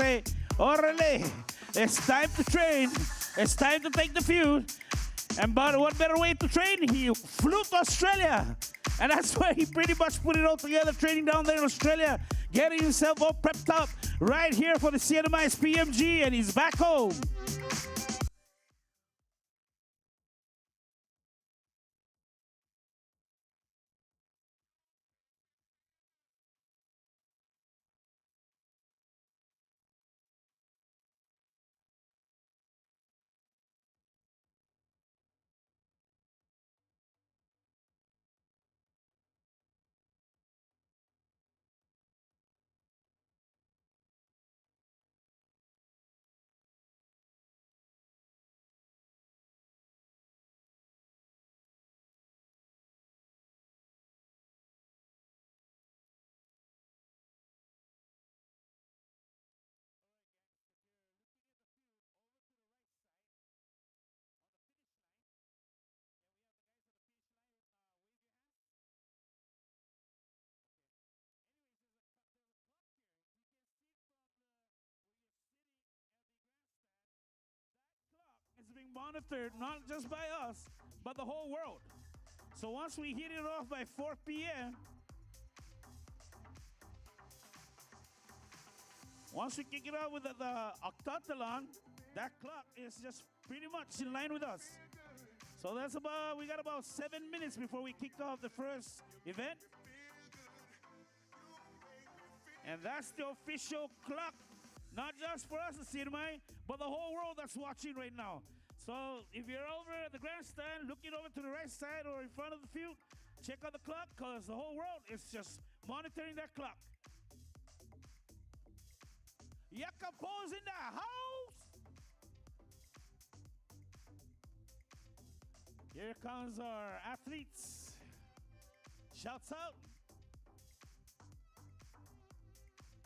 say, orale, it's time to train. It's time to take the field. And but what better way to train? He flew to Australia. And that's where he pretty much put it all together, training down there in Australia, getting himself all prepped up right here for the CNMI's PMG, and he's back home. It's being monitored not just by us, but the whole world. So once we hit it off by 4 p.m., once we kick it out with the octathlon, that clock is just pretty much in line with us. So that's about, we got about 7 minutes before we kick off the first event. And that's the official clock, not just for us, the CNMI, but the whole world that's watching right now. So if you're over at the grandstand, looking over to the right side or in front of the field, check out the clock, because the whole world is just monitoring that clock. Yakapo's in the house! Here comes our athletes. Shouts out.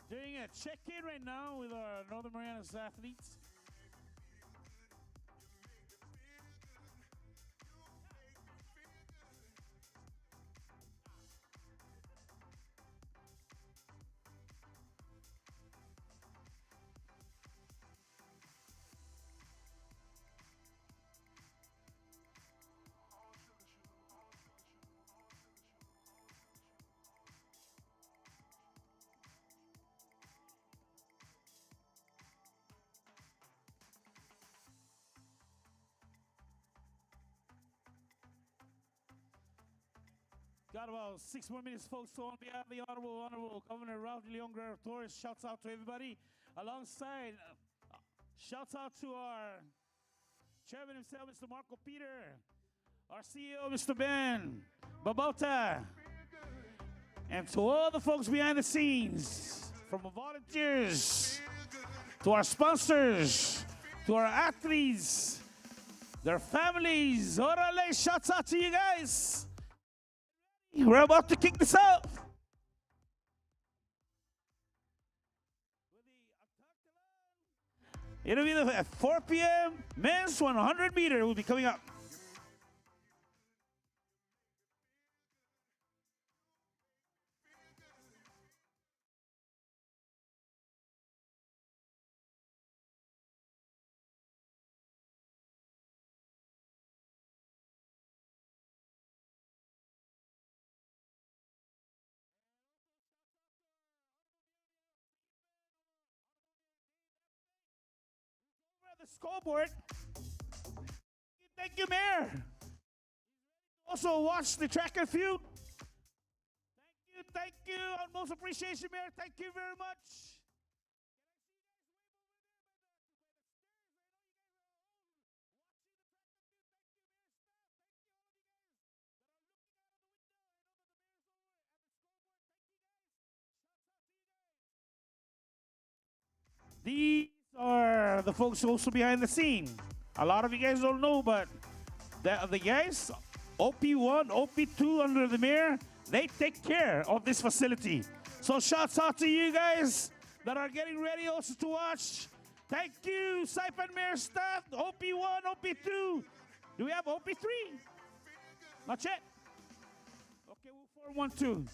Doing a check-in right now with our Northern Marianas athletes. Got about 6 more minutes, folks. So on behalf of the Honorable Governor Ralph de Leon Guerrero Torres, shouts out to everybody. Alongside, shouts out to our chairman himself, Mr. Marco Peter, our CEO, Mr. Ben Babota, and to all the folks behind the scenes, from our volunteers, to our sponsors, to our athletes, their families. Orale, shouts out to you guys. We're about to kick this out. It'll be at 4 p.m. Men's 100 meter will be coming up. The scoreboard. Thank you, Mayor. Also watch the track and field. Thank you. Utmost appreciation, Mayor. Thank you very much. These are the folks also behind the scene. A lot of you guys don't know, but the guys, OP1, OP2 under the mayor, they take care of this facility. So shouts out to you guys that are getting ready also to watch. Thank you, Saipan Mayor staff, OP1, OP2. Do we have OP3? Not yet. Okay, we'll form 1, 2.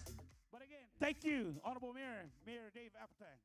But again, thank you, Honorable Mayor, Mayor Dave Apatang.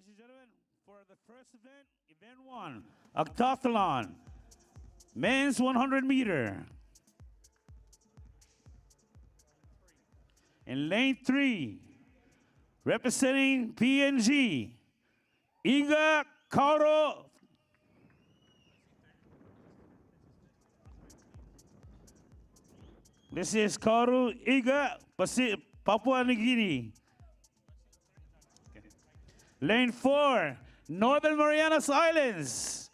Ladies and gentlemen, for the first event, event 1, octathlon, men's 100 meter. In lane 3, representing PNG, Iga Kauro. This is Kauru Iga, Papua New Guinea. Lane 4, Northern Marianas Islands,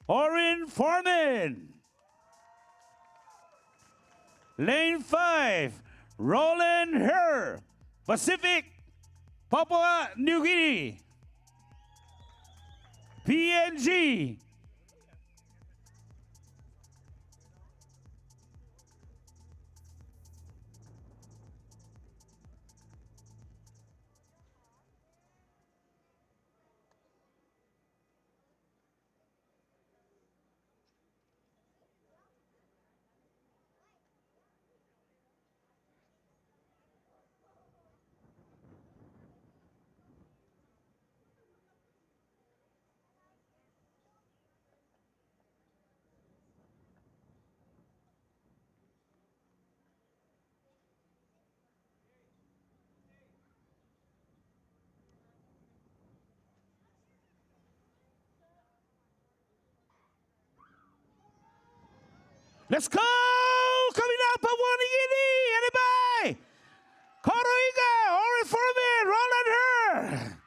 Orin Foreman. Lane 5, Roland Herr, Pacific, Papua New Guinea. PNG. Let's go! Coming out, Papua New Guinea! Anybody? Koroiga, Orin Foreman, Roland Herr.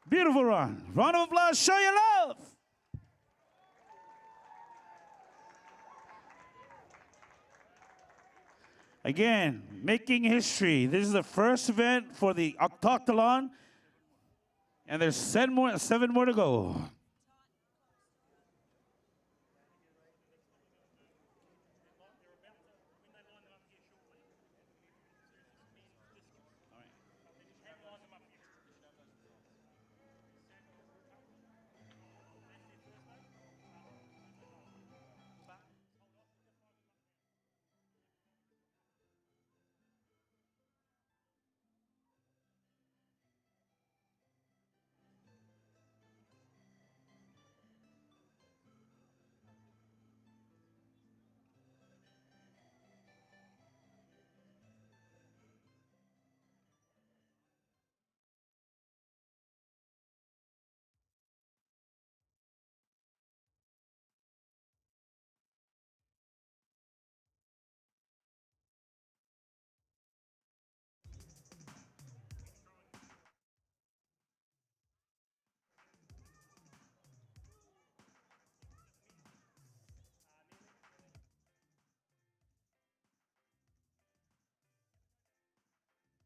Beautiful run. Round of applause, show your love. Again, making history. This is the first event for the octathlon, and there's 7 more to go.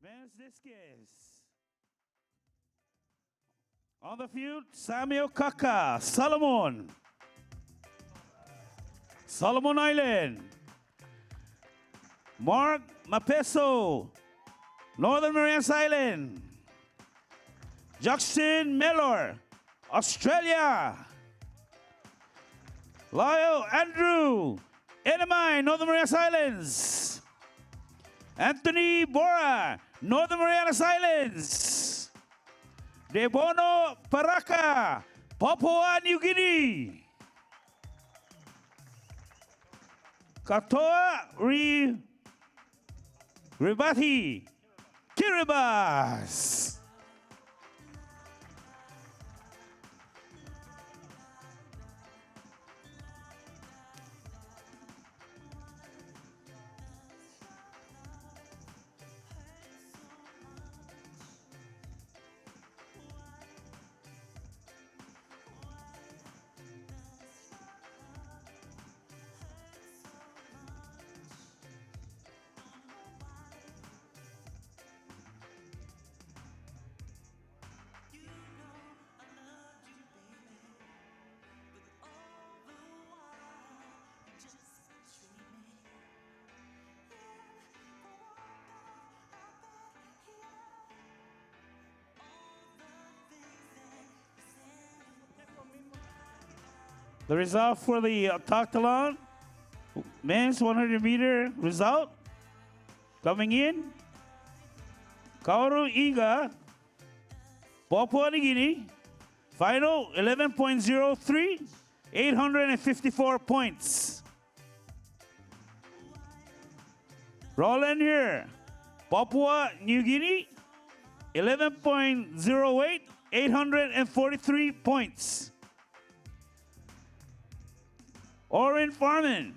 Men's Discus. On the field, Samuel Kaka, Solomon Island. Mark Mapeso, Northern Marianas Island. Jackson Mellor, Australia. Lyle Andrew, Edamine, Northern Marianas Islands. Anthony Bora, Northern Marianas Islands. Debono Paraka, Papua New Guinea. Katoa Ribati, Kiribati. The result for the octathlon, men's 100 meter result coming in. Kaoru Iga, Papua New Guinea. Final 11.03, 854 points. Roland here, Papua New Guinea, 11.08, 843 points. Orin Farman,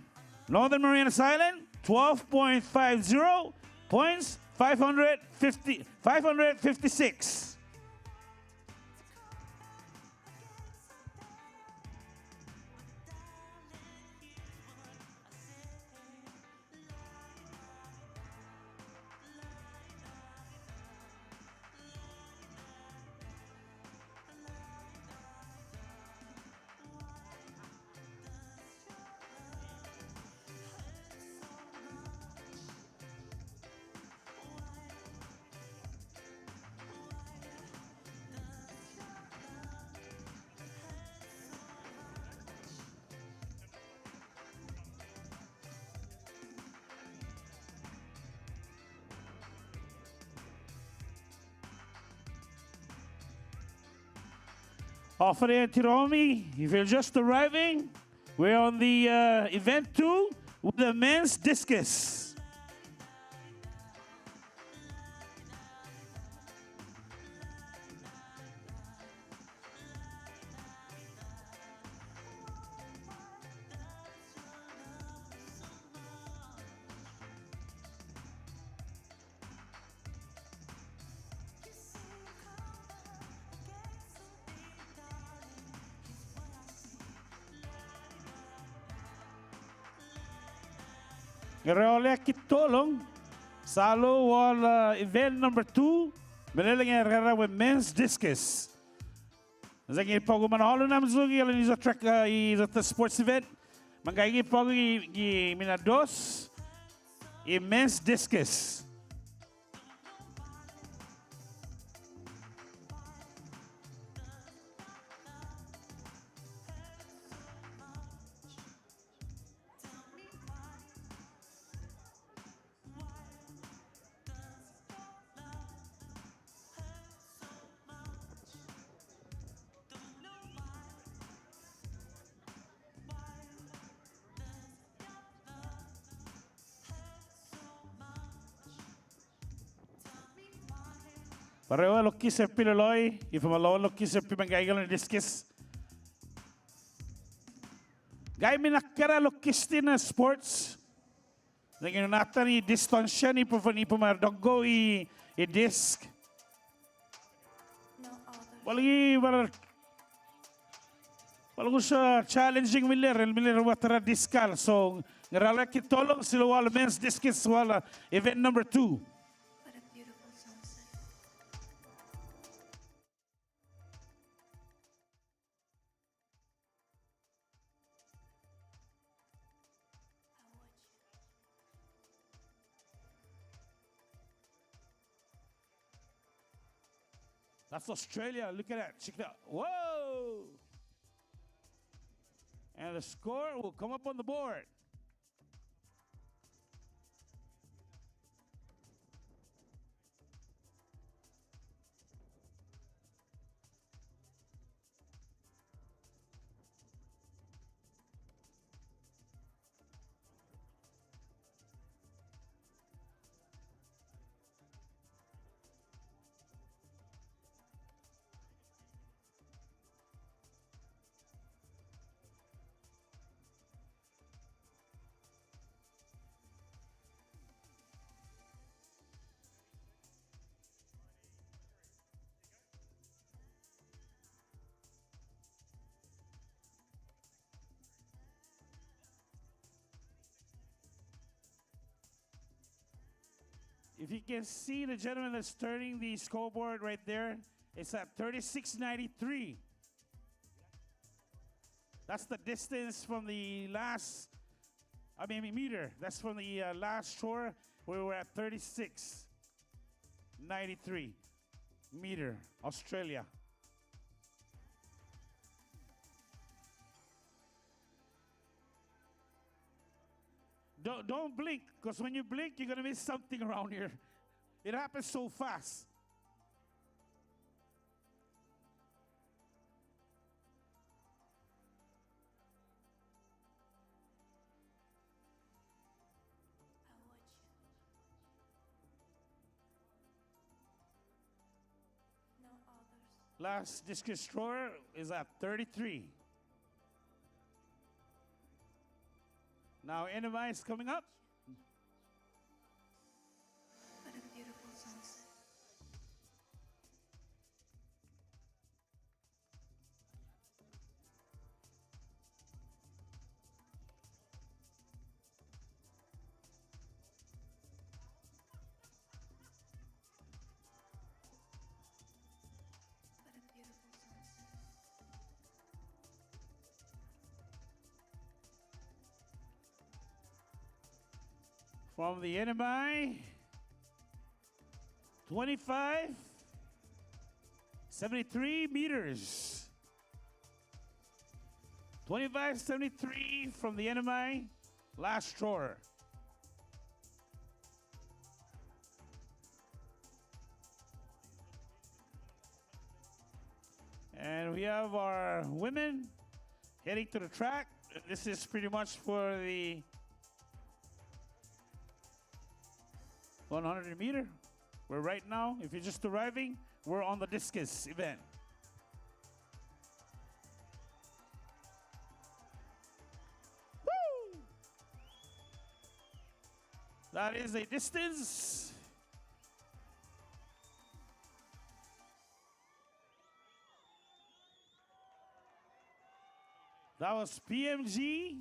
Northern Marianas Island, 12.50 points, 556. Offer Tiromi, if you're just arriving, we're on the event 2 with the men's discus. Oleai kitolong salo wal event number 2 meleling era with men's discus. Zagi pogo manaholo nam zugi alin is a track is a sports event. Mangaigi pogo gi minados men's discus. Pareho lokki seppi loloi, if malawan lokki seppi mangaigal na discus. Gay minakara lokkisti na sports. Naging nata ni distansya ni pumardonggo i disc. Walagi walago sa challenging miller watara discal. So ngarala kitolong sila wala men's discus wala event number 2. That's Australia. Look at that. Check that. Whoa! And the score will come up on the board. If you can see the gentleman that's turning the scoreboard right there, it's at 36.93. That's the distance from the last, meter. That's from the last shore where we're at 36.93 meter, Australia. Don't blink, because when you blink, you're going to miss something around here. It happens so fast. Last discus thrower is at 33. Now enemy is coming up. What a beautiful sunset. What a beautiful sunset. From the enemy, 25, 73 meters. 25, 73 from the enemy, last thrower. And we have our women heading to the track. This is pretty much for the 100 meter. We're right now, if you're just arriving, we're on the discus event. Woo! That is a distance. That was PMG.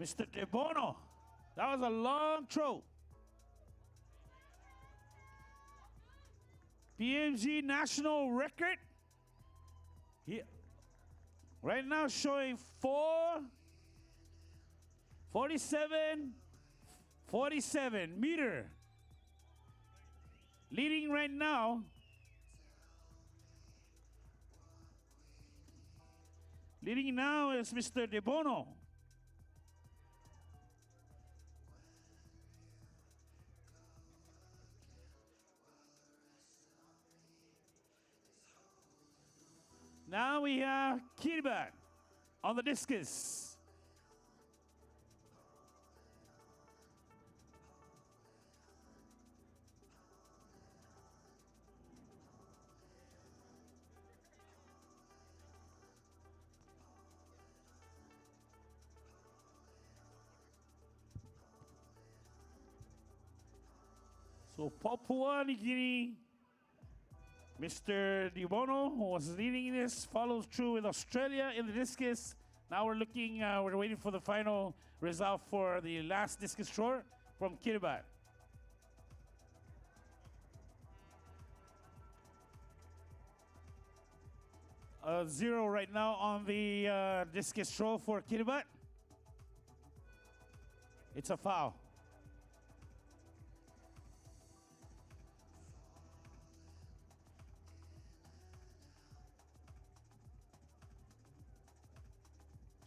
Mr. De Bono. That was a long throw. PMG national record. Yeah. Right now showing 47 meter. Leading right now. Leading now is Mr. De Bono. Now we have Kiribati on the discus. So Papua New Guinea, Mr. De Bono, who was leading this, follows through with Australia in the discus. Now we're looking, we're waiting for the final result for the last discus thrower from Kiribati. Zero right now on the discus throw for Kiribati. It's a foul.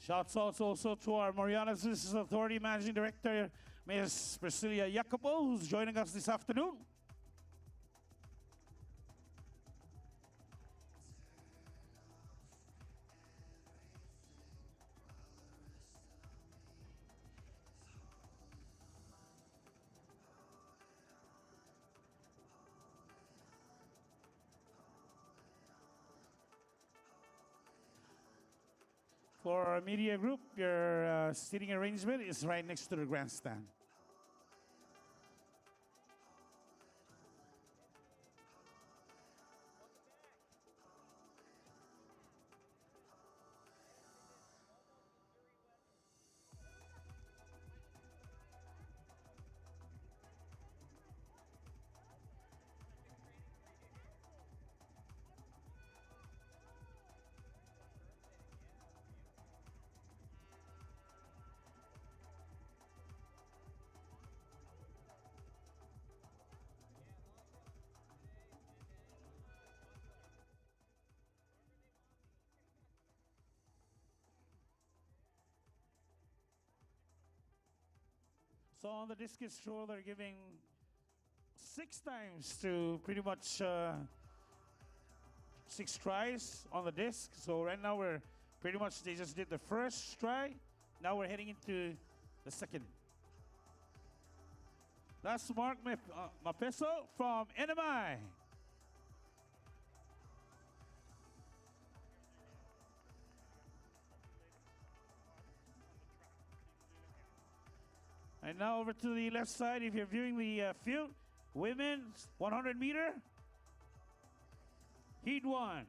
Shouts out also to our Mariana Citizens Authority Managing Director, Ms. Priscilla Jacobo, who's joining us this afternoon. For our media group, your seating arrangement is right next to the grandstand. So on the discus throw, they're giving 6 times to pretty much 6 tries on the disc. So right now we're pretty much, they just did the first try. Now we're heading into the second. That's Mark Mapeso from NMI. And now over to the left side, if you're viewing the field, women's 100 meter, heat 1.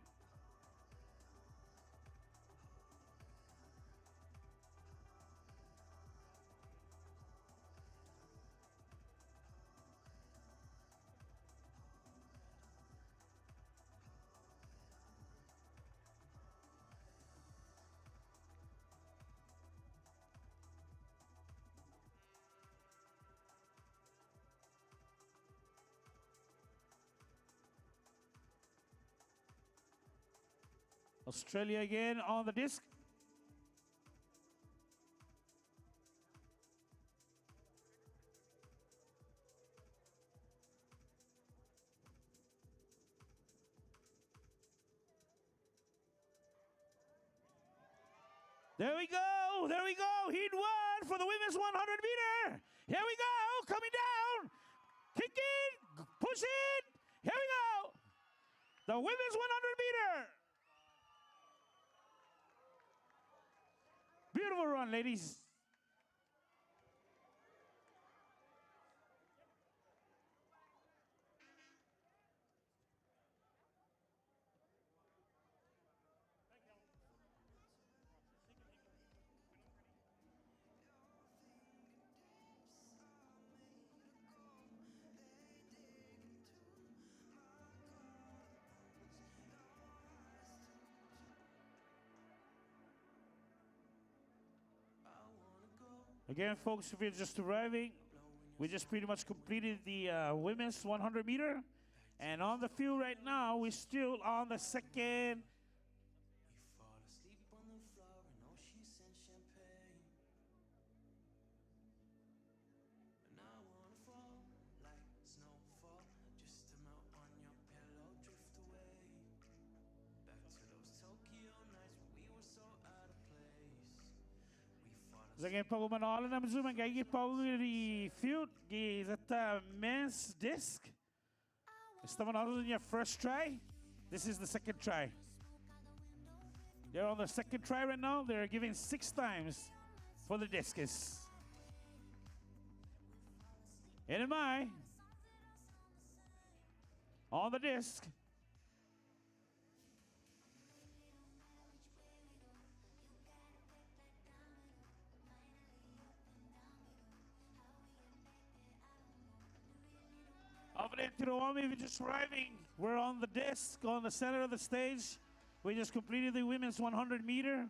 Australia again on the disc. There we go, there we go. Heat 1 for the women's 100 meter. Here we go, coming down. Kick it, push it. Here we go. The women's 100 meter. Beautiful run, ladies. Again, folks, if you're just arriving, we just pretty much completed the women's 100 meter. And on the field right now, we're still on the second. Again, pag-umanola naman zoom ang gagi the field is at men's disc. Estamos on your first try. This is the second try. They're on the second try right now. They're giving 6 times for the discus. NMI on the disc. Over there to the women, we're just arriving. We're on the disc, on the center of the stage. We just completed the women's 100 meter.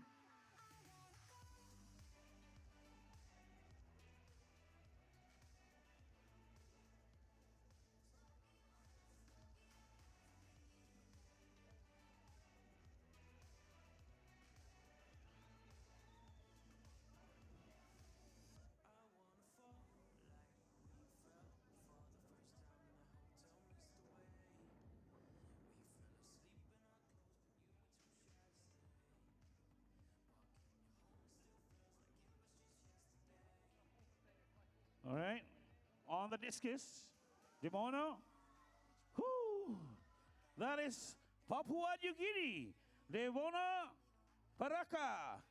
All right, on the discus, Demono. Whoo, that is Papua New Guinea, Devona Paraka.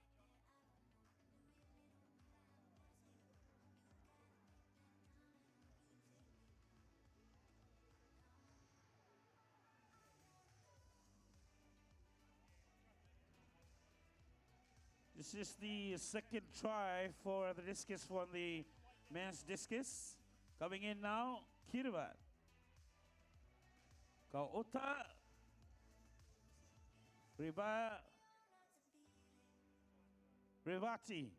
This is the second try for the discus from the men's discus. Coming in now, Kiribat. Kauota. Rivati.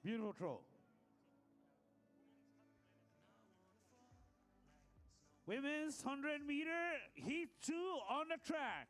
Beautiful throw. Women's 100 meter heat 2 on the track.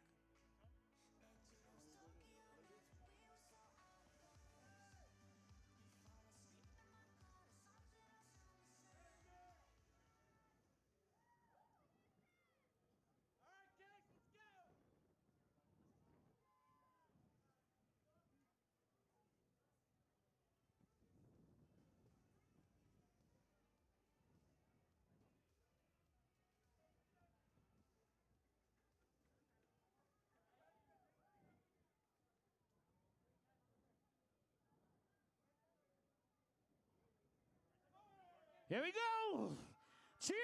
Here we go. Cheer.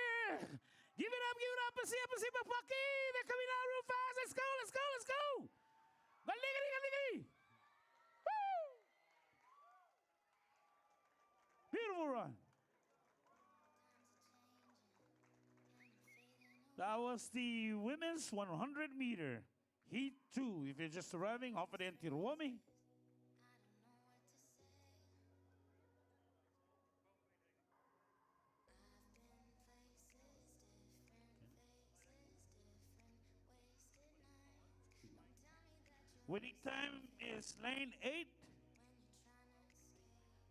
Give it up, Pasi, Papaki. They're coming out real fast. Let's go, let's go, let's go. Galigari, galigari. Woo. Beautiful run. That was the women's 100 meter heat 2. If you're just arriving off of the Tiruomi. Winning time is lane 8,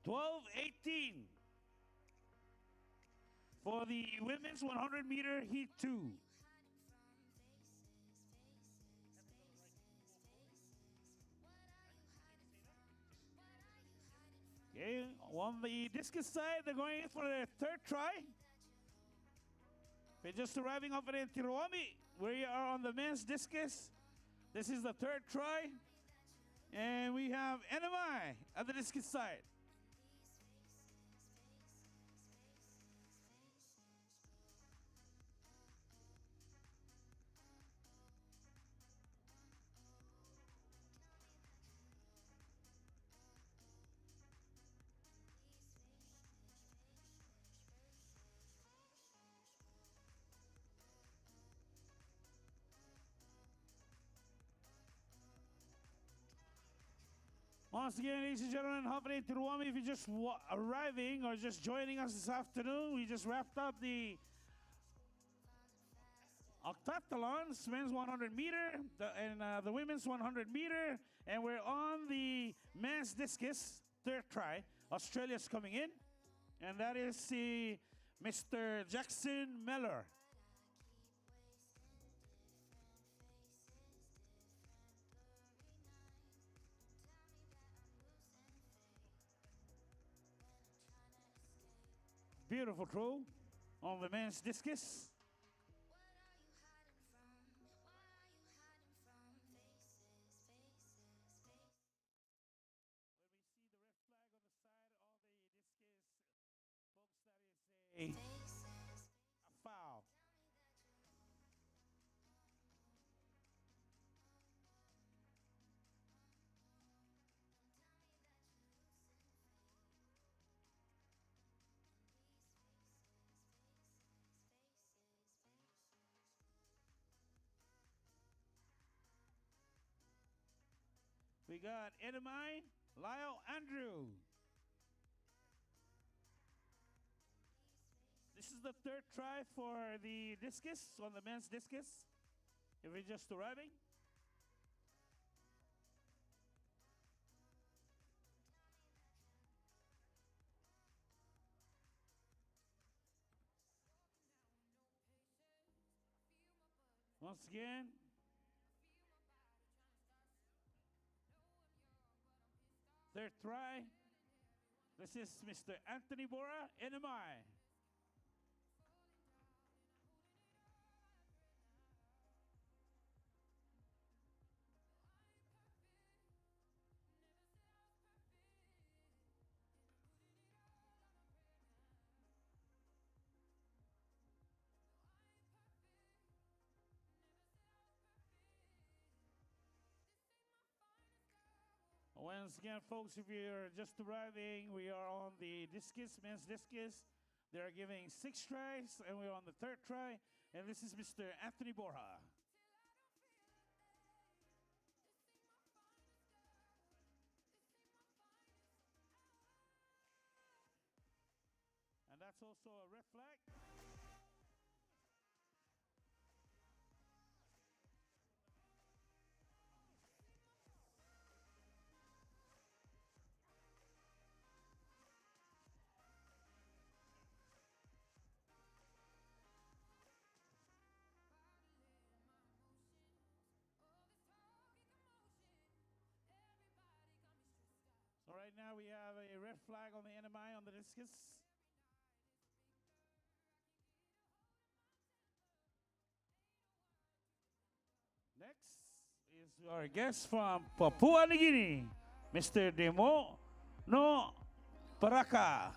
12:18 for the women's 100 meter heat 2. Okay, on the discus side, they're going in for their third try. They're just arriving off of the Tiruomi. We are on the men's discus. This is the third try. And we have NMI at the discus side. Once again, ladies and gentlemen, hopping into Tiruomi, if you're just arriving or just joining us this afternoon, we just wrapped up the octathlon, men's 100 meter, and the women's 100 meter, and we're on the men's discus, third try. Australia's coming in, and that is the Mr. Jackson Miller. Beautiful throw on the men's discus. When we see the red flag on the side of the discus, folks, that is a foul. We got Edamai, Lyle, Andrew. This is the third try for the discus, on the men's discus. If we're just arriving. Once again. Third try. This is Mr. Anthony Bora, NMI. Once again, folks, if you're just arriving, we are on the discus, men's discus. They're giving 6 tries, and we're on the third try. And this is Mr. Anthony Borja. And that's also a red flag. red flag on the NMI on the discus. Next is our guest from Papua New Guinea, Mr. Demo No Paraka.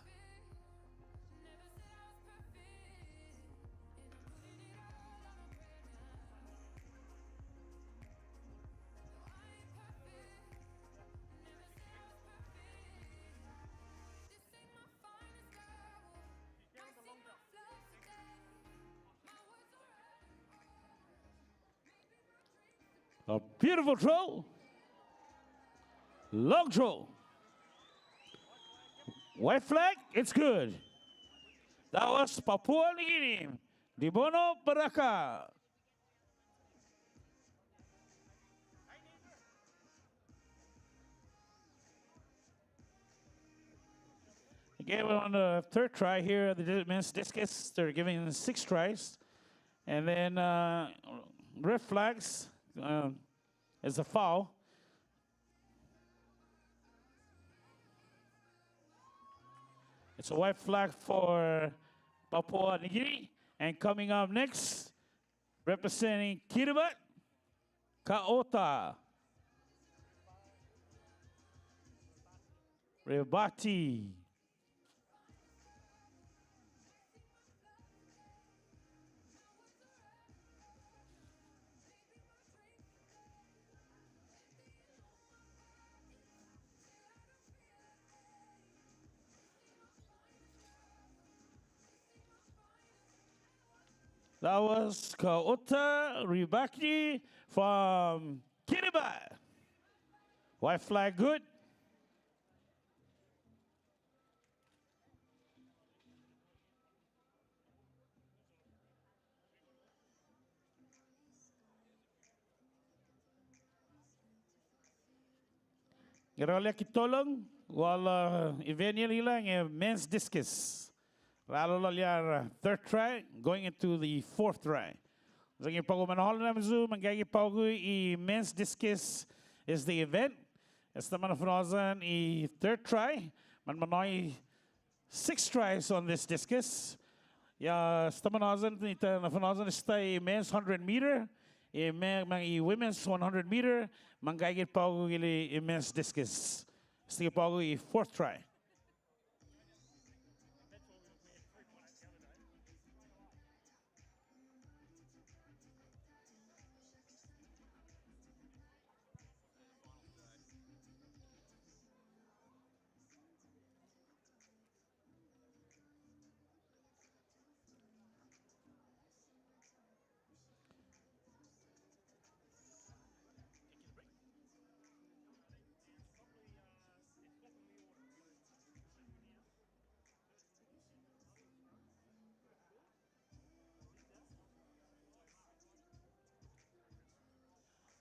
A beautiful throw. Long throw. White flag, it's good. That was Papua New Guinea. Dibono Baraka. Again, we're on the third try here. The men's discus, they're giving 6 tries. And then red flags is a foul. It's a white flag for Papua New Guinea. And coming up next, representing Kiribati, Kaota. Rebati. That was Kaota Ribaki from Kiribati. White flag good. Gerolya kitolong wala event nila ng men's discus. Lalo lalyar third try going into the fourth try. Zagi pago manahol na mizu manggagi pago I men's discus is the event. Esta manafrazan I third try man manoy 6 tries on this discus. Ya esta manazan ita nafrazan ista I men's 100 meter. I women's 100 meter, manggagit pago gili immense discus. Sige pago I fourth try.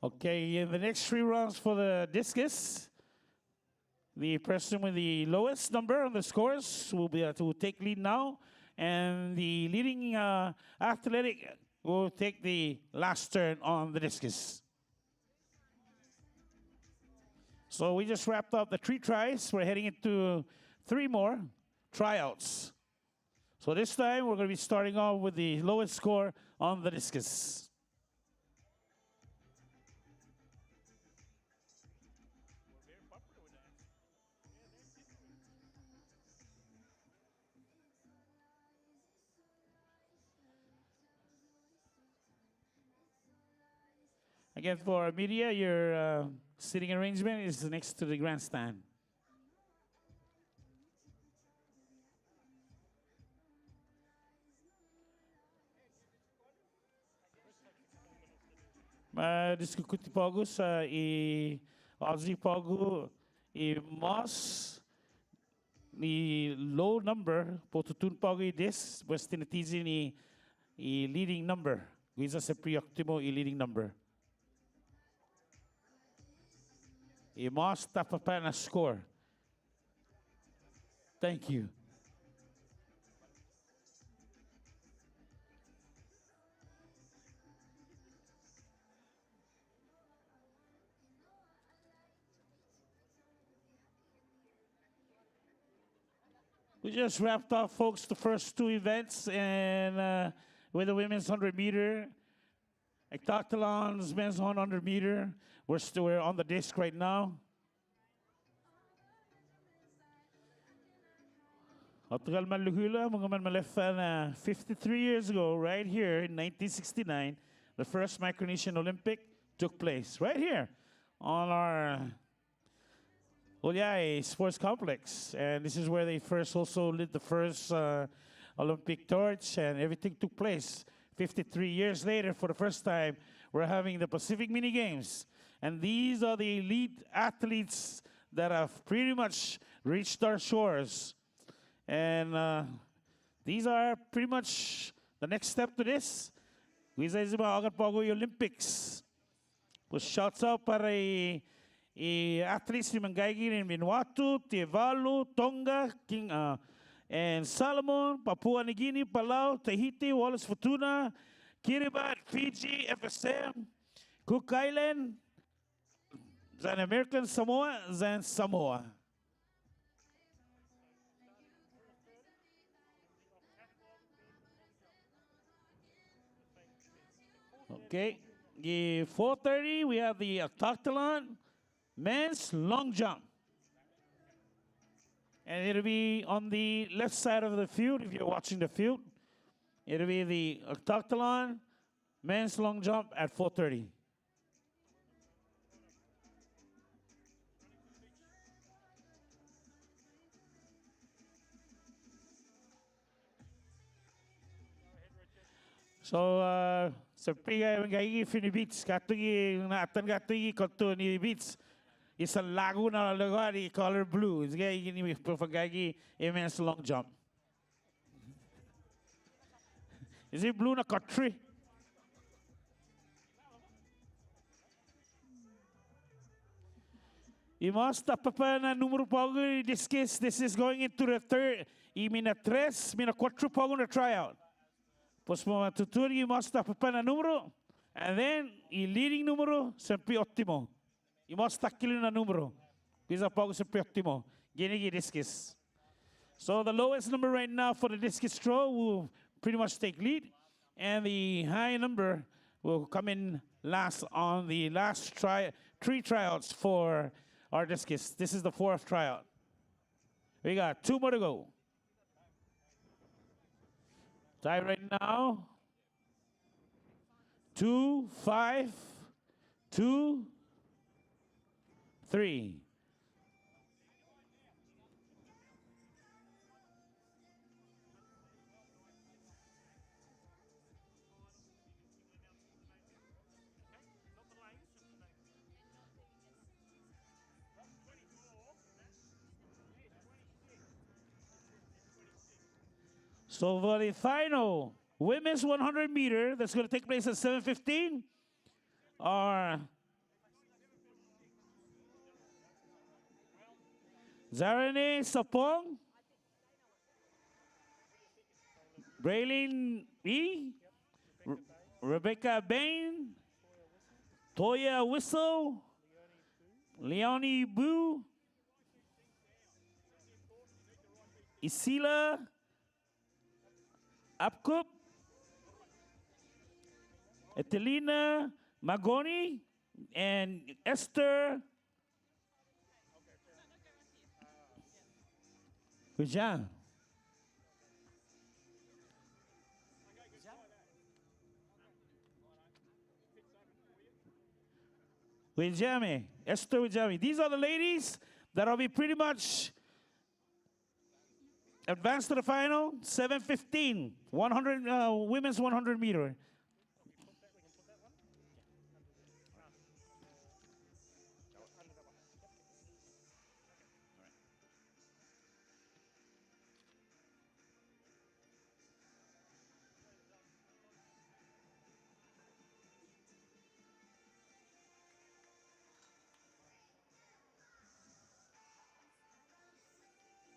Okay, in the next 3 rounds for the discus, the person with the lowest number on the scores will be to take lead now, and the leading athletic will take the last turn on the discus. So we just wrapped up the 3 tries. We're heading into 3 more tryouts. So this time we're going to be starting off with the lowest score on the discus. Again, for media, your sitting arrangement is next to the grandstand. Diskuti pogo sa I Aussie pogo I mas ni low number potutun pogo I this was tinatizin I leading number. Guisa sa prioctimo I leading number. I mas tapapa na score. Thank you. We just wrapped up, folks, the first two events, and with the women's 100-meter, octathlon's men's 100-meter. We're on the disc right now. Matagal man luhula, mga man malefan 53 years ago, right here in 1969, the first Micronesian Olympic took place right here on our Oleai Sports Complex. And this is where they first also lit the first Olympic torch, and everything took place. 53 years later, for the first time, we're having the Pacific Mini Games. And these are the elite athletes that have pretty much reached our shores. And these are pretty much the next step to this. Guisa is mga Pago Olympics. Pues shouts out para athletes ni Mangaigi in Vanuatu, Tuvalu, Tonga, and Solomon, Papua New Guinea, Palau, Tahiti, Wallace Fortuna, Kiribati, Fiji, FSM, Cook Island, and American Samoa, and Samoa. Okay, the 4:30 we have the octathlon, men's long jump. And it'll be on the left side of the field if you're watching the field. It'll be the octathlon, men's long jump at 4:30. So, sa piga yung gagi fini beats, katugi naatan katugi konto ni beats. Isang lago na lugar di color blue. It's gagi ni pagagi immense long jump. Is it blue na country? Imos tapapa na numero pago Discus. This is going into the third. Mina tres, mina cuatro pago na tryout. Pos matuturi imos tapapa na numero. And then, leading numero, sempre ottimo. Imos takilin na numero. Bisa pago sempre ottimo. Ginigi Discus. So the lowest number right now for the discus throw will pretty much take lead. And the high number will come in last on the last three tryouts for our discus. This is the fourth tryout. We got 2 more to go. Time right now. 2, 5, 2, 3. So for the final women's 100 meter that's going to take place at 7:15 are Zarene Sapong, Braylin E, Rebecca Bain, Toya Whistle, Leonie Boo, Isila Apkup, Etelina Magoni, and Esther Gujan. Wijami, Esther Wijami. These are the ladies that will be pretty much advanced to the final. 7:15, 100 women's 100 meter.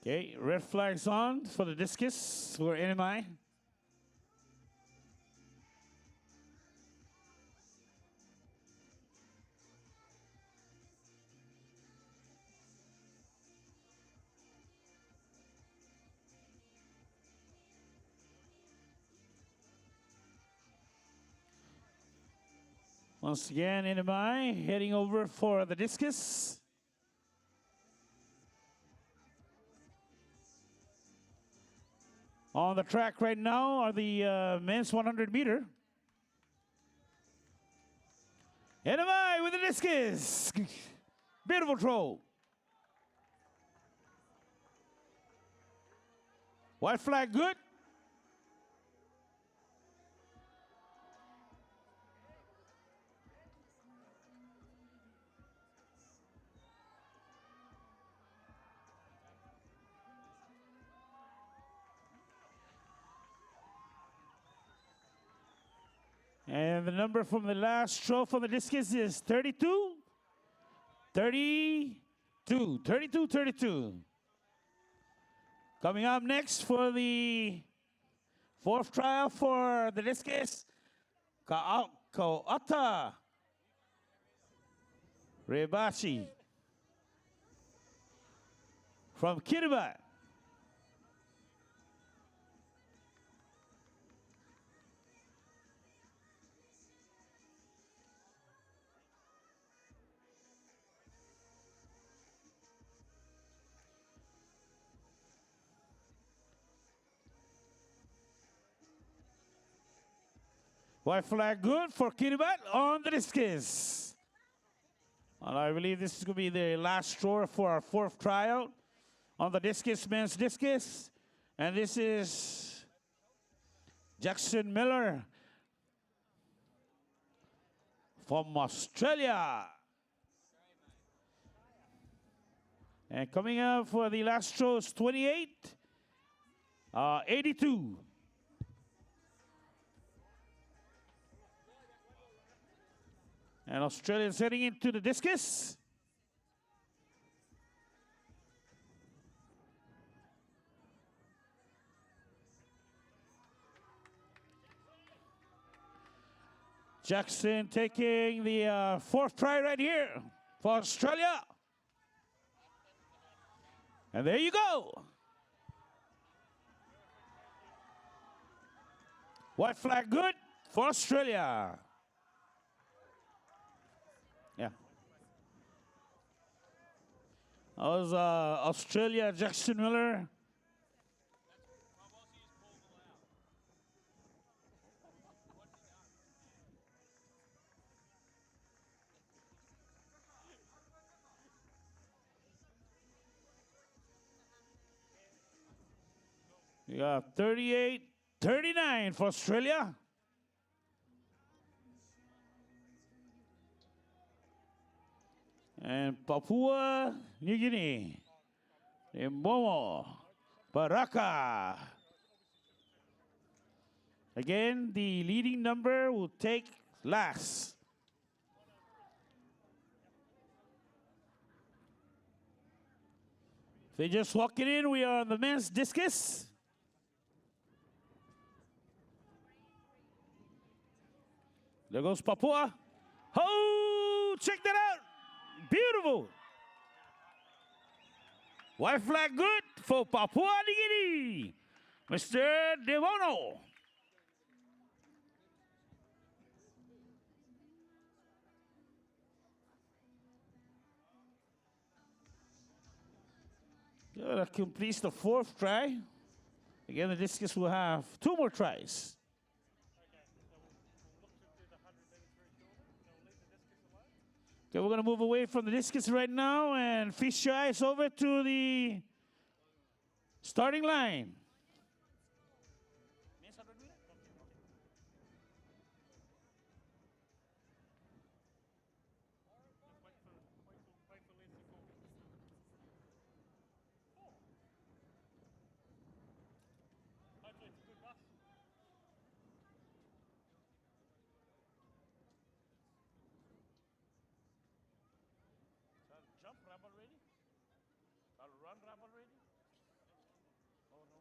Okay, red flags on for the discus for NMI. Once again, NMI heading over for the discus. On the track right now are the men's 100 meter. NMI with the discus. Beautiful throw. White flag good. And the number from the last throw from the discus is 32. 32. 32, 32. Coming up next for the fourth trial for the discus, Ka'ata Rebashi from Kiribati. White flag good for Kiribati on the discus. And I believe this is going to be the last throw for our fourth tryout on the discus, men's discus. And this is Jackson Miller from Australia. And coming up for the last throw is 28, 82. And Australians heading into the discus. Jackson taking the fourth try right here for Australia. And there you go. White flag good for Australia. Yeah. That was Australia, Jackson Miller. We got 38-39 for Australia. And Papua New Guinea, Momo, Baraka. Again, the leading number will take last. If they just walking in, we are on the men's discus. There goes Papua. Oh, check that out. Beautiful. White flag good for Papua New Guinea, Mr. Devono. That completes the fourth try. Again, the discus will have 2 more tries. Okay, we're going to move away from the discus right now and feast your eyes over to the starting line. Jump rabble ready? Run rabble ready? Oh no.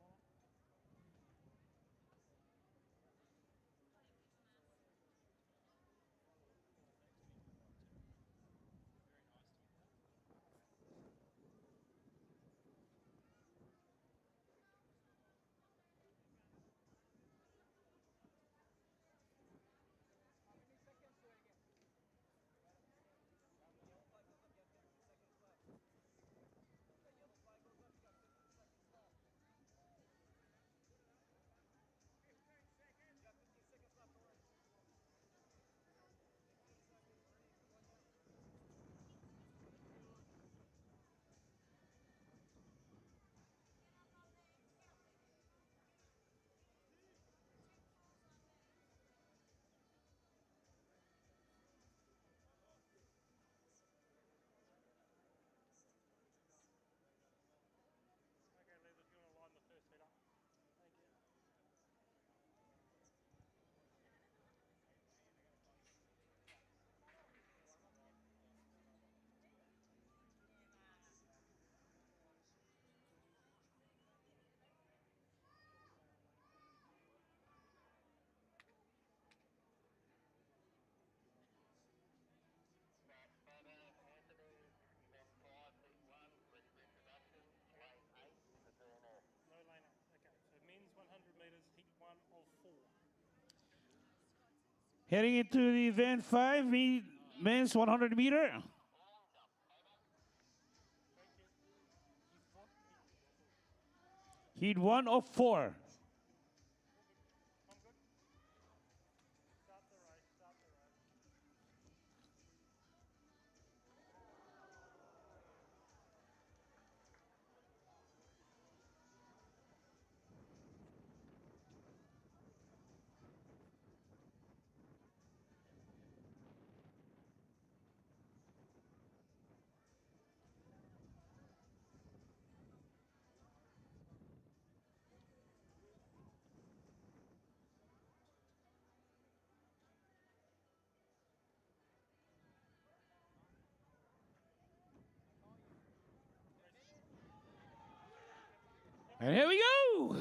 Heading into the event 5, men's 100 meter. Heat 1 of 4. And here we go.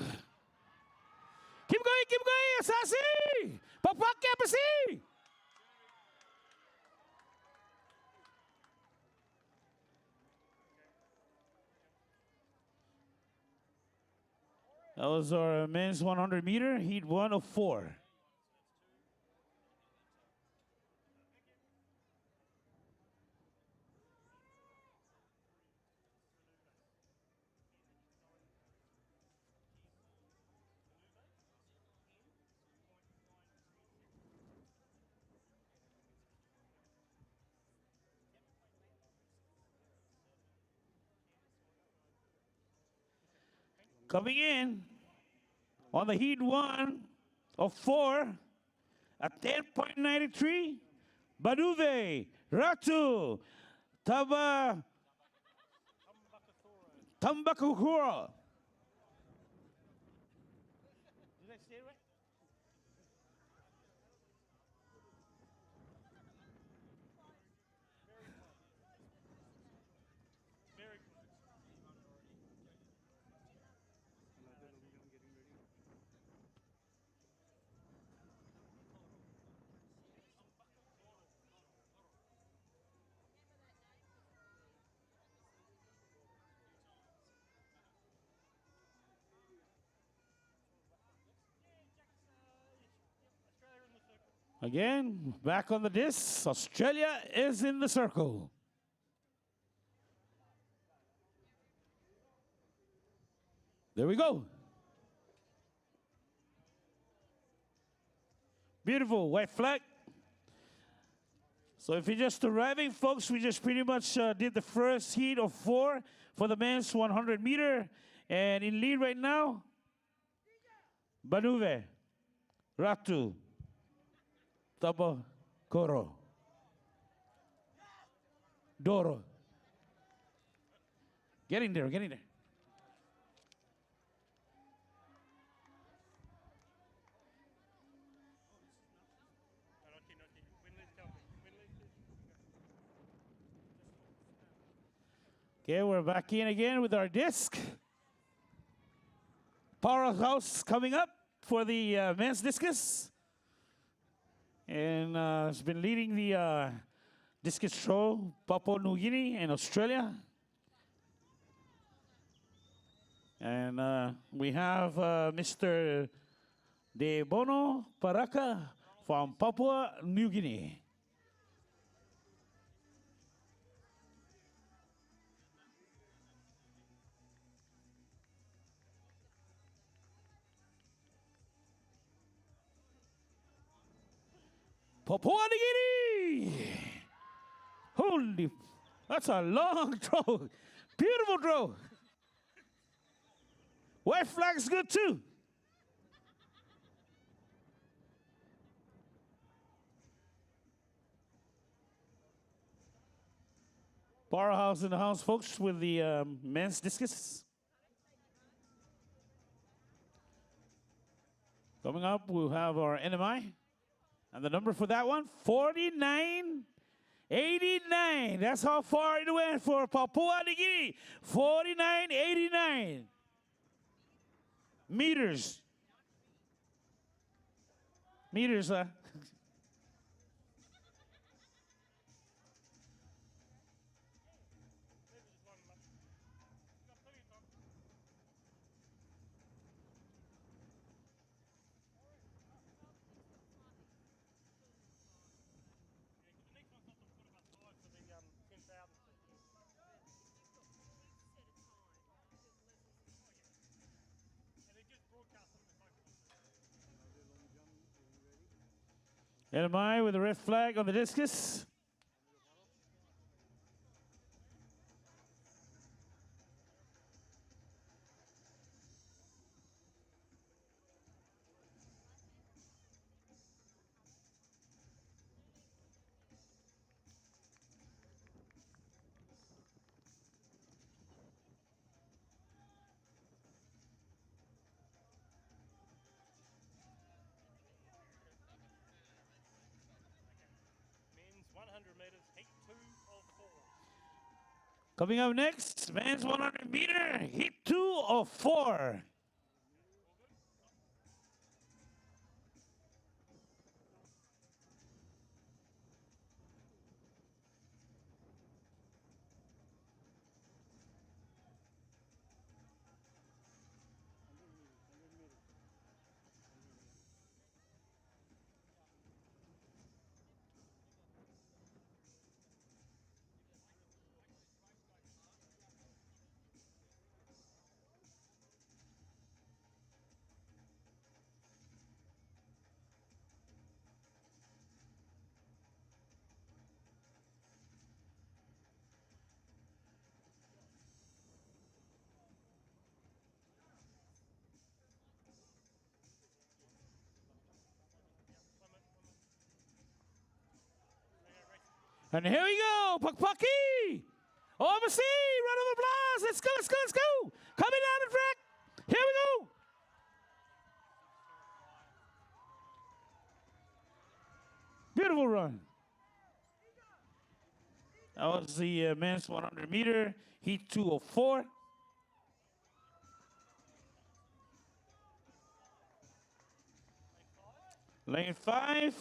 Keep going, Asasi. Papua Kapasi. That was our men's 100 meter, heat 1 of 4. Coming in on the heat 1 of 4 at 10.93, Baduve, Ratu, Tambakukura. Did I say it right? Again, back on the disc. Australia is in the circle. There we go. Beautiful white flag. So if you're just arriving, folks, we just pretty much did the first heat of 4 for the men's 100 meter. And in lead right now, Banuve, Ratu, Taba, Koro, Doro. Getting there, getting there. Okay, we're back in again with our disc. Powerhouse coming up for the men's discus. And has been leading the discus throw, Papua New Guinea and Australia. And we have Mr. De Bono Paraka from Papua New Guinea. Papua New Guinea! Holy, that's a long throw. Beautiful throw. White flag's good too. Powerhouse in the house, folks, with the men's discus. Coming up, we'll have our NMI. And the number for that one, 49.89. That's how far it went for Papua New Guinea. 49.89 meters. Meters, huh? LMI with the red flag on the discus. Men's 100 meters, heat 2 of 4. Coming up next, men's 100 meter, heat 2 of 4. And here we go, Pakpaki. Overseas, round of applause. Let's go, let's go, let's go. Coming down the track. Here we go. Beautiful run. That was the men's 100 meter, heat 2 of 4. Lane 5.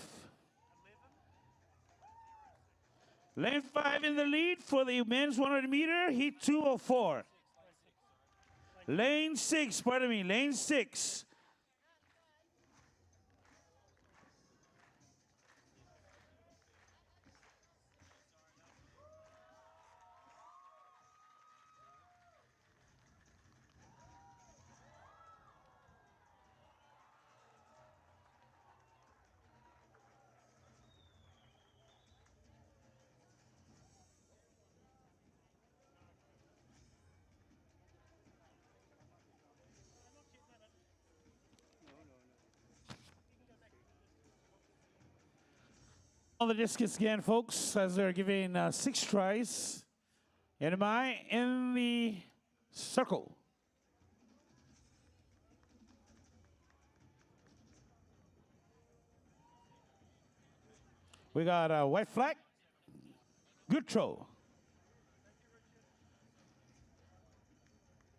Lane 5 in the lead for the men's 100 meter, heat 2 of 4. Lane 6, pardon me, lane 6. On the discus again, folks, as they're giving 6 tries. NMI in the circle. We got a white flag. Good throw.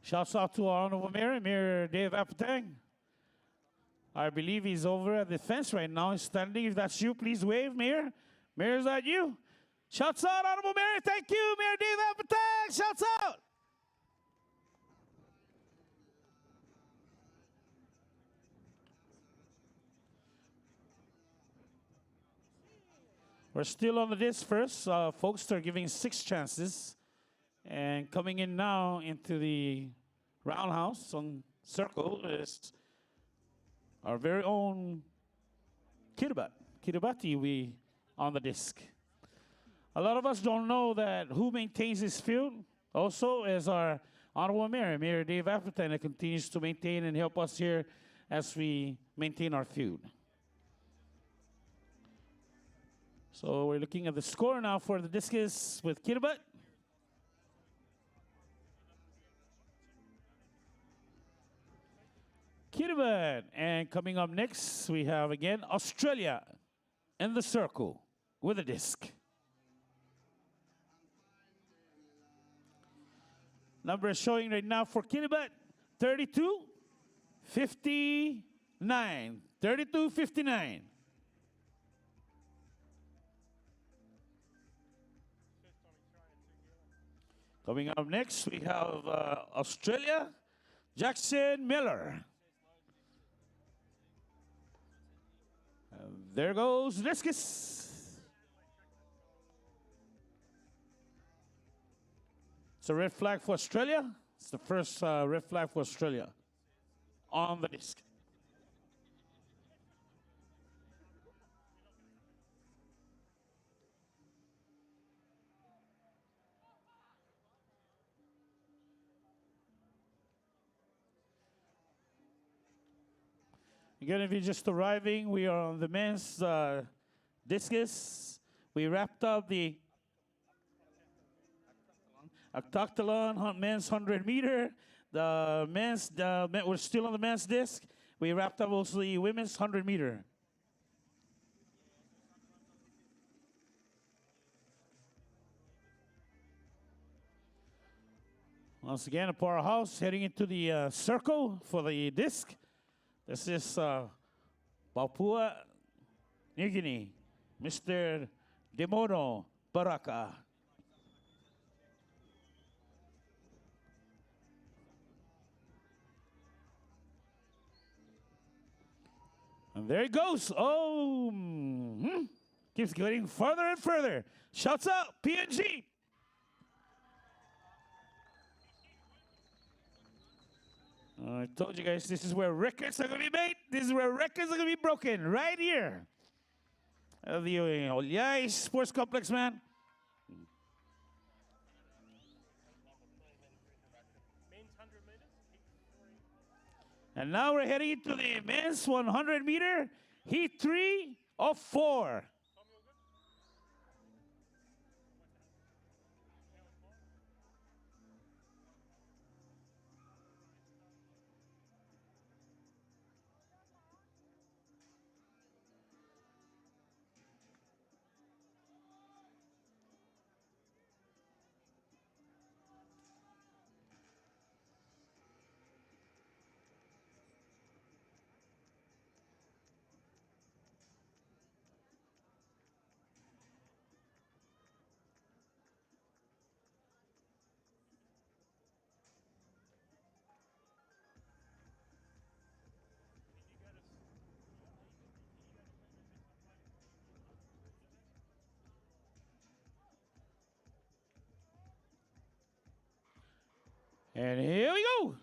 Shouts out to our honorable Mayor Dave Apatang. I believe he's over at the fence right now. He's standing. If that's you, please wave, Mayor. Mayor, is that you? Shouts out, honorable Mayor. Thank you, Mayor Dave Apatang. Shouts out. We're still on the disc first. Folks, they're giving 6 chances. And coming in now into the roundhouse on circle is our very own Kiribati, we on the disc. A lot of us don't know that who maintains this field also is our honorable Mayor, Mayor Dave Apatang, that continues to maintain and help us here as we maintain our field. So we're looking at the score now for the discus with Kiribati. Kiribati. And coming up next, we have again Australia in the circle with a disc. Number is showing right now for Kiribati, 32-59. 32-59. Coming up next, we have Australia, Jackson Miller. There goes Discus. It's a red flag for Australia. It's the first red flag for Australia on the disc. Again, if you're just arriving, we are on the men's discus. We wrapped up the octathlon, men's 100 meter. We're still on the men's disc. We wrapped up also the women's 100 meter. Once again, a powerhouse heading into the circle for the disc. This is Papua New Guinea, Mr. Demono Baraka. And there he goes. Oh, keeps getting further and further. Shouts out, PNG. I told you guys, this is where records are going to be made. This is where records are going to be broken, right here. The Oleai Sports Complex, man. Men's 100 meters, heat 3. And now we're heading into the men's 100 meter, heat 3 of 4. And here we go.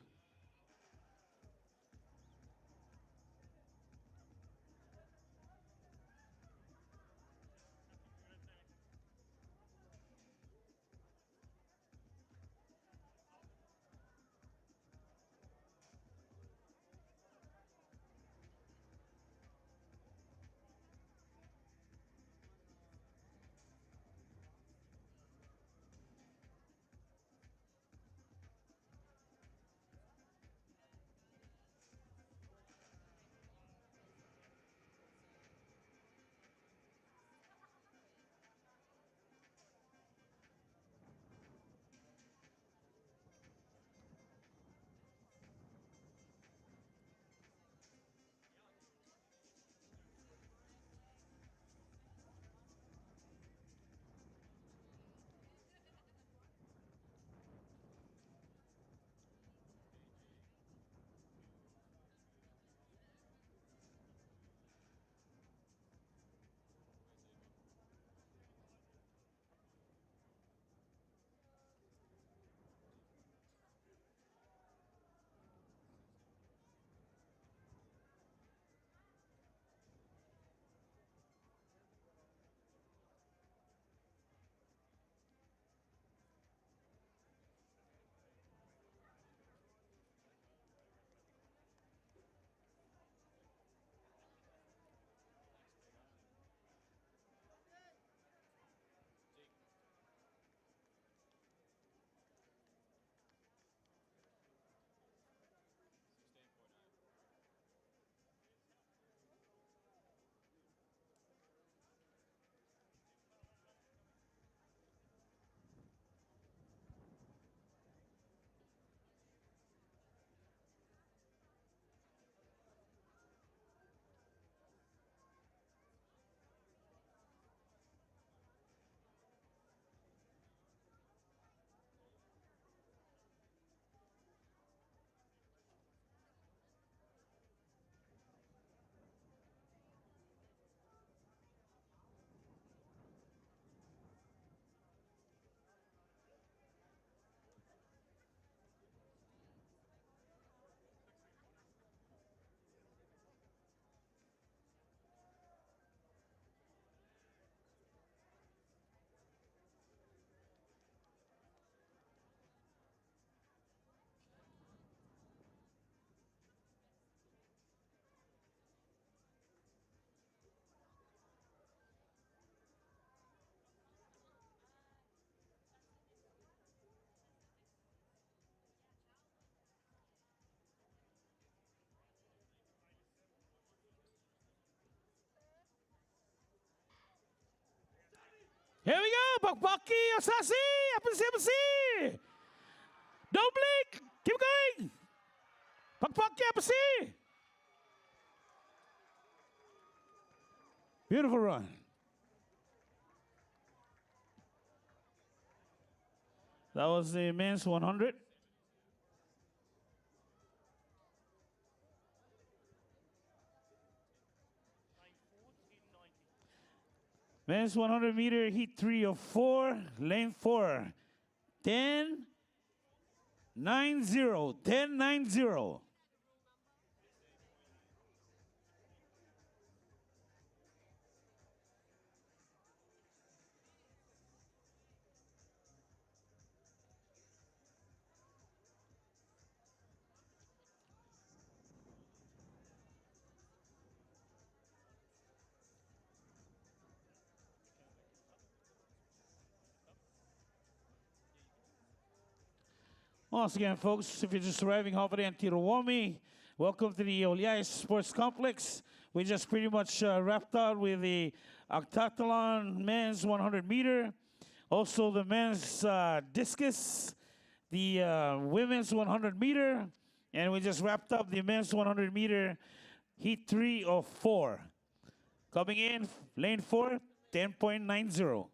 Here we go. Pakpaki, Asasi, Apasi. Don't blink. Keep going. Pakpaki, Apasi. Beautiful run. That was the men's 100. Men's 100 meter heat 3 of 4, lane 4. 10, 9, 0. 10, 9, 0. Once again, folks, if you're just arriving halfway in Tirawami, welcome to the Oleai Sports Complex. We just pretty much wrapped out with the octathlon men's 100 meter, also the men's discus, the women's 100 meter, and we just wrapped up the men's 100 meter heat 3 of 4. Coming in, lane 4, 10.90.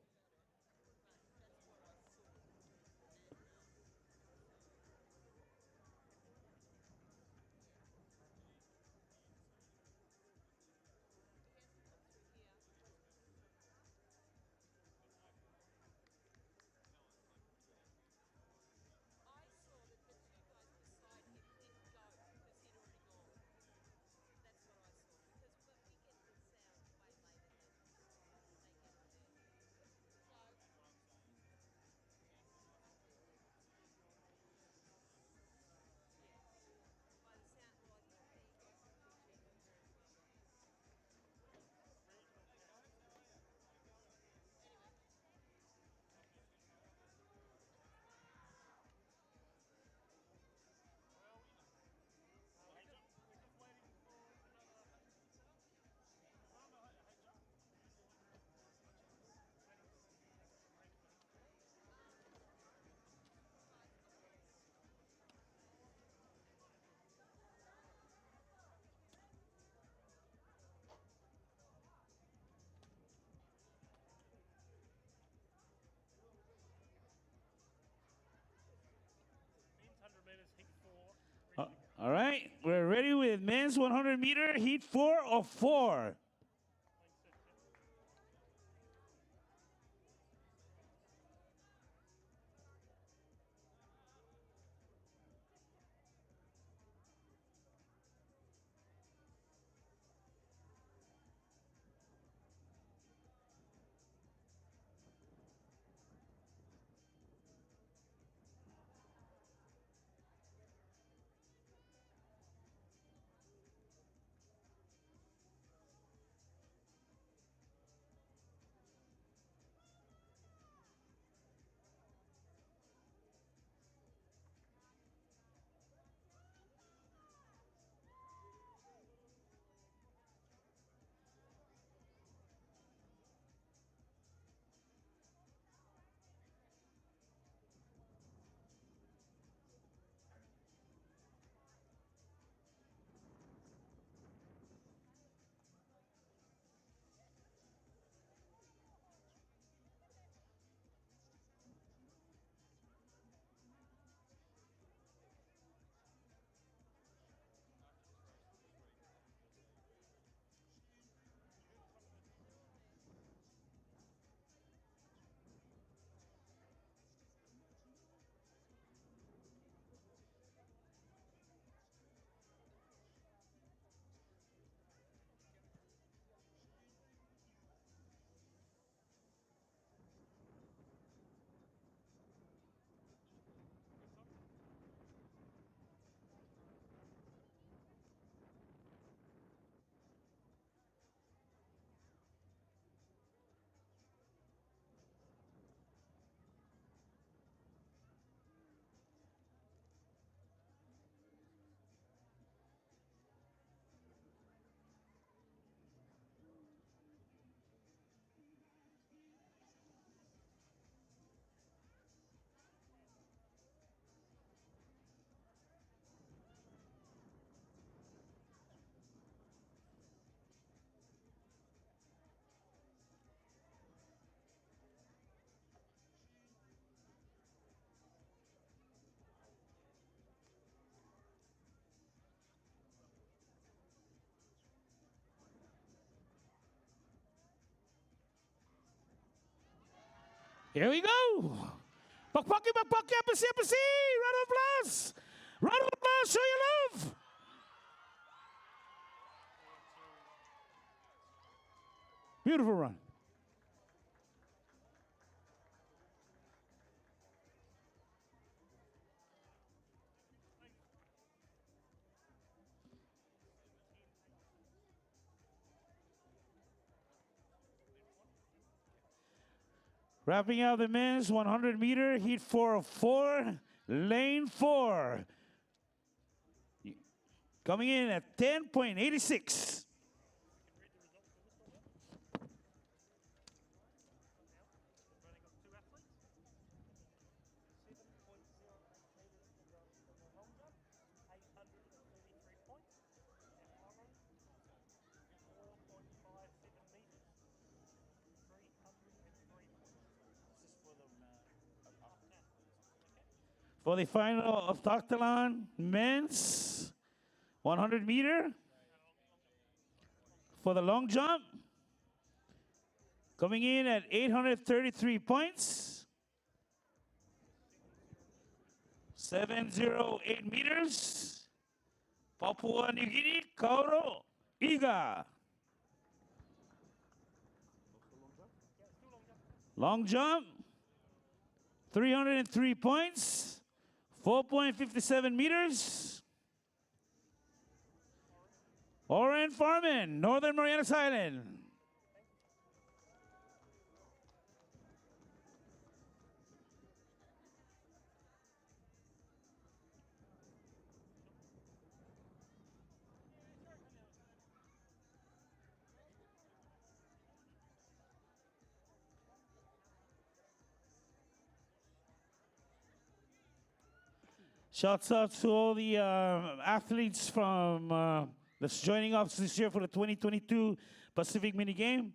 All right, we're ready with men's 100 meter heat 4 of 4. Here we go. Bakpaki, bakpaki, apasi, apasi. Round of applause. Round of applause. Show your love. Beautiful run. Wrapping up the men's 100-meter heat 4 of 4, lane 4. Coming in at 10.86. For the final octathlon men's 100 meter. For the long jump, coming in at 833 points. 708 meters. Papua New Guinea, Kauro Iga. Long jump, 303 points. 4.57 meters. Oren Farman, Northern Marianas Island. Shouts out to all the athletes from that's joining us this year for the 2022 Pacific Mini Game.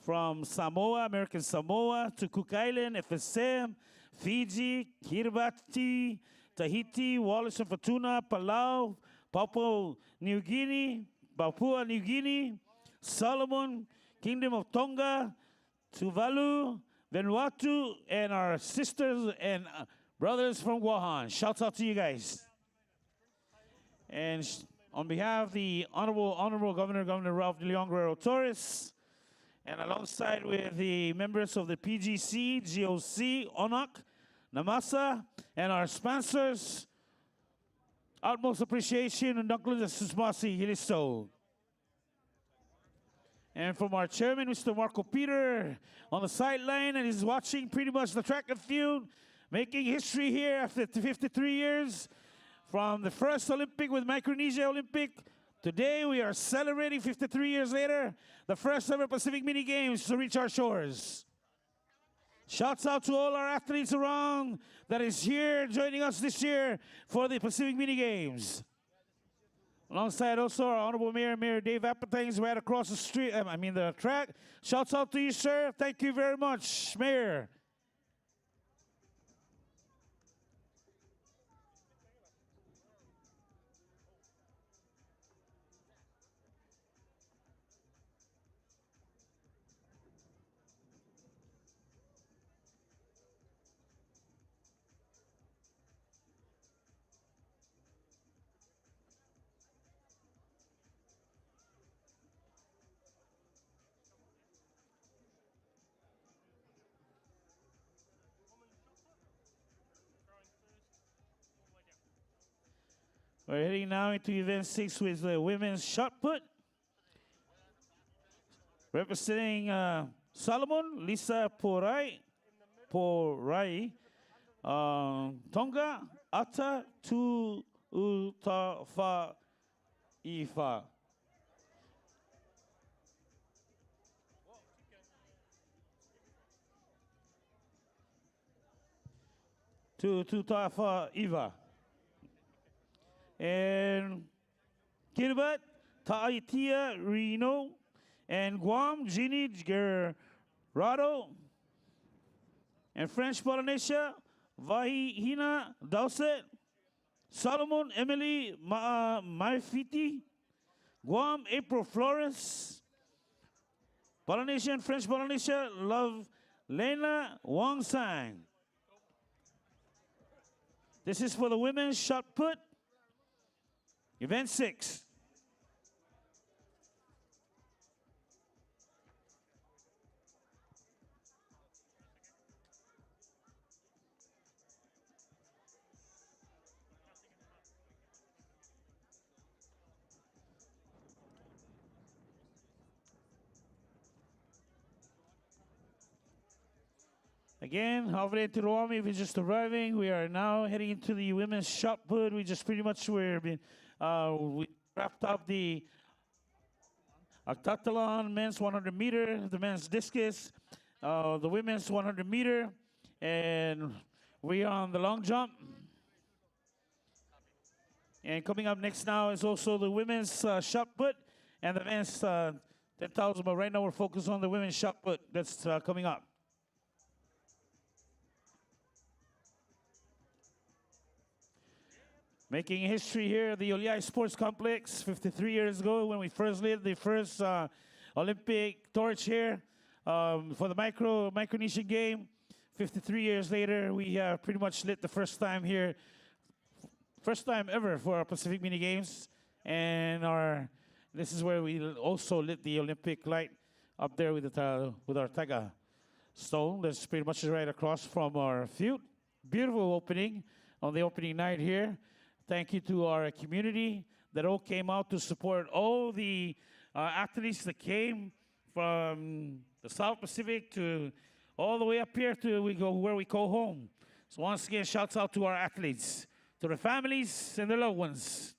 From Samoa, American Samoa, to Cook Island, FSM, Fiji, Kiribati, Tahiti, Wallis and Futuna, Palau, Papua New Guinea, Solomon, Kingdom of Tonga, Tuvalu, Vanuatu, and our sisters and brothers from Wuhan. Shouts out to you guys. And on behalf of the Honorable Governor Ralph de Leon Guerrero Torres, and alongside with the members of the PGC, GOC, ONOC, NAMASA, and our sponsors, utmost appreciation and Dunklins Susmasi Hilisto. And from our chairman, Mr. Marco Peter, on the sideline, and he's watching pretty much the track and field, making history here after 53 years. From the first Olympic with Micronesia Olympic, today we are celebrating 53 years later, the first ever Pacific Mini Games to reach our shores. Shouts out to all our athletes around that is here joining us this year for the Pacific Mini Games. Alongside also our Honorable Mayor Dave Apatings right across the street, the track. Shouts out to you, sir. Thank you very much, Mayor. We're heading now into event 6 with the women's shotput. Representing Solomon, Lisa Porai, Tonga, Ata Tu Utafa Ifa. Tu Tafa Iva. And Kiribati, Tahiti, Reno, and Guam, Guinea, Gerardo, and French Polynesia, Vahina, Dowsett, Solomon, Emily, Maifiti, Guam, April Flores, Polynesian, French Polynesia, Love Lena Wong Sang. This is for the women's shot put, event 6. Again, Havre Tiruami, if you're just arriving, we are now heading into the women's shot put. We just pretty much we wrapped up the octathlon, men's 100 meter, the men's discus, the women's 100 meter, and we are on the long jump. And coming up next now is also the women's shot put and the men's 10,000. But right now we're focused on the women's shot put that's coming up. Making history here, the Oleai Sports Complex, 53 years ago when we first lit the first Olympic torch here for the Micronesian game. 53 years later, we pretty much lit the first time here, first time ever for our Pacific Mini Games. And this is where we also lit the Olympic light up there with our Taga stone. That's pretty much right across from our field. Beautiful opening on the opening night here. Thank you to our community that all came out to support all the athletes that came from the South Pacific to all the way up here to where we go home. So once again, shouts out to our athletes, to their families and their loved ones.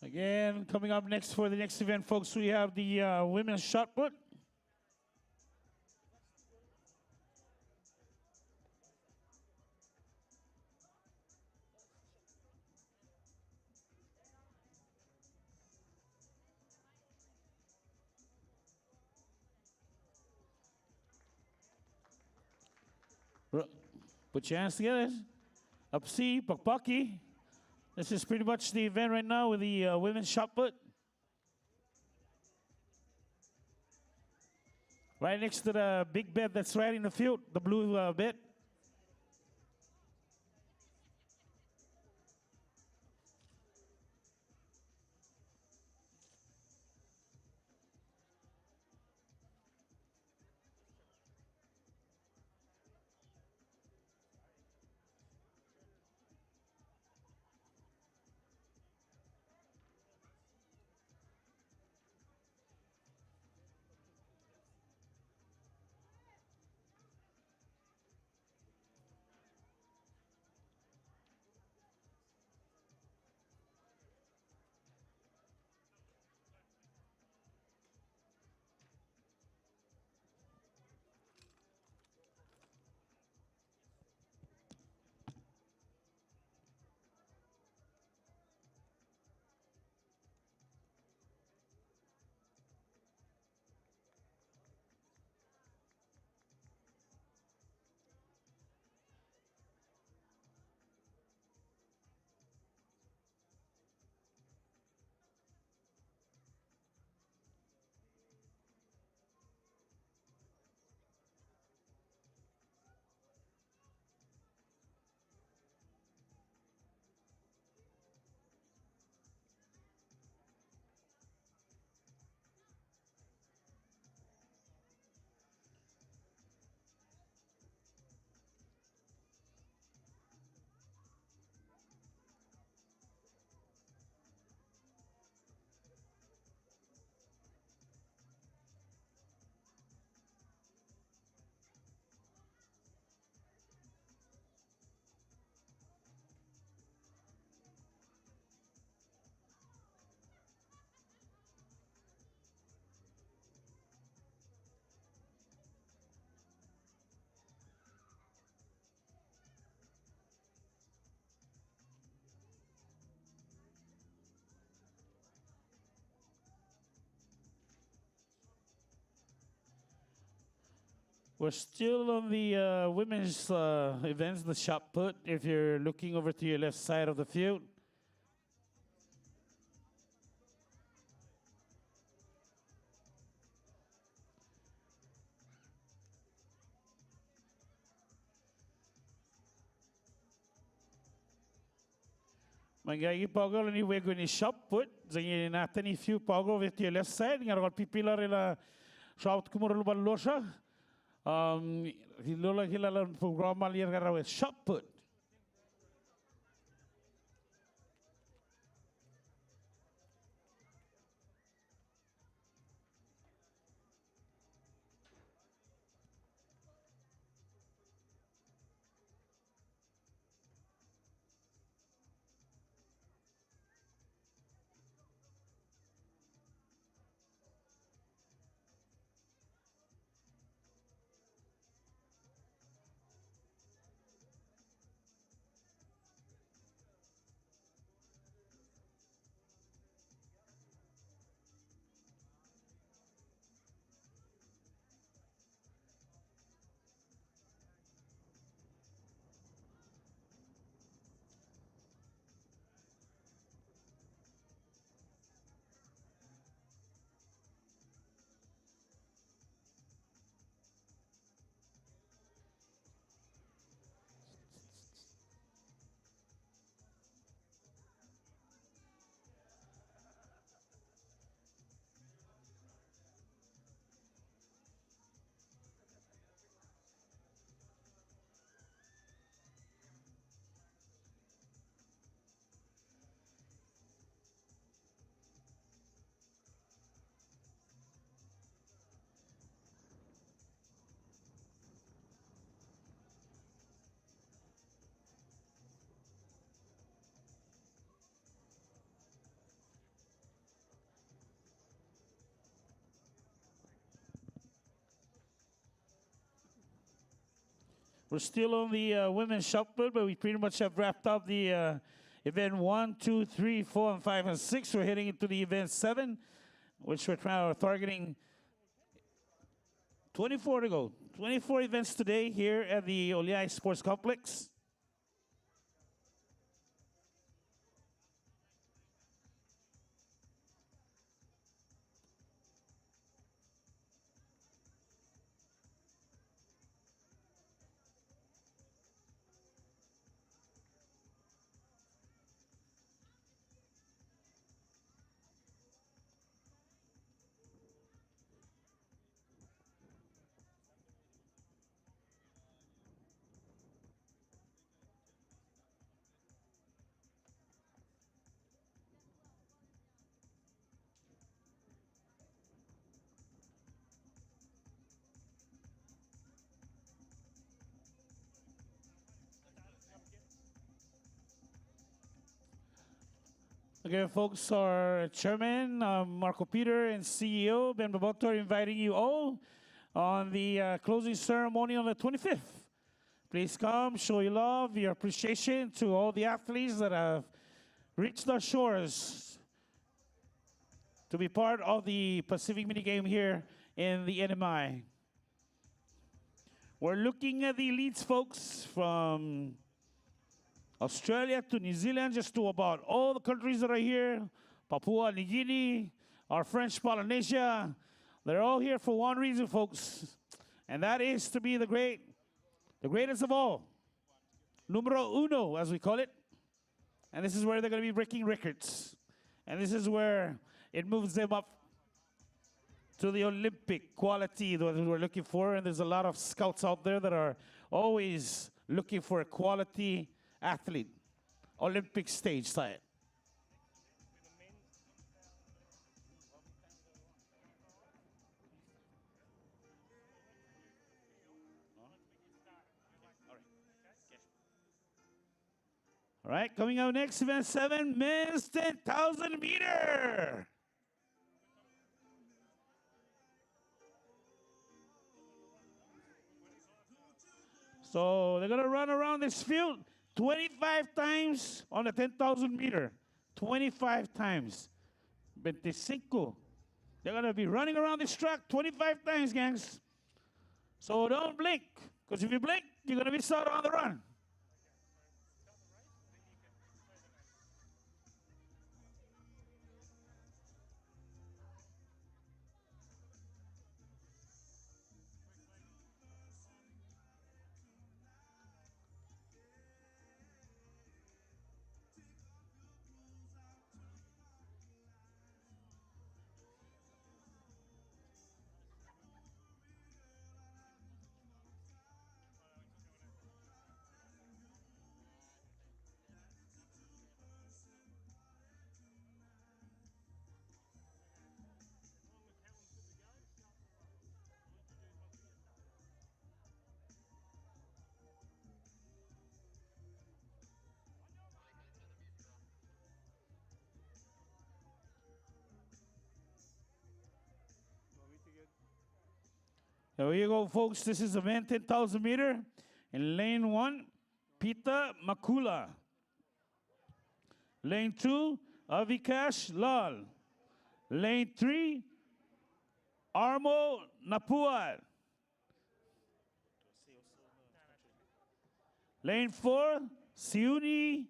Again, coming up next for the next event, folks, we have the women's shot put. Put your hands together. Upsi, Pakpaki. This is pretty much the event right now with the women's shot put. Right next to the big bed that's right in the field, the blue bed. We're still on the women's events, the Shotput. If you're looking over to your left side of the field, Magagi pogol ni wego ni Shotput. Zangi natin ni few pogol over to your left side. Nga rol pipila rila shot kumuro luban losha. Hilola hilala programa liar garawe Shotput. We're still on the women's Shotput, but we pretty much have wrapped up the event 1, 2, 3, 4, and 5, and 6. We're heading into the event 7, which we're targeting 24 to go. 24 events today here at the Oleai Sports Complex. Again, folks, our chairman, Marco Peter, and CEO, Ben Baboto, are inviting you all on the closing ceremony on the 25th. Please come, show your love, your appreciation to all the athletes that have reached our shores to be part of the Pacific minigame here in the NMI. We're looking at the elites, folks, from Australia to New Zealand, just to about all the countries that are here. Papua, New Guinea, our French Polynesia. They're all here for one reason, folks. And that is to be the greatest of all. Numero uno, as we call it. And this is where they're going to be breaking records. And this is where it moves them up to the Olympic quality that we're looking for. And there's a lot of scouts out there that are always looking for a quality athlete, Olympic stage side. All right, coming out next, event 7, men's 10,000 meter. So they're gonna run around this field 25 times on the 10,000 meter. 25 times. 25. They're going to be running around this track 25 times, gangs. So don't blink, because if you blink, you're going to miss out on the run. There you go, folks. This is the man 10,000 meter in lane 1, Pita Makula. Lane 2, Avikash Lal. Lane 3, Armo Napua. Lane 4, Siuni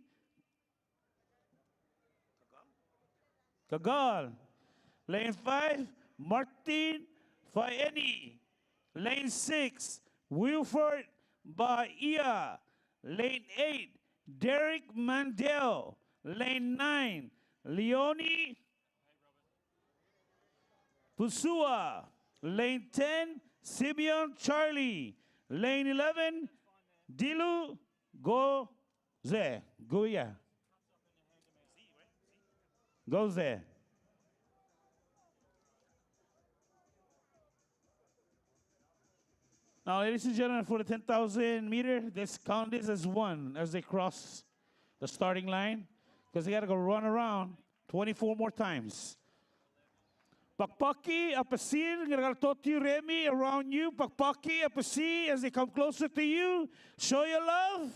Kagal. Lane 5, Martin Faeni. Lane 6, Wilford Bahia. Lane 8, Derek Mandel. Lane 9, Leonie Pusua. Lane 10, Simeon Charlie. Lane 11, Dilu Goze. Goya. Goze. Now, ladies and gentlemen, for the 10,000 meter, let's count this as one as they cross the starting line, because they got to go run around 24 more times. Pakpaki, Apasin, Gartoti, Remy, around you. Pakpaki, Apasi, as they come closer to you, show your love.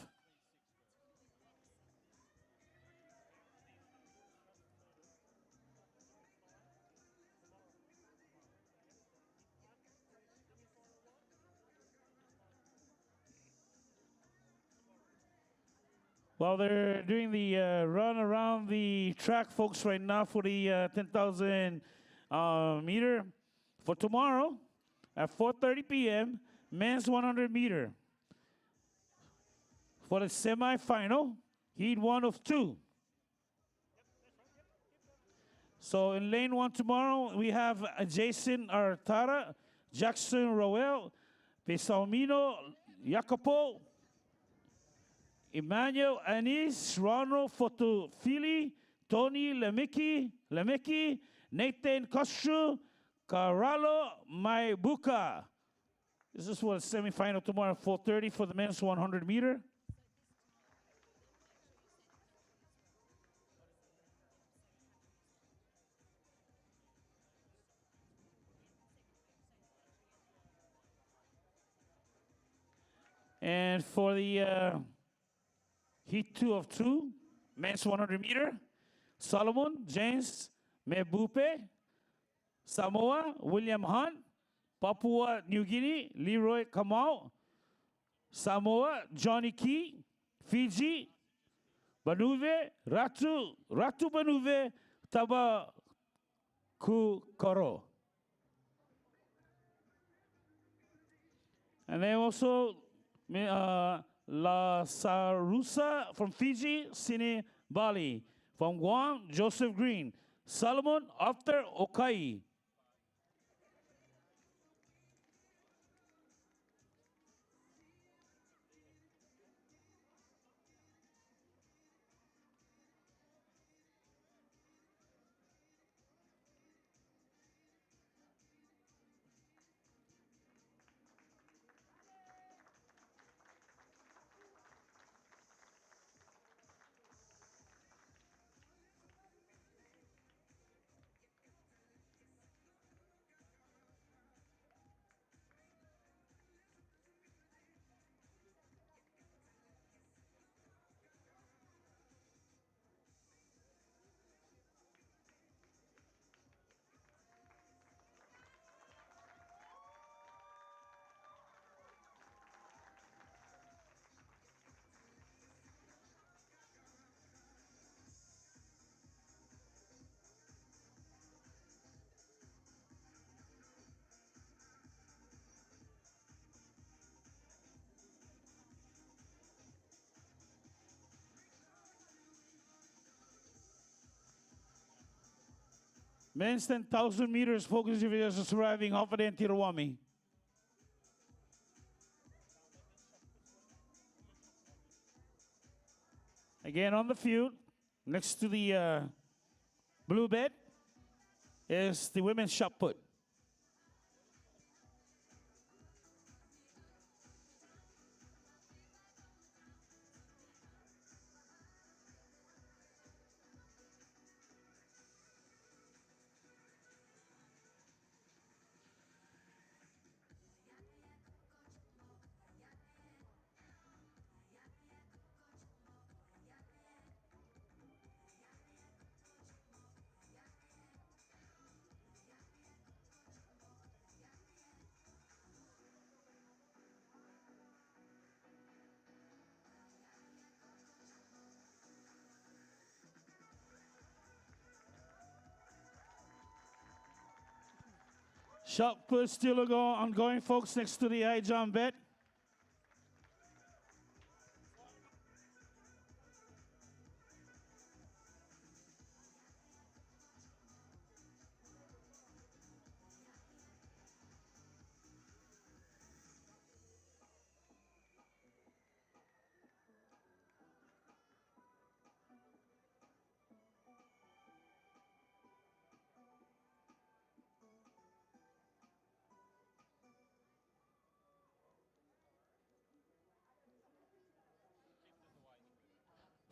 While they're doing the run around the track, folks, right now for the 10,000 meter, for tomorrow at 4:30 p.m., men's 100 meter. For the semifinal, heat 1 of 2. So in lane 1 tomorrow, we have Jason Artara, Jackson Roel, Pesalmino Jacopo, Emmanuel Anis, Ronald Fotofili, Tony Lemeki, Nathan Koshu, Caralo Maibuka. This is for the semifinal tomorrow at 4:30 for the men's 100 meter. And for the heat 2 of 2, men's 100 meter, Solomon James Mebupe, Samoa William Hunt, Papua New Guinea Leroy Kamau, Samoa Johnny Key, Fiji Banuve Ratu Banuve Taba Kukoro. And then also La Sarusa from Fiji, Sine Bali. From Guam, Joseph Green. Solomon After Okai. Men's 10,000 meters, focus individuals is arriving half a day in Tirawami. Again, on the field, next to the blue bed, is the women's shot put. Shot put still ongoing, folks, next to the high jump bed.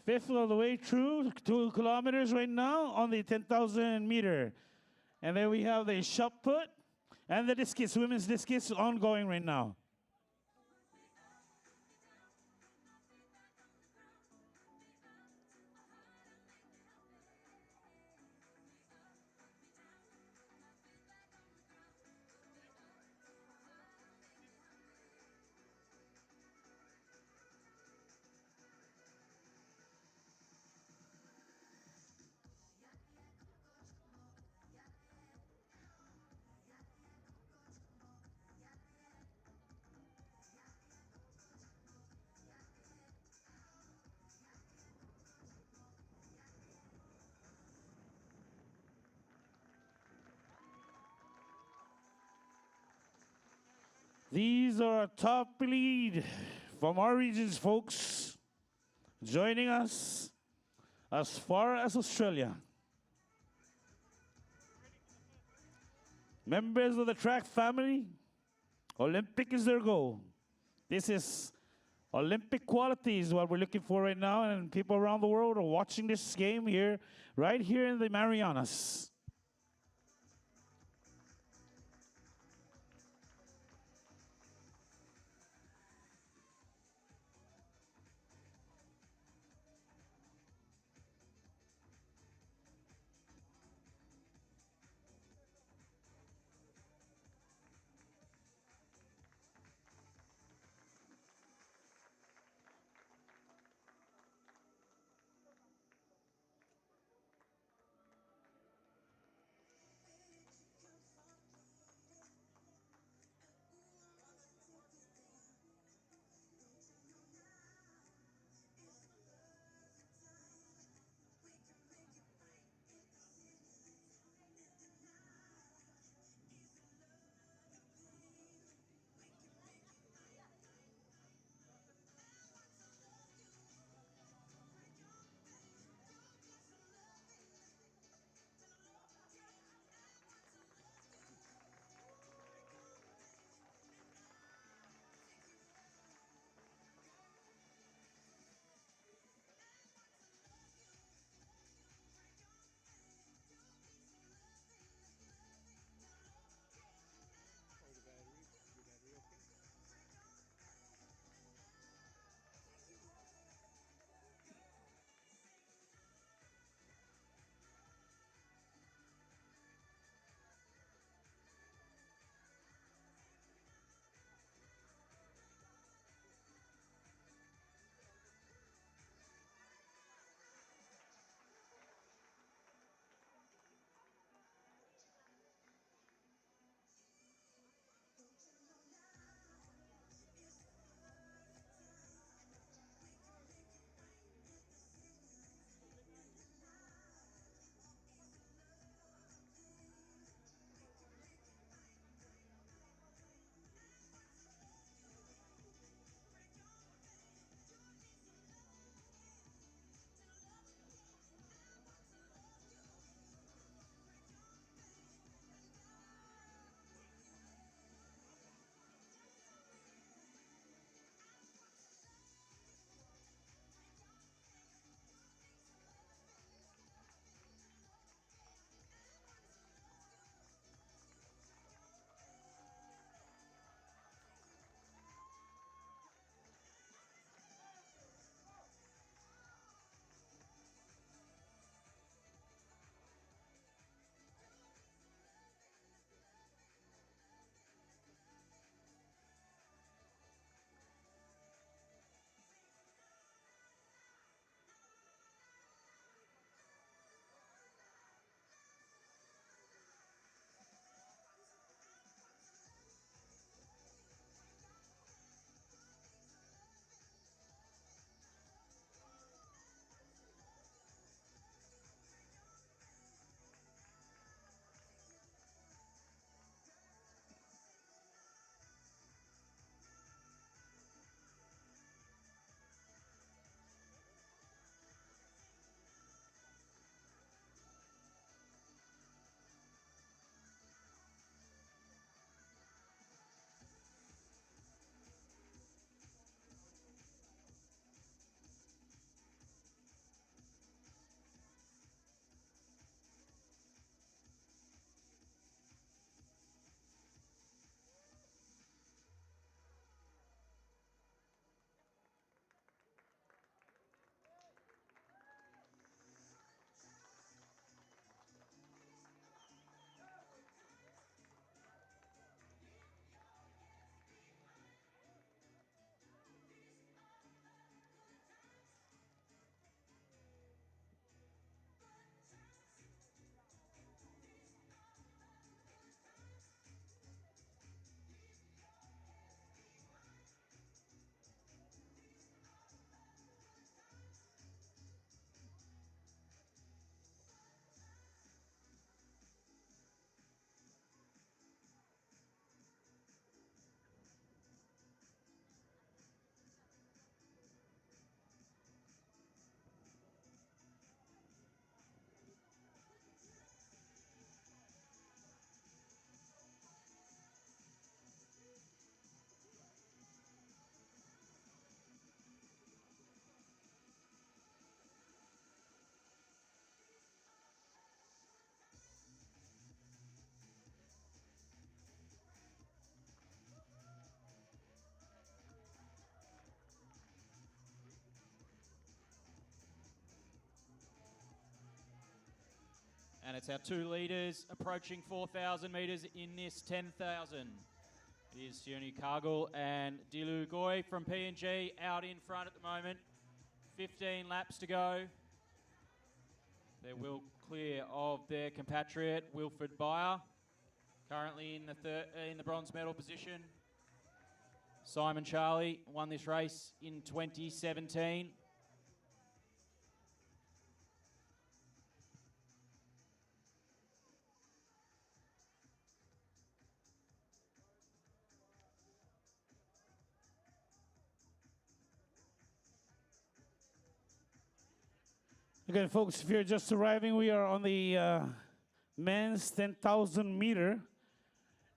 Fifth of the way through, 2 kilometers right now on the 10,000 meter. And then we have the shot put and the discus, women's discus, ongoing right now. These are our top lead from our regions, folks, joining us as far as Australia. Members of the track family, Olympic is their goal. This is Olympic quality is what we're looking for right now, and people around the world are watching this game here, right here in the Marianas. And it's our 2 leaders approaching 4,000 metres in this 10,000. It is Sione Cargill and Dilu Goy from PNG out in front at the moment. 15 laps to go. They're well clear of their compatriot, Wilfred Beyer, currently in the bronze medal position. Simon Charlie won this race in 2017. Again, folks, if you're just arriving, we are on the men's 10,000 meter.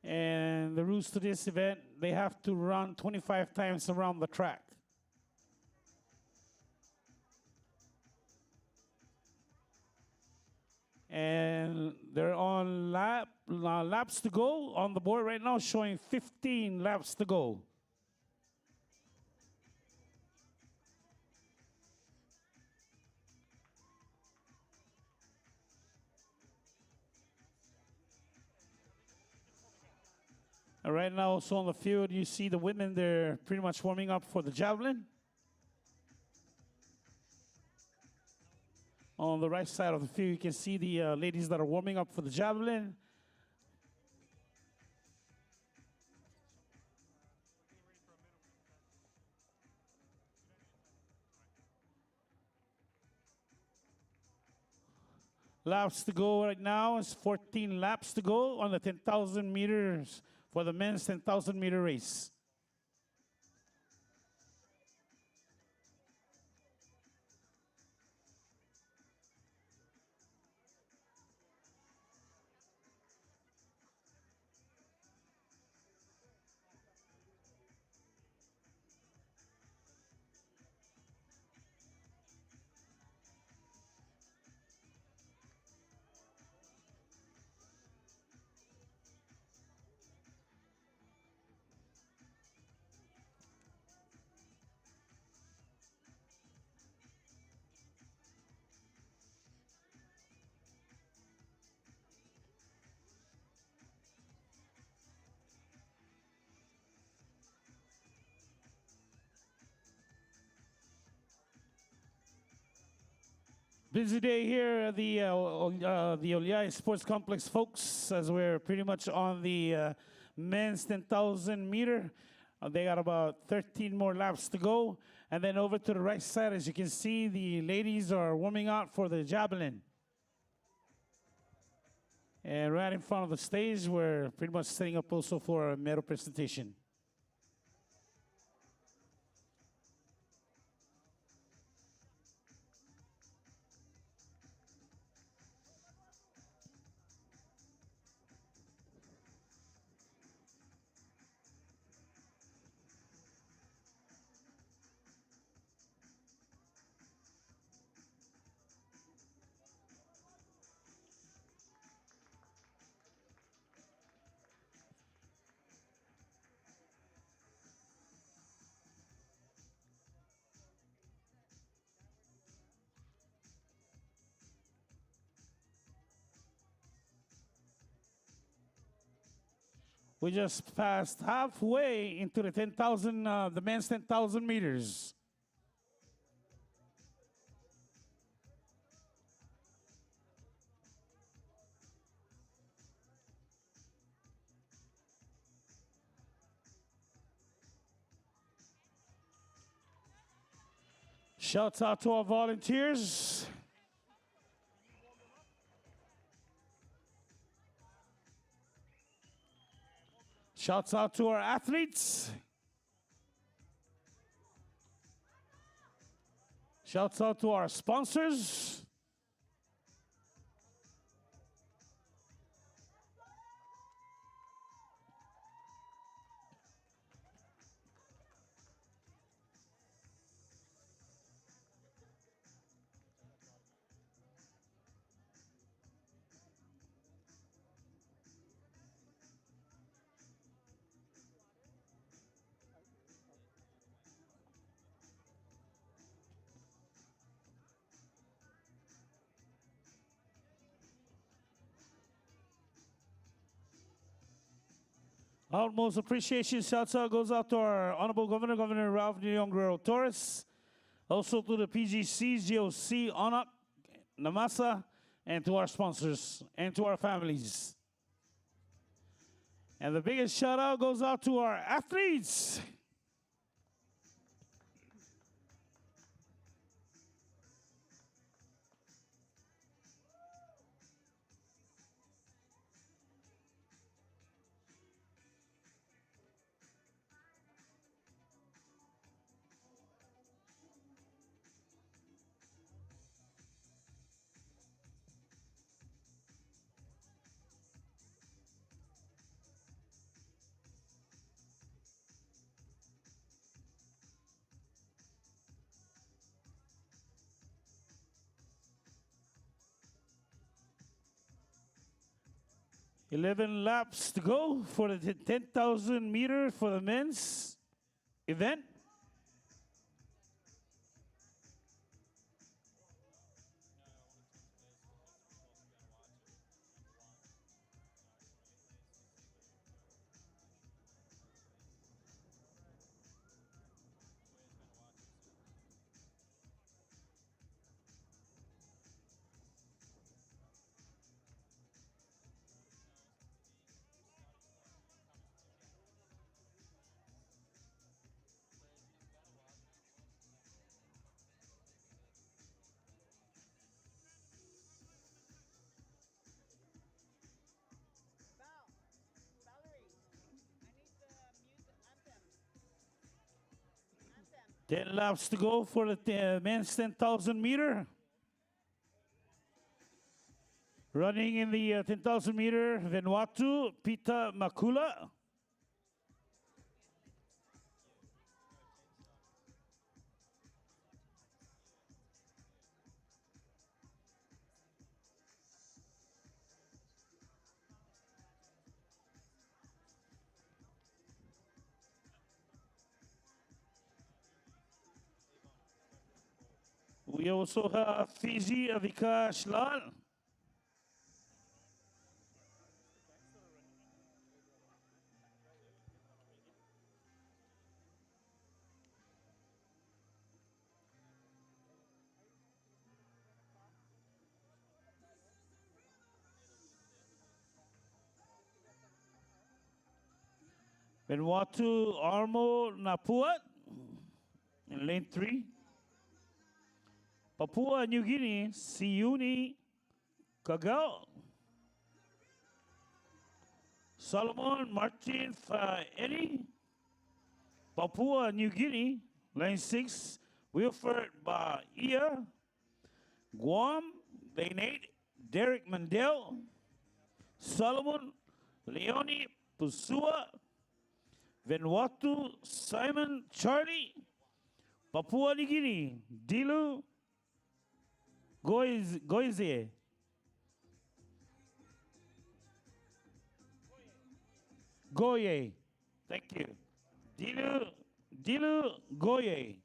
And the rules to this event, they have to run 25 times around the track. And they're on laps to go on the board right now, showing 15 laps to go. Right now, also on the field, you see the women, they're pretty much warming up for the javelin. On the right side of the field, you can see the ladies that are warming up for the javelin. Laps to go right now. It's 14 laps to go on the 10,000 meters for the men's 10,000 meter race. Busy day here at the Oleai Sports Complex, folks, as we're pretty much on the men's 10,000 meter. They got about 13 more laps to go. And then over to the right side, as you can see, the ladies are warming up for the javelin. And right in front of the stage, we're pretty much setting up also for a medal presentation. We just passed halfway into the 10,000, the men's 10,000 meters. Shouts out to our volunteers. Shouts out to our athletes. Shouts out to our sponsors. Utmost appreciation, shouts out goes out to our Honorable Governor, Governor Ralph Nyong'o Torres, also to the PGC, GOC, ONUP, Namasa, and to our sponsors, and to our families. And the biggest shout out goes out to our athletes. $11 laps to go for the 10,000 meter for the men's event. Anthem. 10 laps to go for the men's 10,000 meter. Running in the 10,000 meter, Vanuatu, Pita Makula. We also have Fiji, Avika Shlal. Vanuatu, Armo, Napuat in lane 3. Papua New Guinea, Siuni, Kagao. Solomon Martin Faeni, Papua New Guinea, lane 6. Wilfred Bahia, Guam, lane 8. Derek Mandel, Solomon Leone Pusua, Vanuatu Simon Charlie, Papua New Guinea, Dilu Goize. Goye. Thank you. Dilu Goye.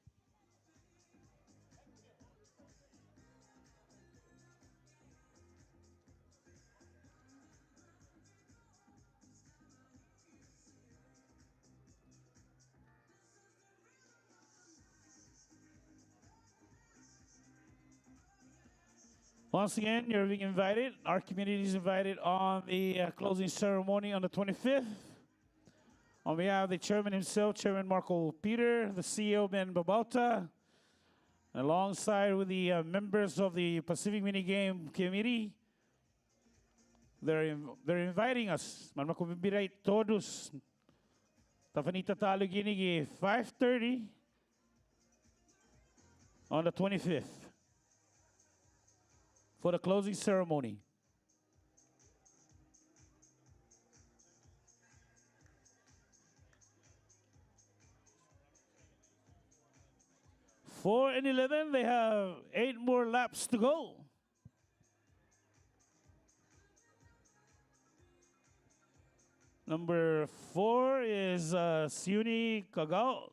Once again, you're being invited. Our community is invited on the closing ceremony on the 25th. On behalf of the chairman himself, Chairman Marco Peter, the CEO, Ben Babauta, alongside with the members of the Pacific Minigame Committee, they're inviting us. Magmakubibiray todos. Tafanita talo ginigi 5:30 on the 25th. For the closing ceremony. Four and 11, they have 8 more laps to go. Number 4 is Siuni Kagao.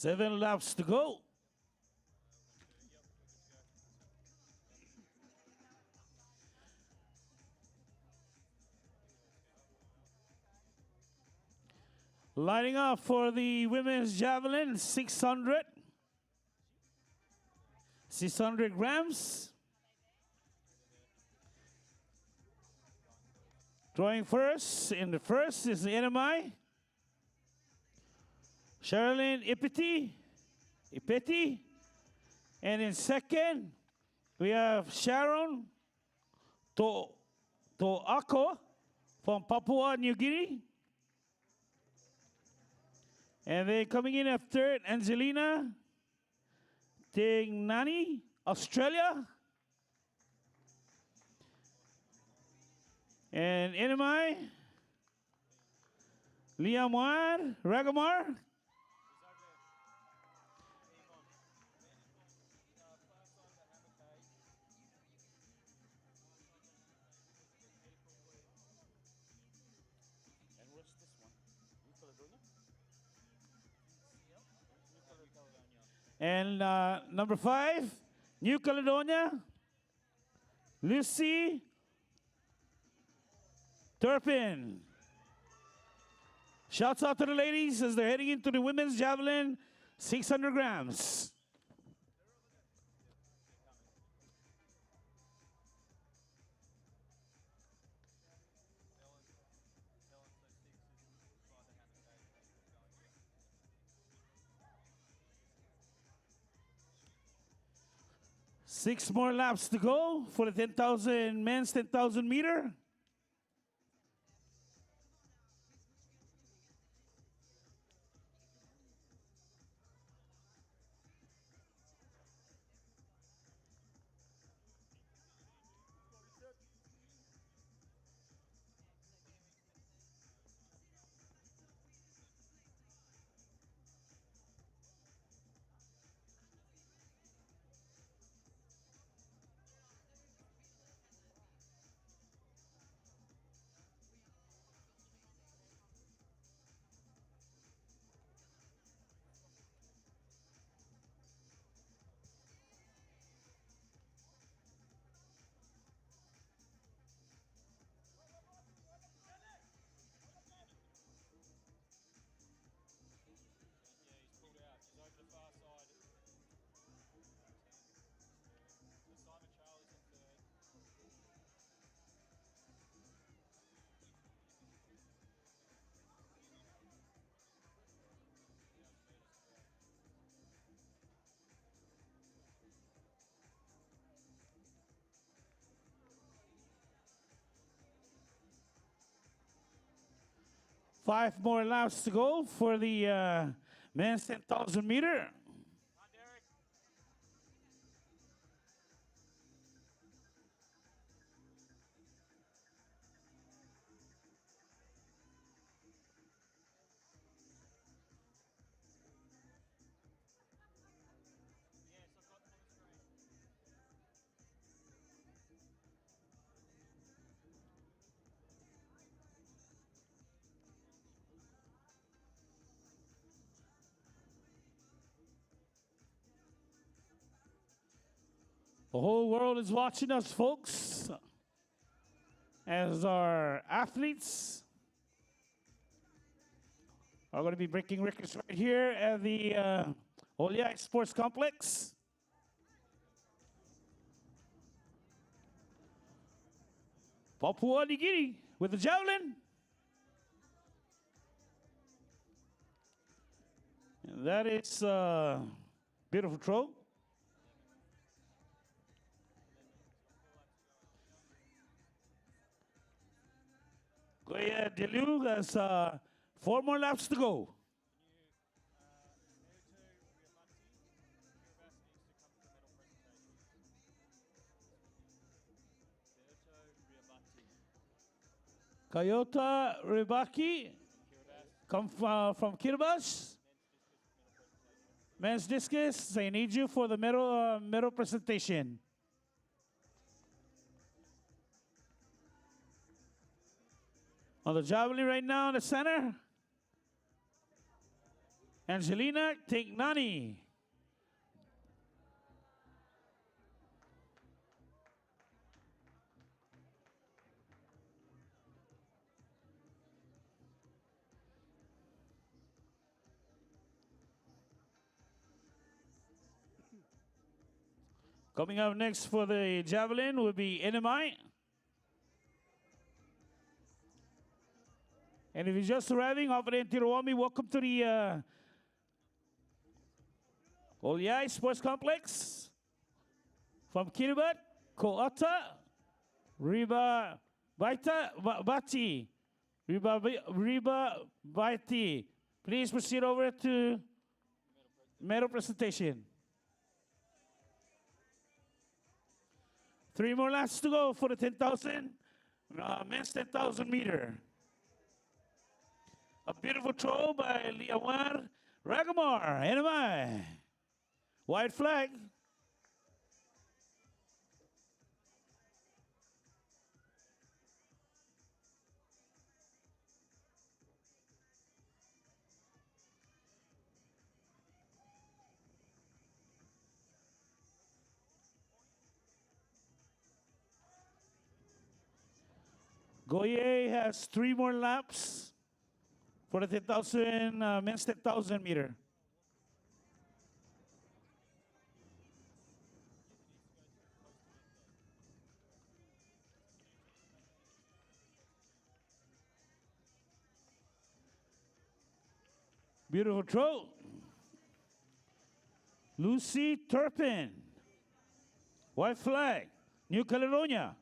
7 laps to go. Lining up for the women's javelin, 600 grams. Throwing first, in the first is the NMI. Sherilyn Ipeti. And in second, we have Sharon To'ako from Papua New Guinea. And then coming in at third, Angelina Tingnani, Australia. And NMI, Liamwar Ragamar. And what's this one? New Caledonia? And number 5, New Caledonia, Lucy Turpin. Shouts out to the ladies as they're heading into the women's javelin, 600 grams. Six more laps to go for the 10,000 men's 10,000 meter. Five more laps to go for the men's 10,000 meter. The whole world is watching us, folks, as our athletes are going to be breaking records right here at the Oleai Sports Complex. Papua New Guinea with the javelin. And that is beautiful throw. Goya Delu has 4 more laps to go. Kayota Ribaki come from Kiribati. Men's discus, they need you for the medal presentation. On the javelin right now in the center. Angelina Tignani. Coming up next for the Javelin will be NMI. And if you're just arriving, Hawaiian Tirawami, welcome to the Oleai Sports Complex. From Kiribati, Ko'ata, Riba Baita, Bati, Riba Baiti. Please proceed over to medal presentation. 3 more laps to go for the 10,000, men's 10,000 meter. A beautiful throw by Liawar Ragamar, NMI. White flag. Goye has 3 more laps for the 10,000 men's 10,000 meter. Beautiful throw. Lucy Turpin. White flag. New Caledonia.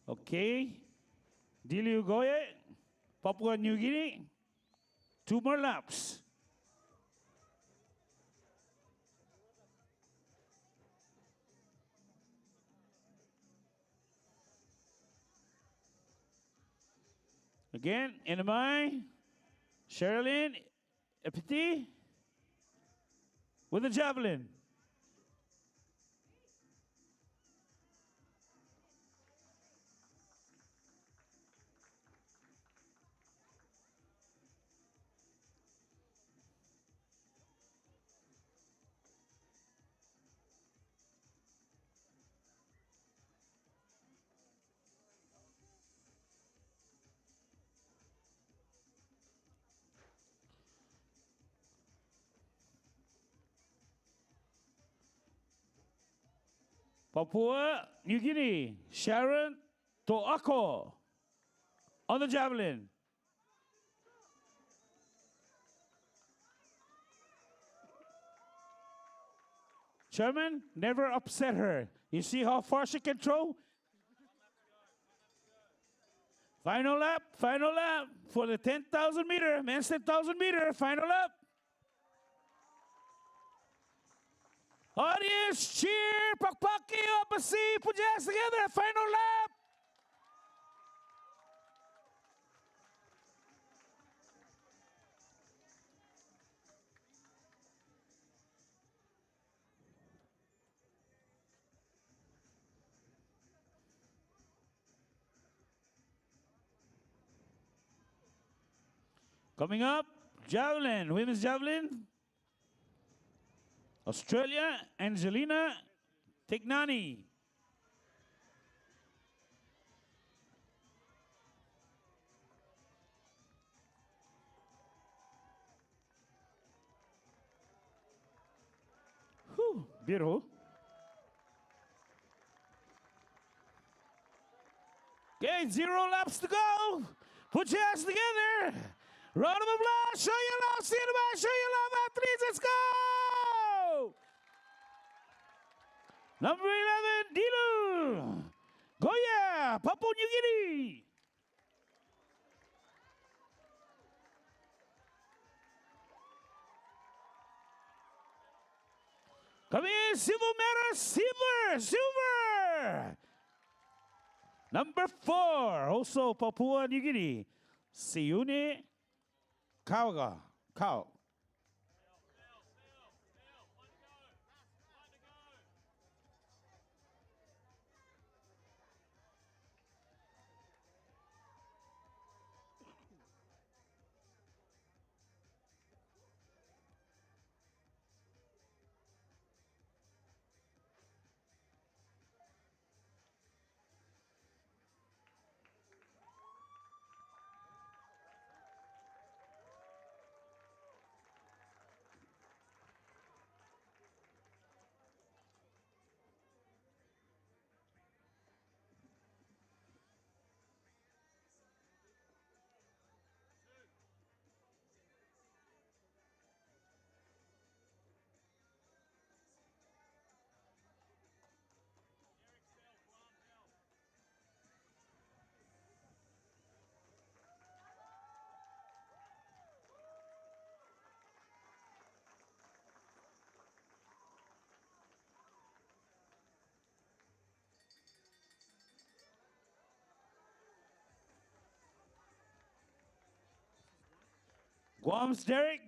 Okay. Diliu Goye, Papua New Guinea. 2 more laps. Again, NMI, Sherilyn, Epiti with the Javelin. Papua New Guinea, Sharon To'ako on the Javelin. Sherman, never upset her. You see how far she can throw? Final lap for the 10,000 meter, men's 10,000 meter, final lap. Audience, cheer, pakpaki, opasi, put your hands together, final lap. Coming up, Javelin, women's Javelin. Australia, Angelina Tignani. Whew, beautiful. Okay, 0 laps to go. Put your hands together. Round of applause. Show your love. See you tomorrow. Show your love, athletes. Let's go. Number 11, Dilu. Goya, Papua New Guinea. Come in, silver medal, silver. Number 4, also Papua New Guinea, Siune Kauga. Guam's Derek,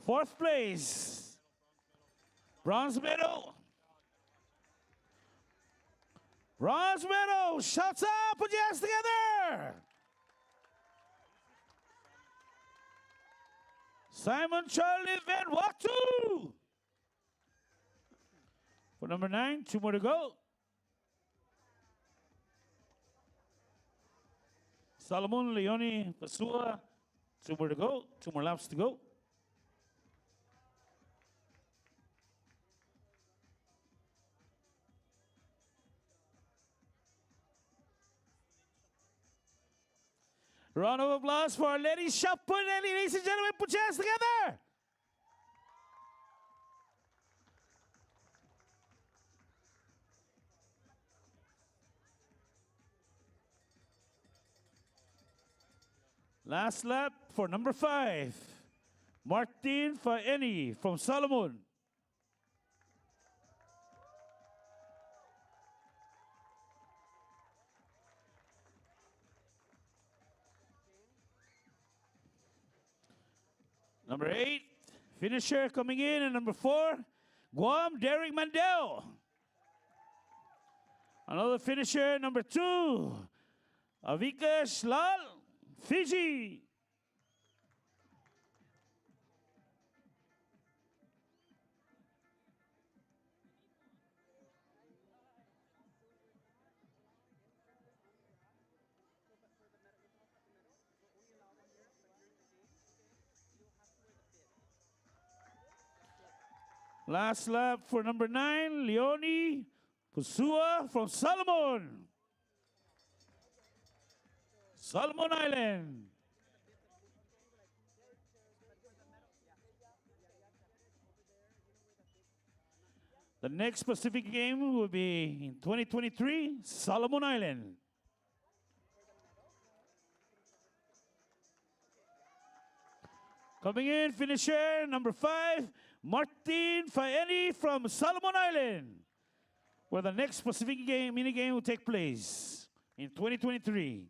4th place. Bronze medal. Bronze medal. Shouts out. Put your hands together. Simon Charlie Van Watu. For number 9, 2 more to go. Solomon Leone Pasua, 2 more to go. 2 more laps to go. Round of applause for Lady Shotput. Ladies and gentlemen, put your hands together. Last lap for number 5, Martin Faeni from Solomon. Number 8, finisher coming in, and number 4, Guam Derek Mandel. Another finisher, number 2, Avika Shlal, Fiji. Last lap for number 9, Leone Pusua from Solomon. Solomon Island. The next Pacific game will be in 2023, Solomon Island. Coming in, finisher, number 5, Martin Faeni from Solomon Island, where the next Pacific game, mini game will take place in 2023.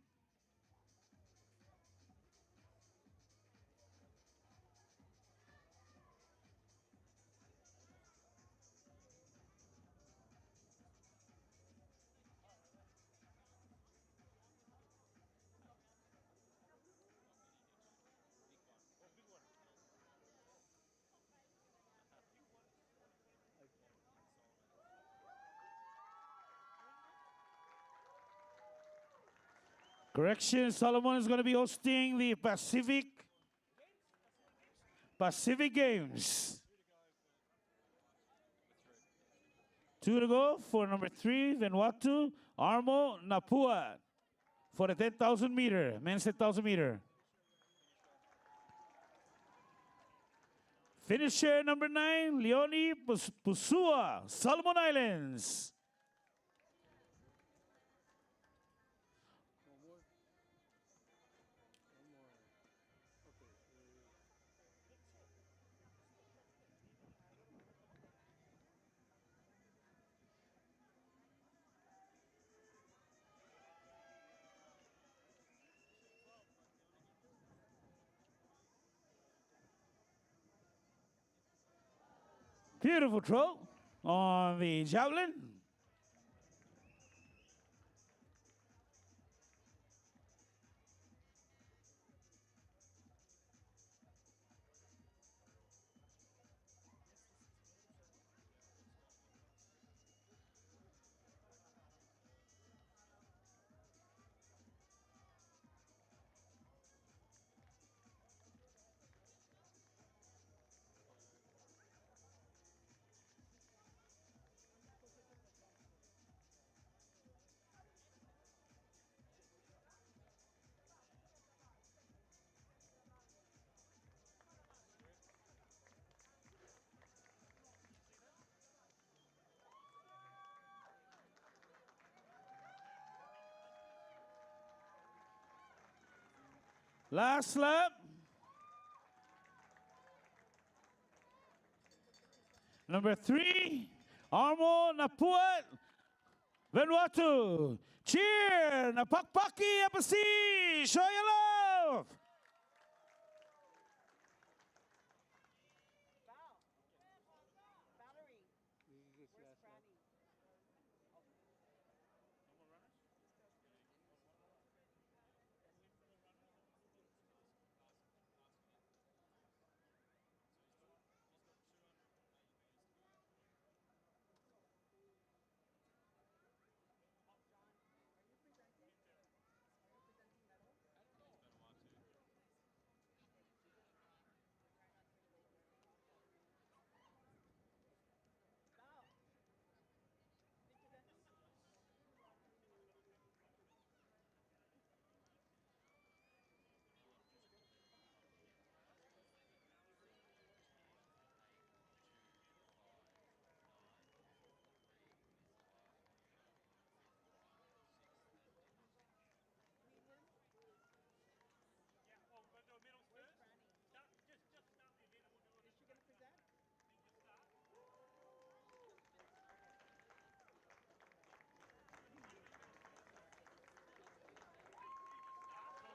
Correction, Solomon is going to be hosting the Pacific Games. 2 to go for number 3, Vanuatu, Armo Napua, for the 10,000 meter, men's 10,000 meter. Finisher number 9, Leone Pusua, Solomon Islands. Beautiful throw on the javelin. Last lap. Number 3, Armo Napuat, Vanuatu. Cheer, Napakpaki Apasi, show your love.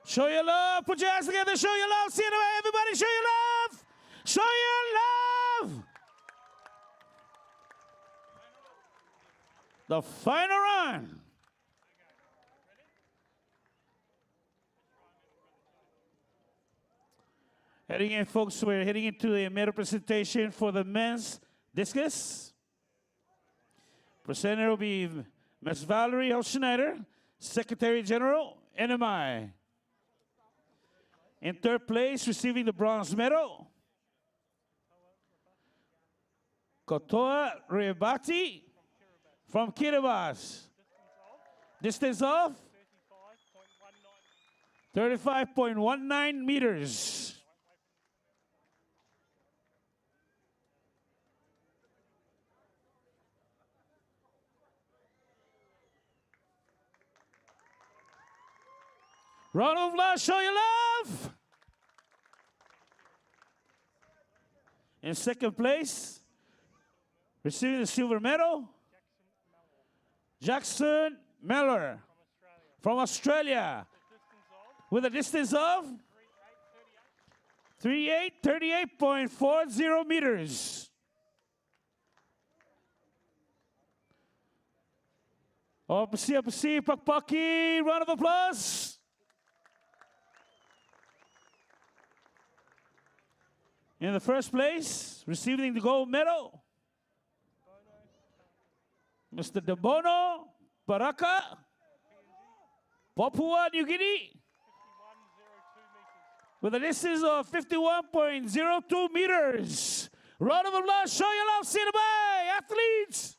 Show your love. Put your hands together. Show your love. See it away, everybody. Show your love. Show your love. The final run. Heading in, folks, we're heading into the medal presentation for the men's discus. Presenter will be Ms. Valerie L. Schneider, Secretary General, NMI. In third place, receiving the bronze medal, Kotoa Rebati from Kiribati. Distance of 35.19 meters. Round of applause, show your love. In second place, receiving the silver medal, Jackson Miller from Australia with a distance of 38.40 meters. Up, Pakpaki, round of applause. In the first place, receiving the gold medal, Mr. Debono Baraka, Papua New Guinea, with a distance of 51.02 meters. Round of applause, show your love, see the way, athletes.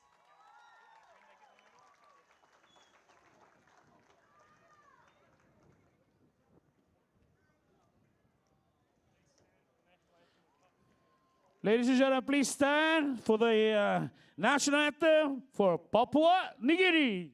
Ladies and gentlemen, please stand for the national anthem for Papua New Guinea.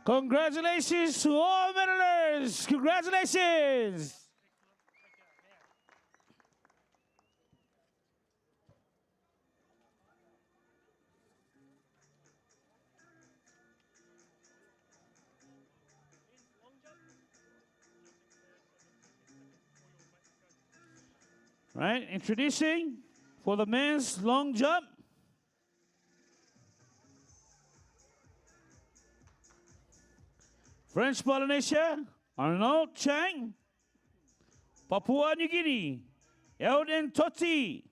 Congratulations to all medalists. Congratulations. Right, introducing for the men's long jump, French Polynesia, Arnold Chang. Papua New Guinea, Eldon Toti.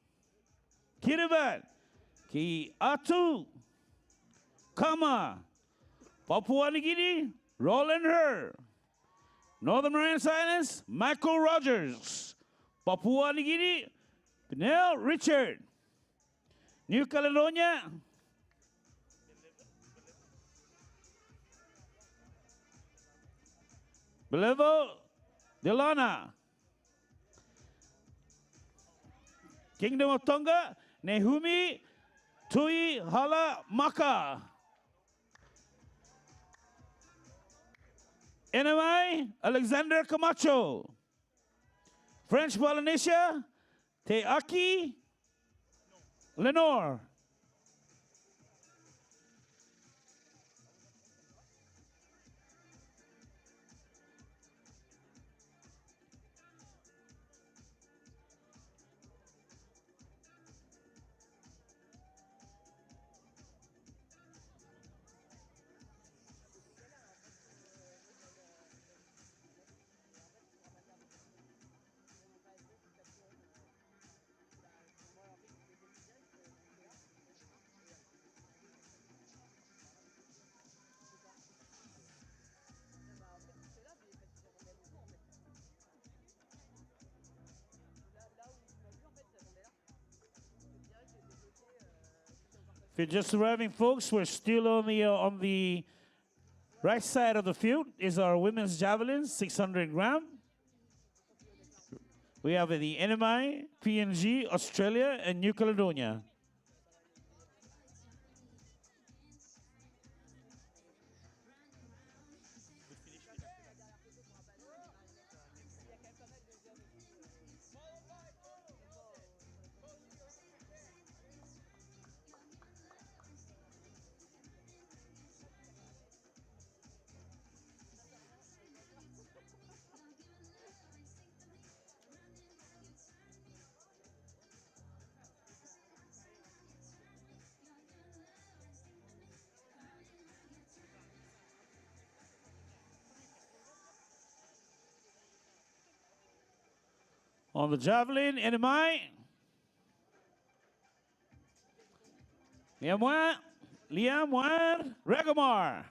Kiribati, Ki Atu. Kama. Papua New Guinea, Roland Her. Northern Mariana Islands, Michael Rogers. Papua New Guinea, Pinel Richard. New Caledonia, Belevo Delana. Kingdom of Tonga, Nehumi Tui Hala Maka. NMI, Alexander Camacho. French Polynesia, Teaki Lenore. If you're just arriving, folks, we're still on the right side of the field. Is our women's javelin, 600 gram. We have the NMI, PNG, Australia, and New Caledonia. On the javelin, NMI. Liam Wan Regamar.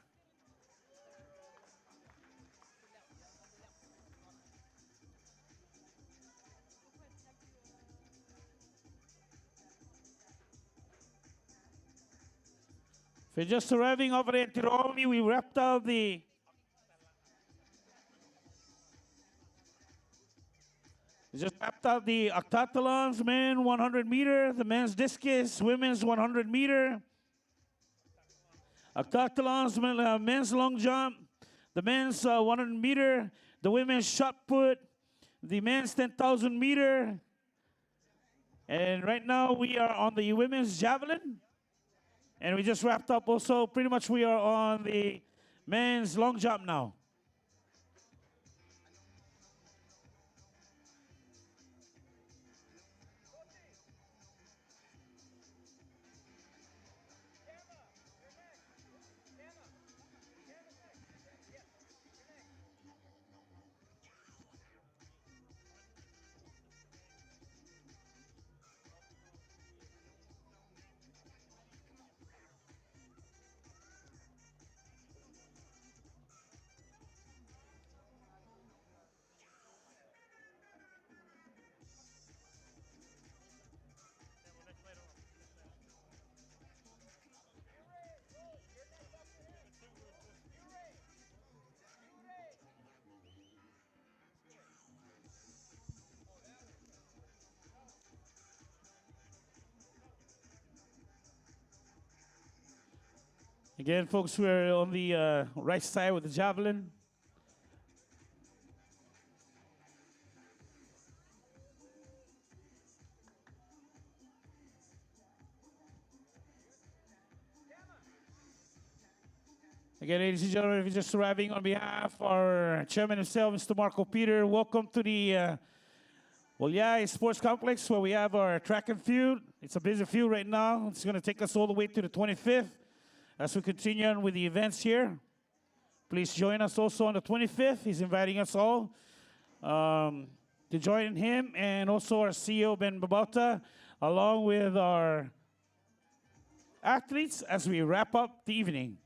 If you're just arriving over there in Tironi, we wrapped up the octathlons, men 100 meter, the men's discus, women's 100 meter. Octathlons, men's long jump, the men's 100 meter, the women's shot put, the men's 10,000 meter. And right now we are on the women's javelin. And we just wrapped up also, pretty much we are on the men's long jump now. Again, folks, we're on the right side with the javelin. Again, ladies and gentlemen, if you're just arriving, on behalf of our chairman himself, Mr. Marco Peter, welcome to the Oleai Sports Complex, where we have our track and field. It's a busy field right now. It's going to take us all the way to the 25th. As we continue on with the events here, please join us also on the 25th. He's inviting us all to join him, and also our CEO, Ben Babauta, along with our athletes as we wrap up the evening,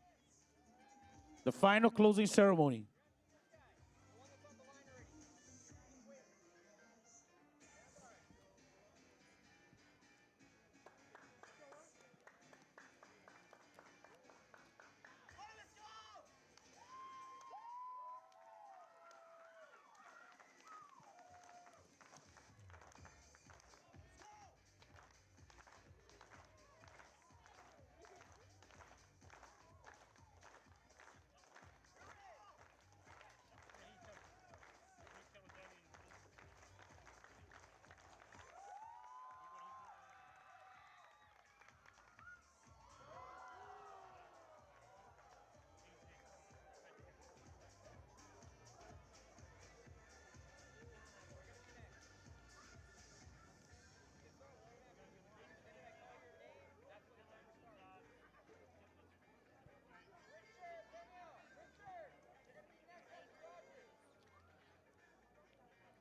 the final closing ceremony.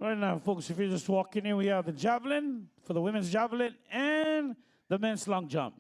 Right now, folks, if you're just walking in, we have the javelin for the women's javelin and the men's long jump.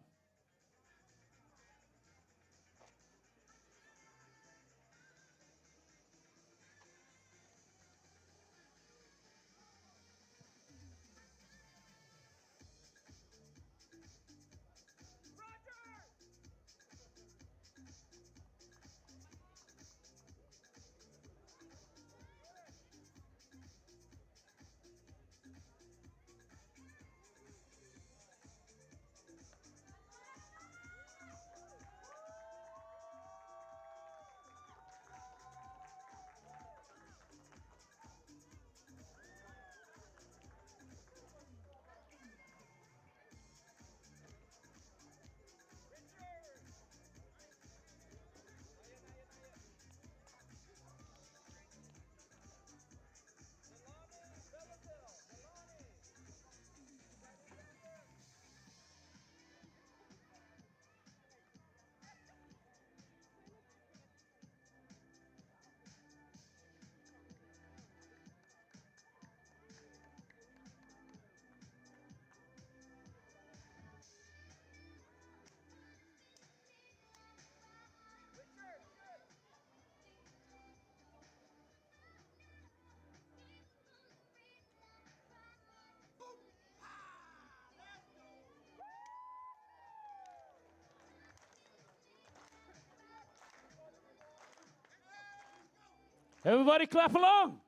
Everybody clap along.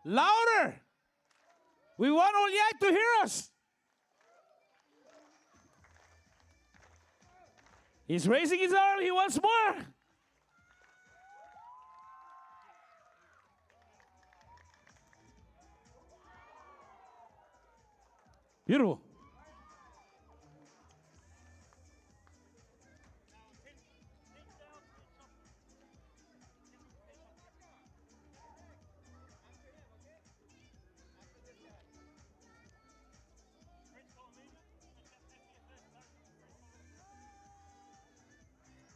Louder. We want Oleai to hear us. He's raising his arm. He wants more. Beautiful.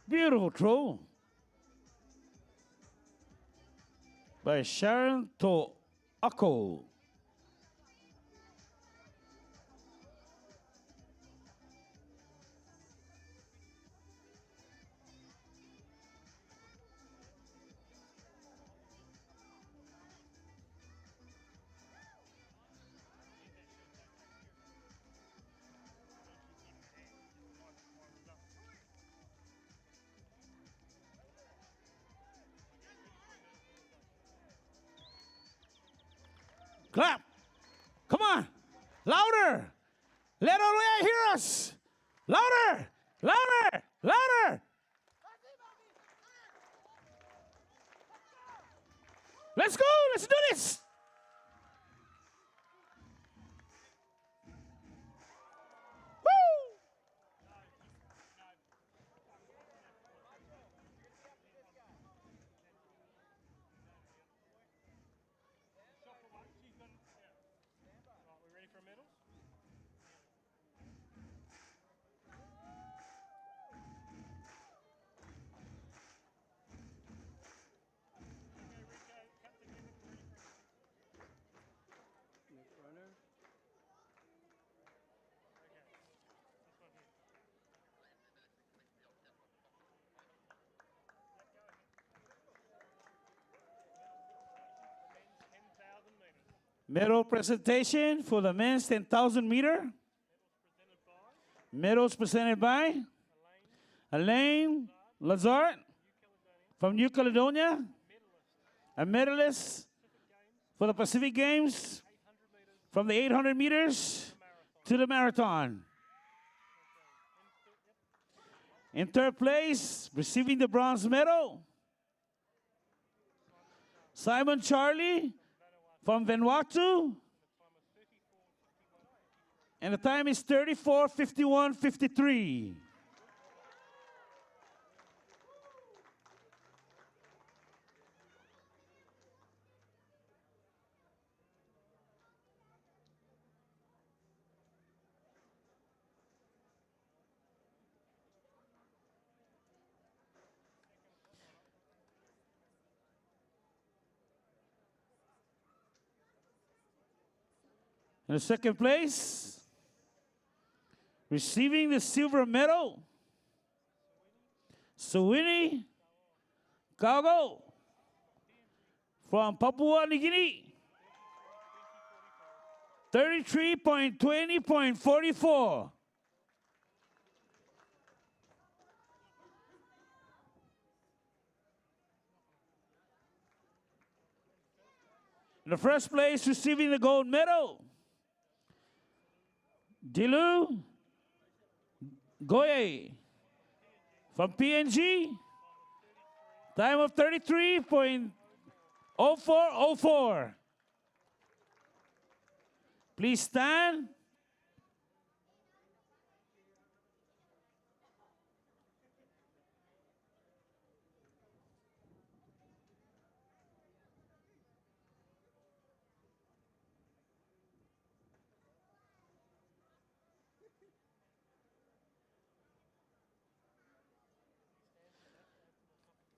Beautiful throw by Sharon to Ako. Clap. Come on. Louder. Let Oleai hear us. Louder. Louder. Louder. Let's go. Let's do this. Woo. Right, we ready for medals? Medal presentation for the men's 10,000 meter. Medals presented by Alain Lazard from New Caledonia, a medalist for the Pacific Games from the 800 meters to the marathon. In third place, receiving the bronze medal, Simon Charlie from Vanuatu, and the time is 34:51:53. In the second place, receiving the silver medal, Sawini Kago from Papua New Guinea. 33.20.44. In the first place, receiving the gold medal, Dilu Goye from PNG. Time of 33.0404. Please stand.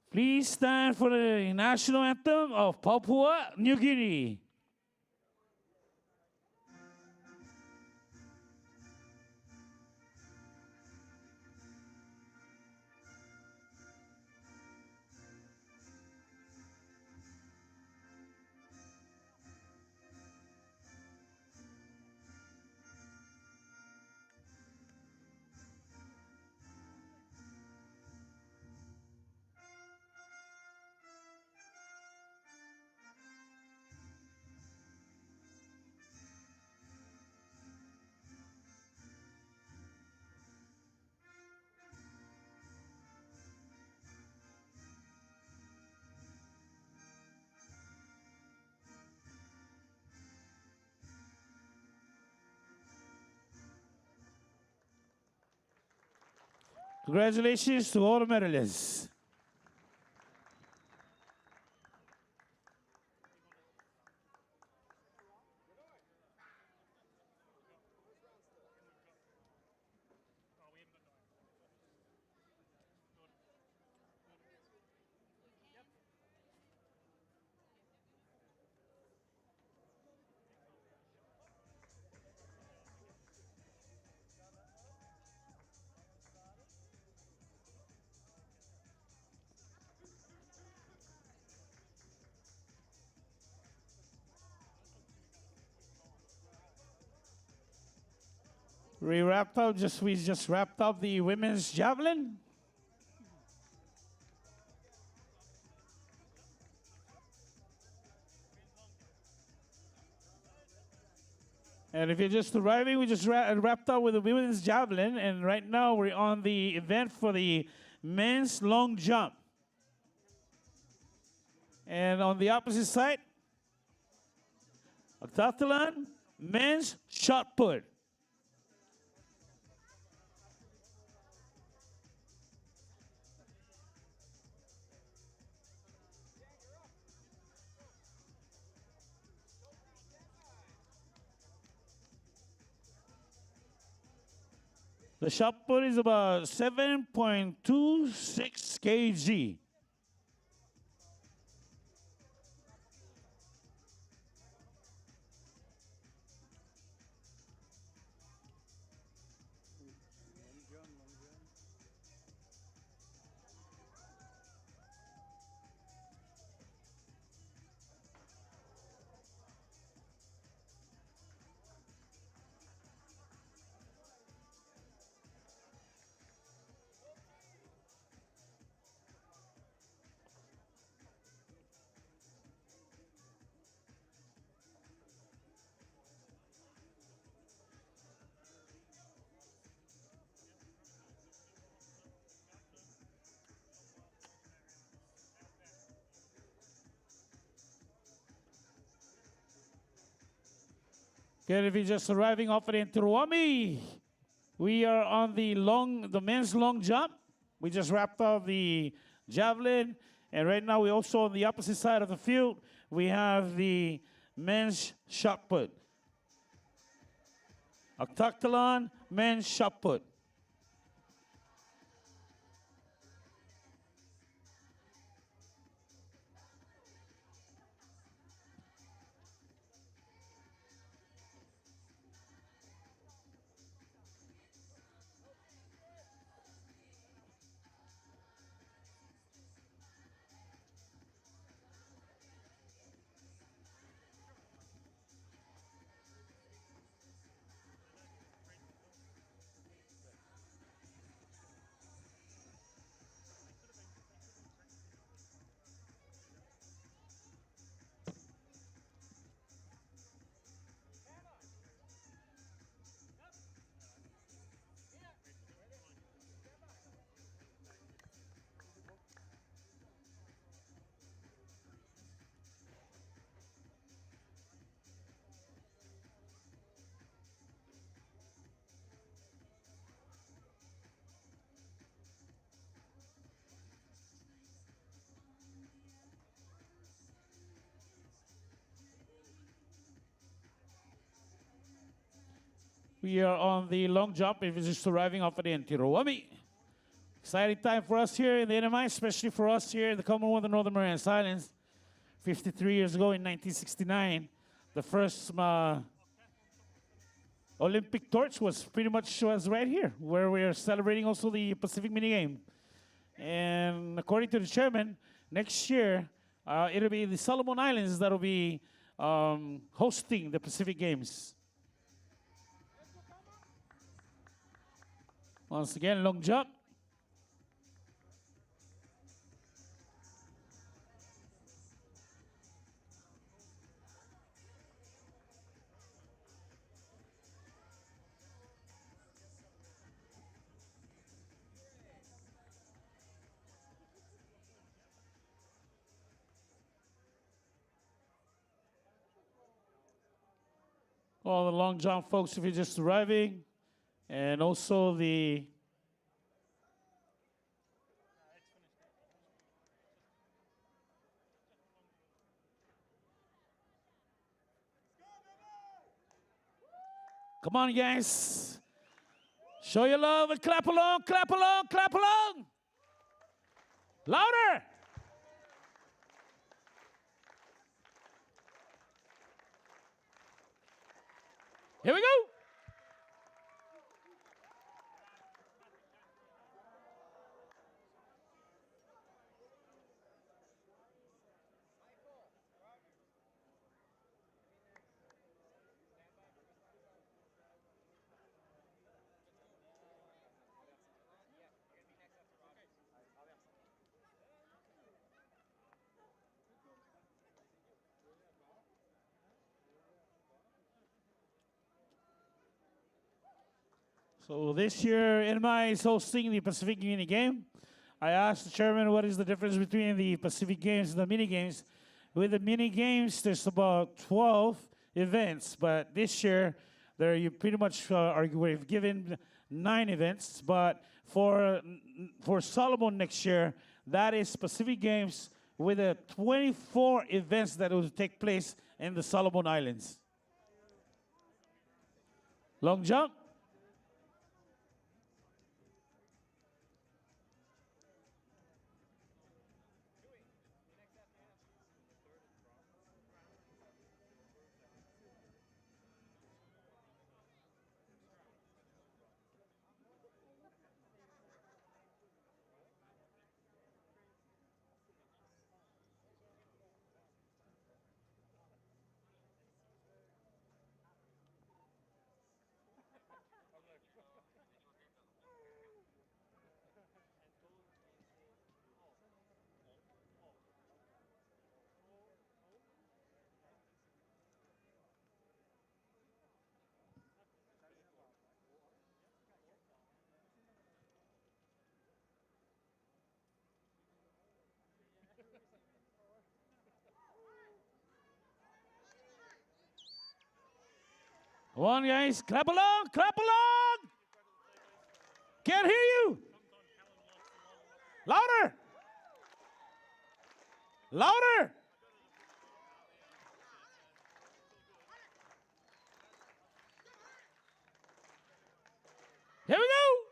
Please stand for the national anthem of Papua New Guinea. Congratulations to all the medalists. We just wrapped up the women's javelin. And if you're just arriving, we just wrapped up with the women's javelin, and right now we're on the event for the men's long jump. And on the opposite side, octathlon, men's shot put. The shot put is about 7.26 kg. Okay, if you're just arriving off in Turuami, we are on the men's long jump. We just wrapped up the javelin, and right now we're also on the opposite side of the field. We have the men's shot put. Octathlon, men's shot put. We are on the long jump if it's just arriving off at the Tiroami. Exciting time for us here in the NMI, especially for us here in the Commonwealth of Northern Mariana Islands. 53 years ago in 1969, the first Olympic torch was pretty much right here, where we are celebrating also the Pacific mini game. And according to the chairman, next year it'll be the Solomon Islands that'll be hosting the Pacific Games. Once again, long jump. All the long jump folks, if you're just arriving, and also the come on, guys. Show your love and clap along, clap along, clap along. Louder. Here we go. So this year, NMI is hosting the Pacific Mini Game. I asked the chairman what is the difference between the Pacific Games and the mini games. With the mini games, there's about 12 events, but this year, you pretty much we've given 9 events. But for Solomon next year, that is Pacific Games with 24 events that will take place in the Solomon Islands. Long jump. Come on, guys. Clap along. Clap along. Can't hear you. Louder. Louder. Here we go.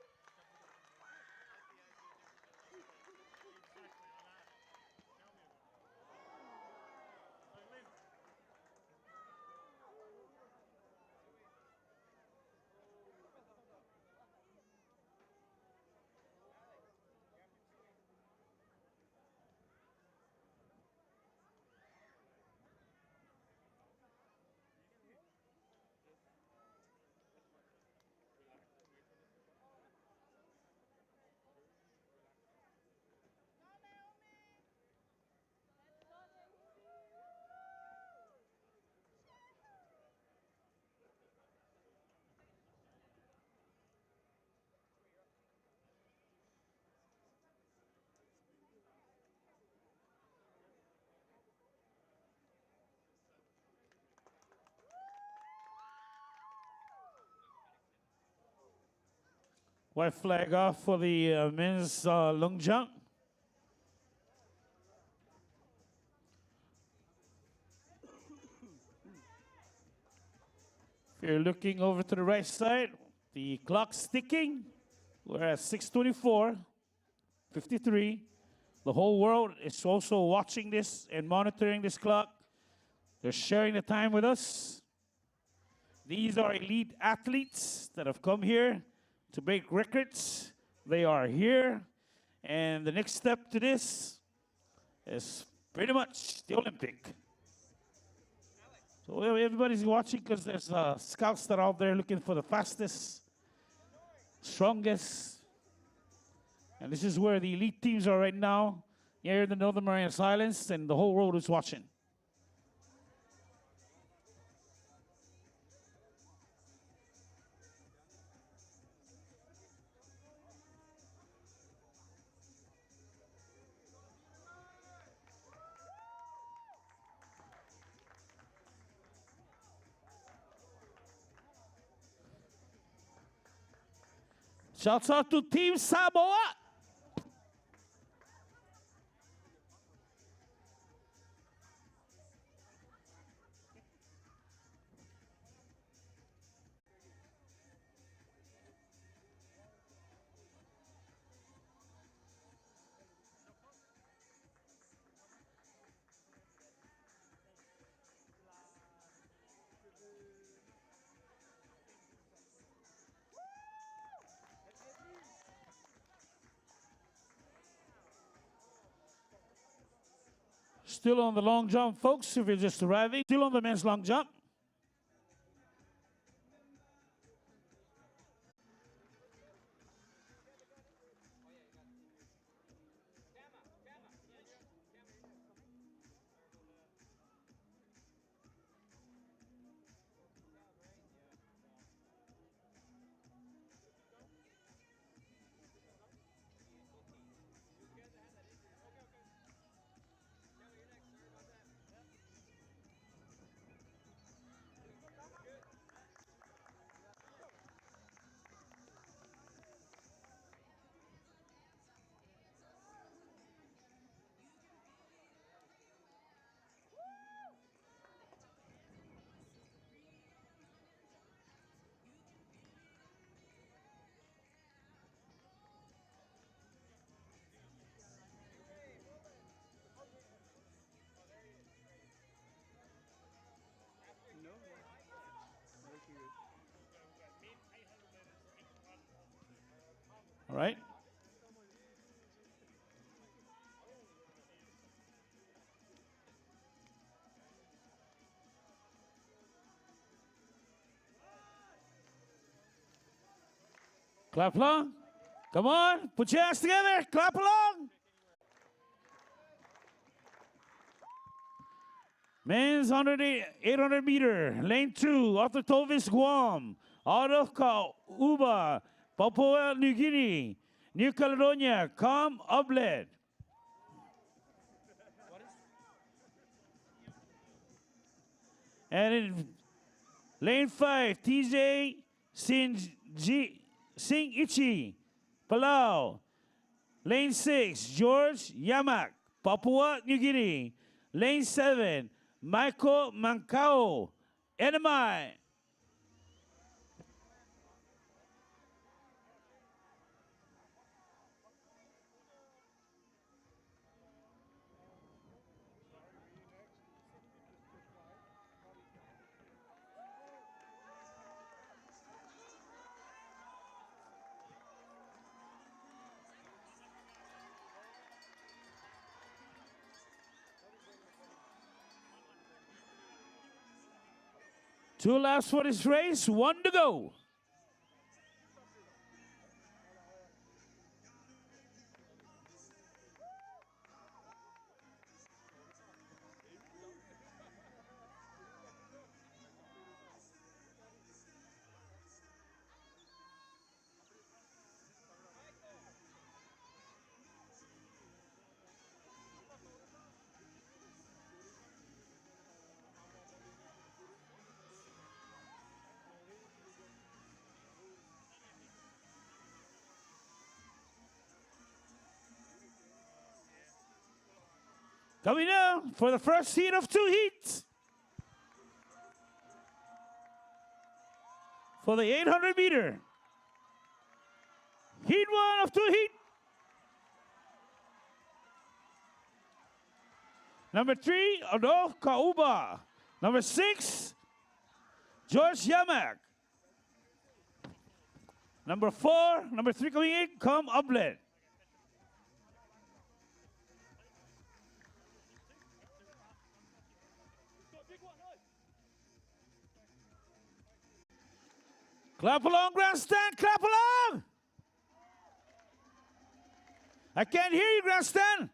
White flag off for the men's long jump. you're looking over to the right side, the clock's ticking. We're at 6:24:53. The whole world is also watching this and monitoring this clock. They're sharing the time with us. These are elite athletes that have come here to break records. They are here. And the next step to this is pretty much the Olympic. So everybody's watching because there's scouts that are out there looking for the fastest, strongest. And this is where the elite teams are right now, here in the Northern Marianas Islands, and the whole world is watching. Shouts out to Team Samoa. Still on the long jump, folks, if you're just arriving. Still on the men's long jump. All right. Clap along. Come on, put your hands together. Clap along. Men's 800 meter, lane 2, off the Tovis, Guam, out of Uba, Papua New Guinea, New Caledonia, come Obled. And in lane 5, TJ Sing Ichi, Palau. Lane 6, George Yamak, Papua New Guinea. Lane 7, Michael Mancao, NMI. Two laps for this race, one to go. Coming down for the first heat of 2 heats. for the 800 meter. Heat 1 of 2 heat. Number 3, Ado Kauba. Number 6, George Yamak. Number 4, number 3 coming in, come Oblet. Clap along, grandstand, clap along. I can't hear you, grandstand.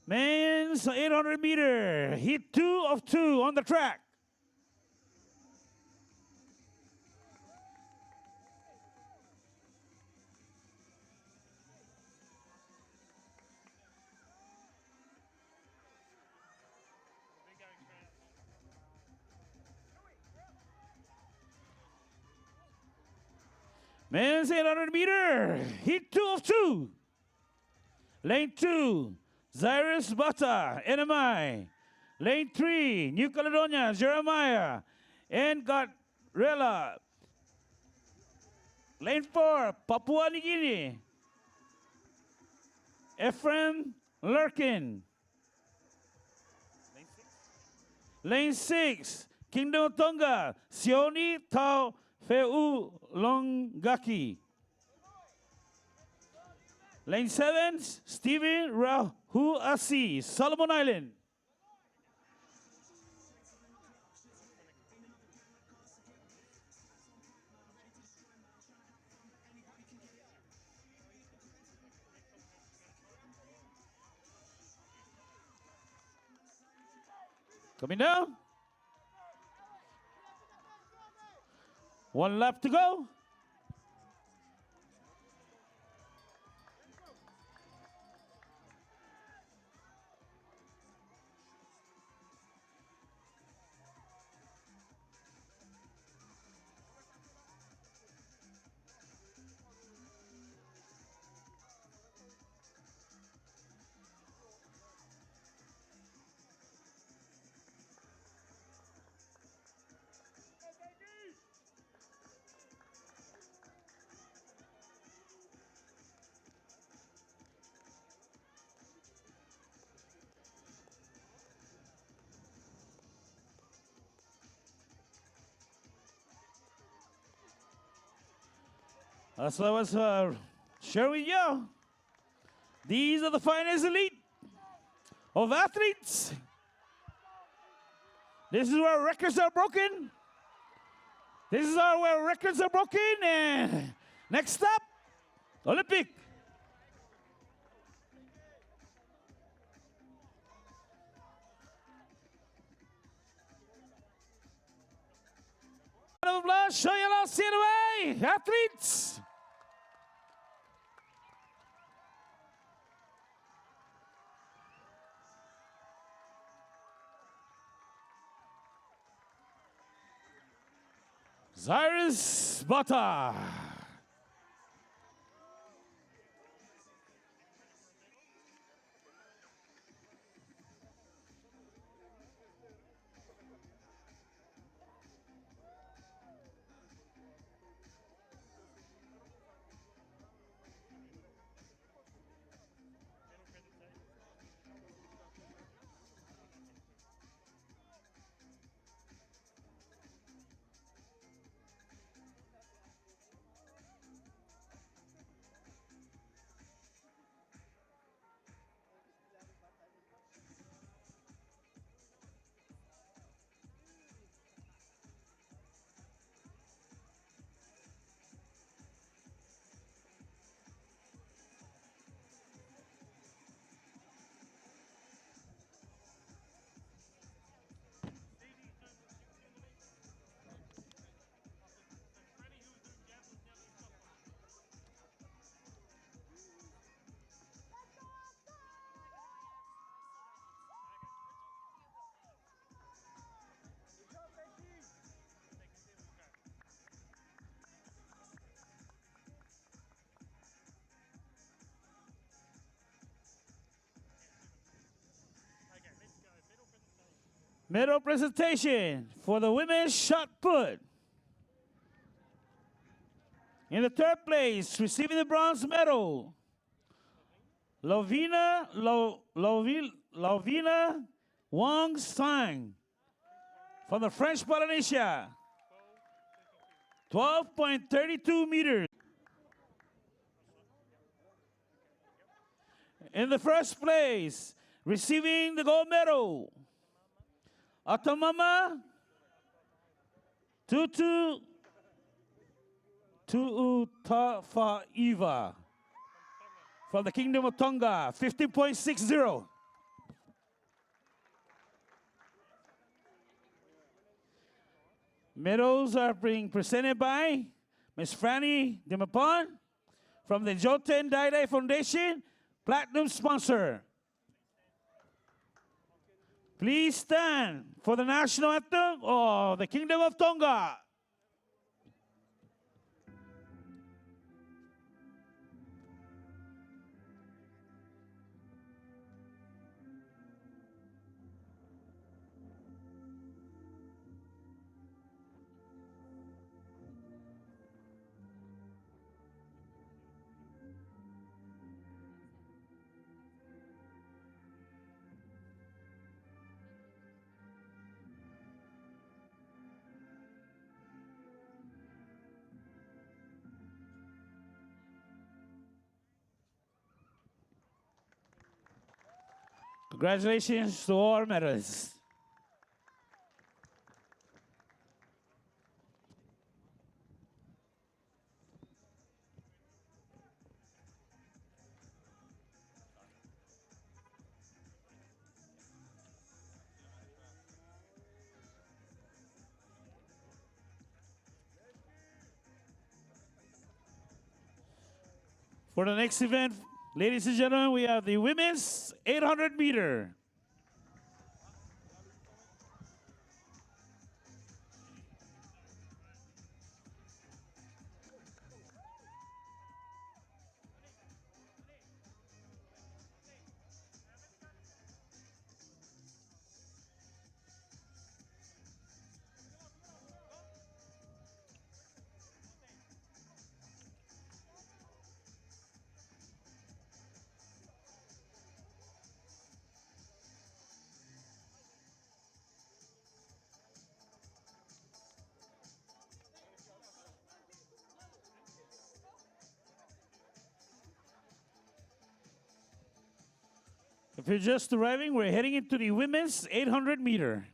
Men's 800 meter, heat 2 of 2 on the track. Men's 800 meter, heat 2 of 2. Lane 2, Cyrus Bata, NMI. Lane 3, New Caledonia, Jeremiah, and Rela. Lane 4, Papua New Guinea, Ephraim Lurkin. Lane 6, Kingdom of Tonga, Sioni Tau Feu Longaki. Lane 7, Stephen Rahu Asi, Solomon Island. Coming down. 1 lap to go. That's what I was sharing with you. These are the finest elite of athletes. This is where records are broken. This is where records are broken. And next up, Olympic. Round of applause, show your love, see it away, athletes. Cyrus Bata. Medal presentation for the women's shot put. In the third place, receiving the bronze medal, Lovina Wang Sang from the French Polynesia. 12.32 meters. In the first place, receiving the gold medal, Atamama Tuutafaiva from the Kingdom of Tonga, 15.60. Medals are being presented by Ms. Franny Demapon from the Joten Daidai Foundation, Platinum sponsor. Please stand for the national anthem of the Kingdom of Tonga. Congratulations to all our medalists. For the next event, ladies and gentlemen, we have the women's 800 meter. If you're just arriving, we're heading into the women's 800 meter.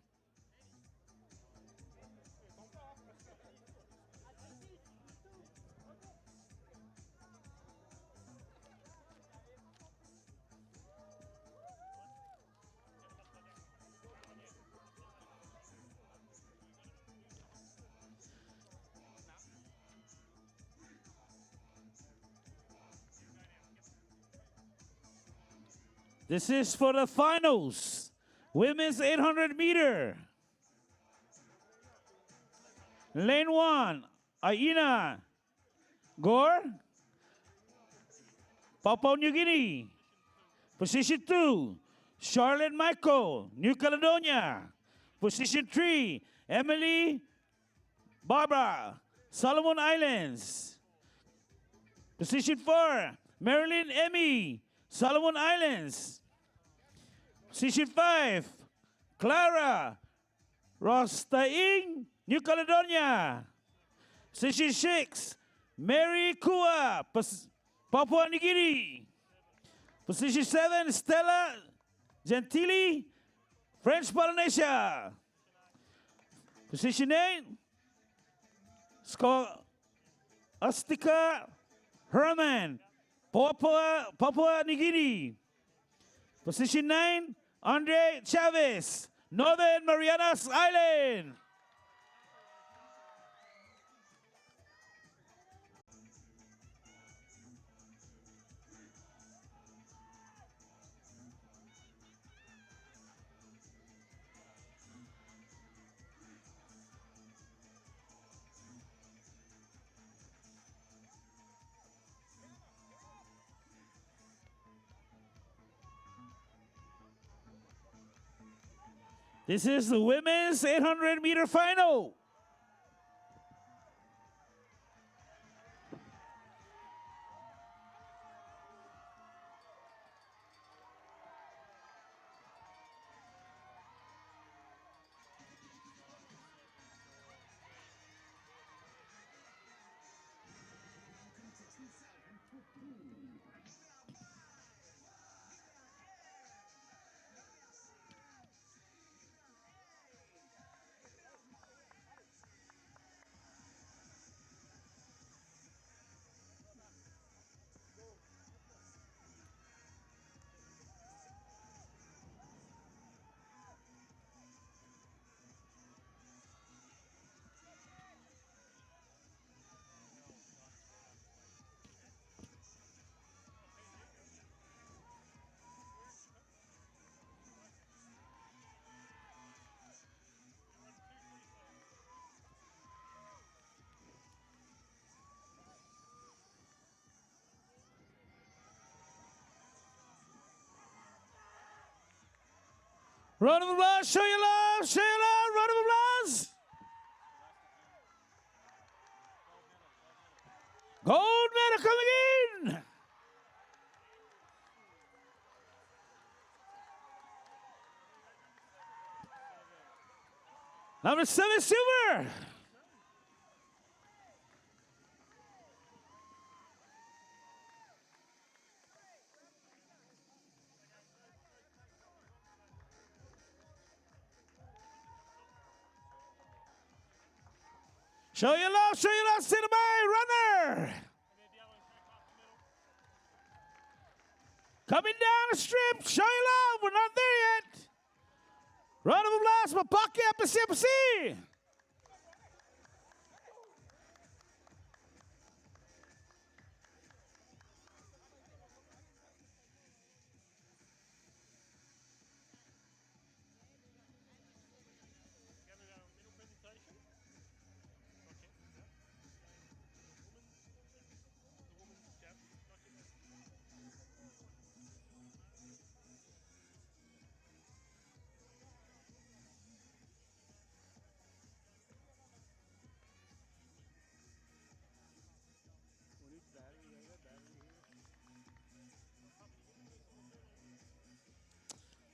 This is for the finals. Women's 800 meter. Lane 1, Aina Gore, Papua New Guinea. Position 2, Charlotte Michael, New Caledonia. Position 3, Emily Barbara, Solomon Islands. Position 4, Marilyn Emmy, Solomon Islands. Position 5, Clara Rostaing, New Caledonia. Position 6, Mary Kua, Papua New Guinea. Position 7, Stella Gentili, French Polynesia. Position 8, Astika Herman, Papua New Guinea. Position 9, Andre Chavez, Northern Marianas Island. This is the women's 800-meter final. Round of applause, show your love, round of applause. Gold medal coming in. Number 7, silver. Show your love, Cinema, runner. Coming down the strip, show your love, we're not there yet. Round of applause, Papua, Papua.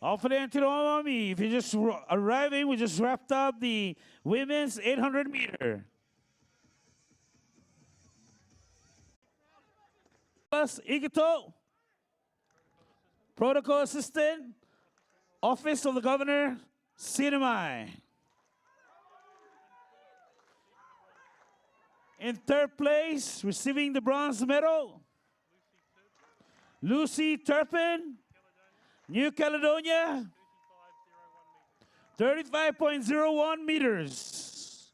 All for the Antilomi. If you're just arriving, we just wrapped up the women's 800 meter. Plus, Igito, Protocol Assistant, Office of the Governor, Sinamai. In third place, receiving the bronze medal, Lucy Turpin, New Caledonia, 35.01 meters.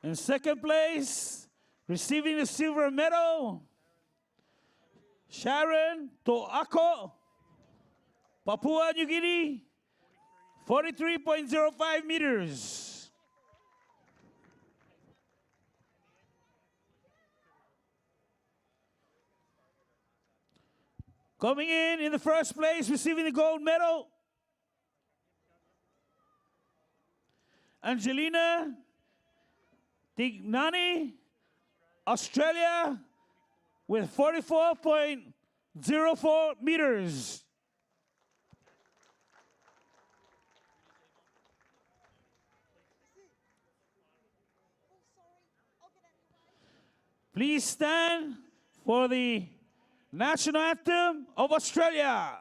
In second place, receiving the silver medal, Sharon To'ako, Papua New Guinea, 43.05 meters. Coming in the first place, receiving the gold medal, Angelina Dignani, Australia, with 44.04 meters. Please stand for the national anthem of Australia.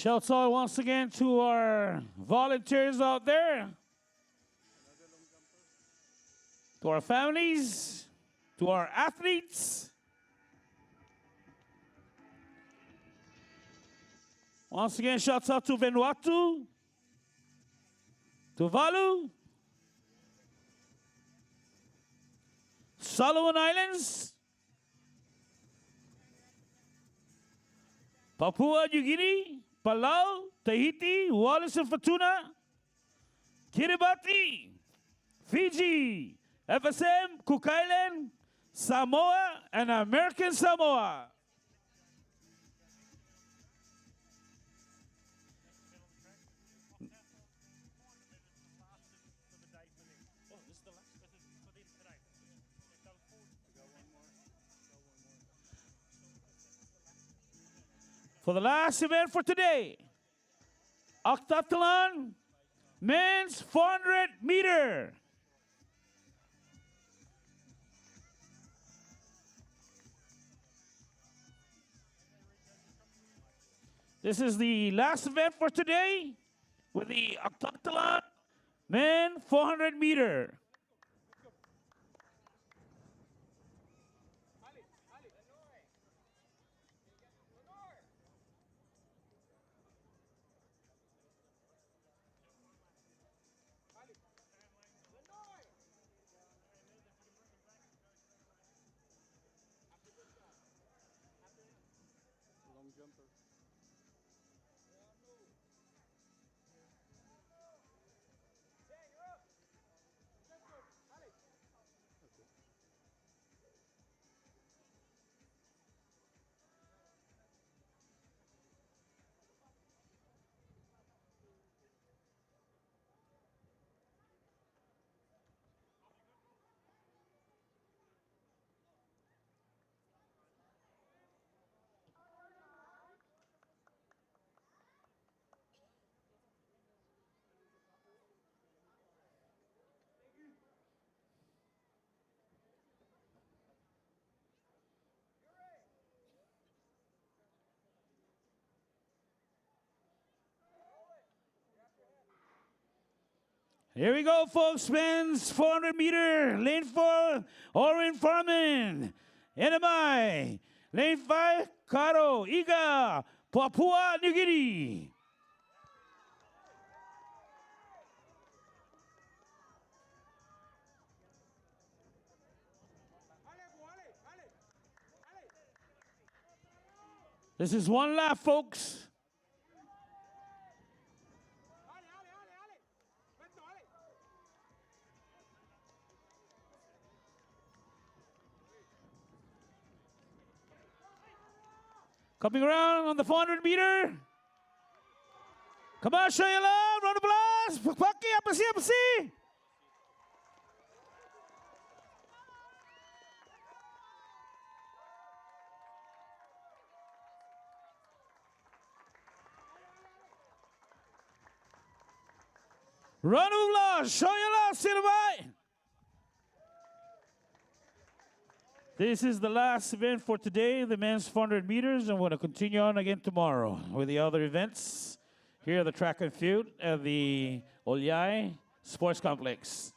Shouts out once again to our volunteers out there, to our families, to our athletes. Once again, shouts out to Vanuatu, Tuvalu, Solomon Islands, Papua New Guinea, Palau, Tahiti, Wallis and Futuna, Kiribati, Fiji, FSM, Cook Island, Samoa, and American Samoa. For the last event for today, octathlon, men's 400 meter. This is the last event for today with the octathlon, men 400 meter. Here we go, folks. Men's 400 meter, lane 4, Orin Farman, NMI, lane 5, Karo, Iga, Papua New Guinea. This is one lap, folks. Coming around on the 400 meter. Come on, show your love. Round of applause. Paki, apa sih? Round of applause. Show your love, Silvai. This is the last event for today, the men's 400 meters, and we're going to continue on again tomorrow with the other events here at the track and field at the Oleai Sports Complex.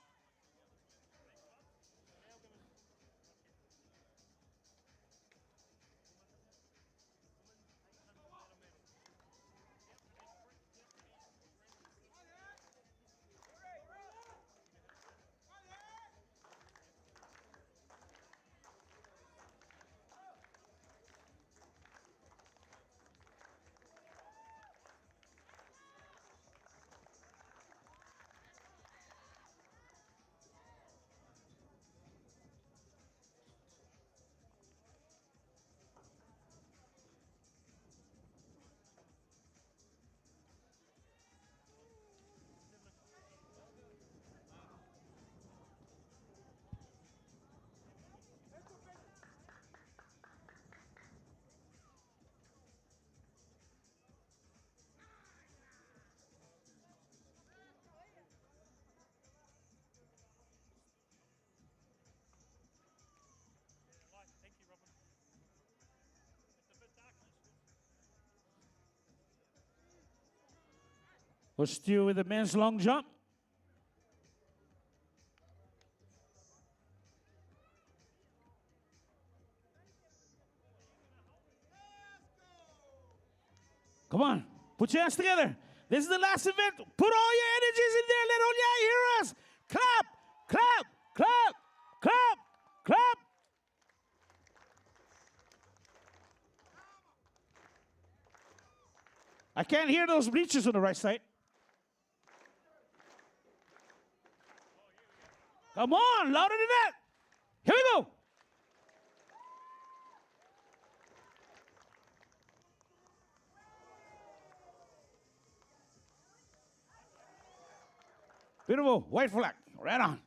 We'll still with the men's long jump. Come on, put your hands together. This is the last event. Put all your energies in there. Let Oleai hear us. Clap, clap, clap, clap, clap. I can't hear those bleachers on the right side. Come on, louder than that. Here we go. Beautiful, white flag, right on.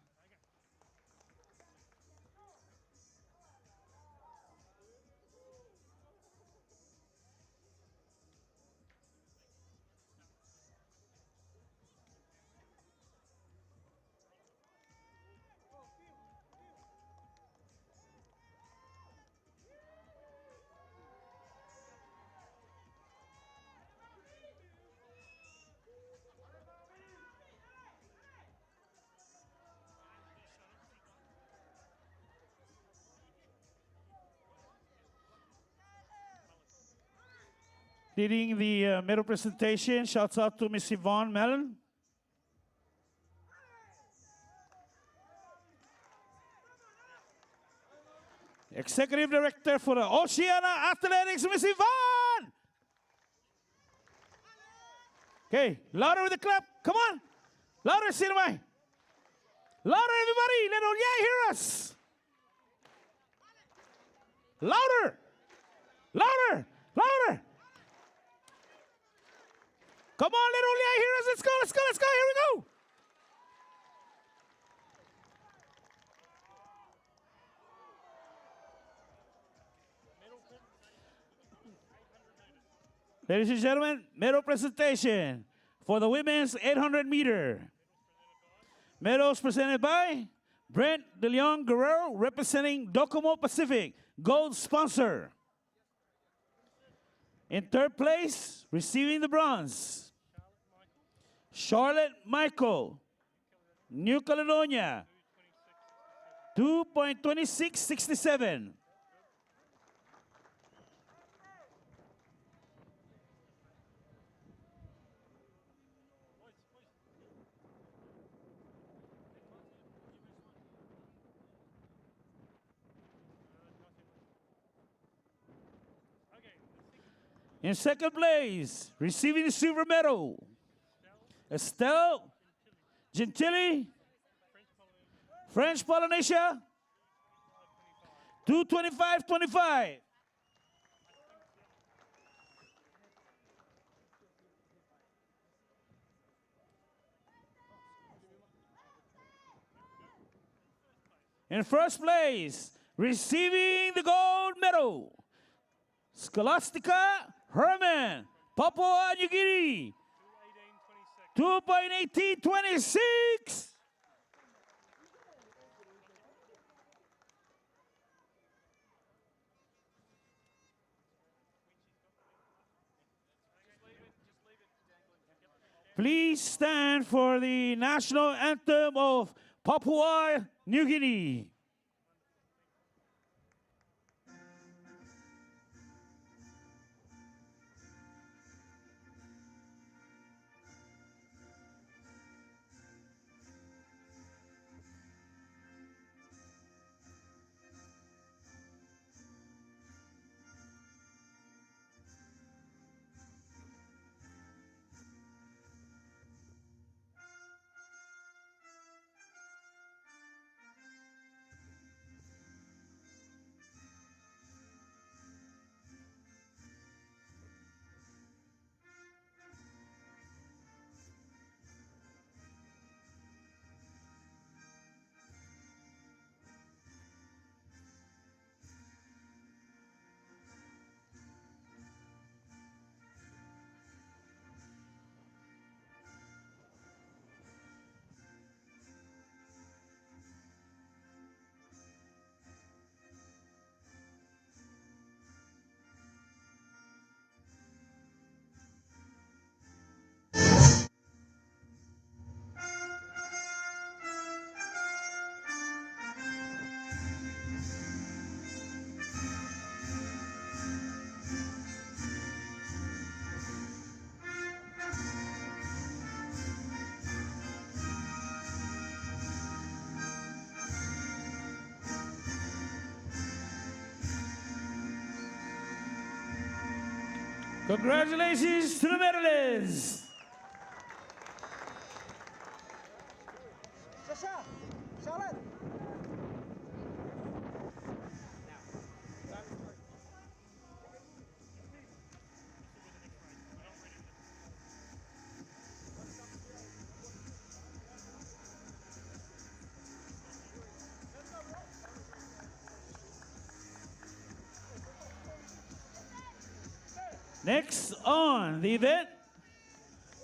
Leading the medal presentation, shouts out to Miss Yvonne Mellon. Executive Director for the Oceania Athletics, Miss Yvonne. Okay, louder with the clap. Come on. Louder, Sinamai. Louder, everybody. Let Oleai hear us. Louder. Louder. Louder. Come on, let Oleai hear us. Let's go, let's go, let's go. Here we go. Ladies and gentlemen, medal presentation for the women's 800 meter. Medals presented by Brent De Leon Guerrero, representing Docomo Pacific, gold sponsor. In third place, receiving the bronze, Charlotte Michael, New Caledonia, 2.2667. In second place, receiving the silver medal, Estelle Gentili, French Polynesia, 225.25. In first place, receiving the gold medal, Scholastica Herman, Papua New Guinea, 2.1826. Please stand for the national anthem of Papua New Guinea. Congratulations to the medalists. Next on the event,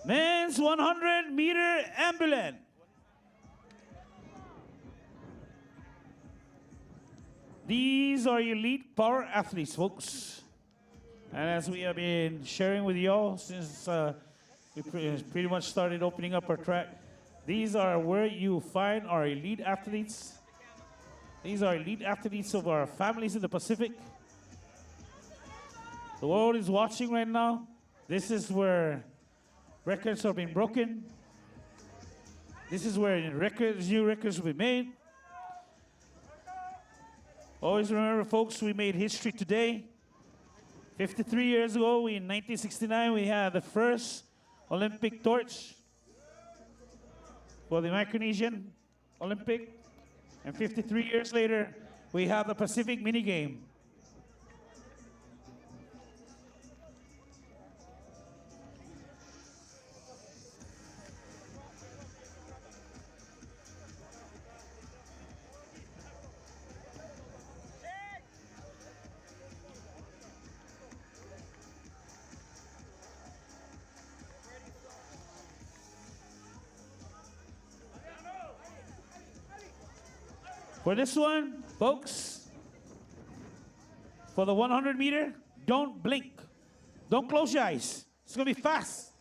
men's 100-meter ambulance. These are elite power athletes, folks. And as we have been sharing with y'all since we pretty much started opening up our track, these are where you find our elite athletes. These are elite athletes of our families in the Pacific. The world is watching right now. This is where records are being broken. This is where new records will be made. Always remember, folks, we made history today. 53 years ago, in 1969, we had the first Olympic torch for the Micronesian Olympic. And 53 years later, we have the Pacific minigame. For this one, folks, for the 100 meter, don't blink. Don't close your eyes. It's going to be fast.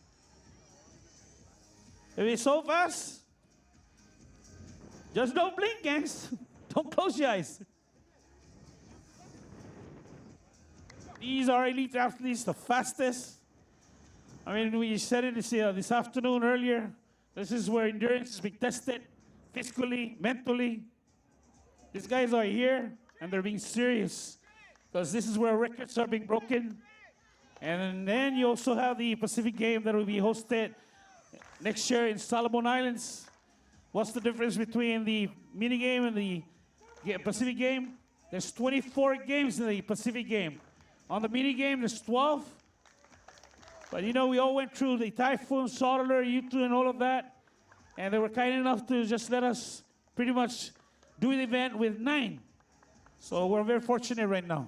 If it's so fast, just don't blink, gangs. Don't close your eyes. These are elite athletes, the fastest. I mean, we said it this afternoon earlier. This is where endurance is being tested, physically, mentally. These guys are here, and they're being serious, because this is where records are being broken. And then you also have the Pacific game that will be hosted next year in Solomon Islands. What's the difference between the mini game and the Pacific game? There's 24 games in the Pacific game. On the mini game, there's 12. But you know, we all went through the typhoon, Solar, U2, and all of that. And they were kind enough to just let us pretty much do the event with 9. So we're very fortunate right now.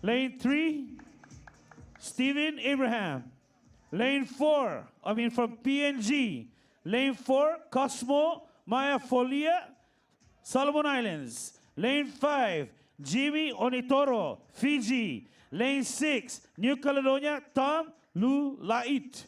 Lane 3, Stephen Abraham. Lane 4, from PNG. Lane 4, Cosmo Maya Folia, Solomon Islands. Lane 5, Jimmy Onitoro, Fiji. Lane 6, New Caledonia, Tom Lu Lait.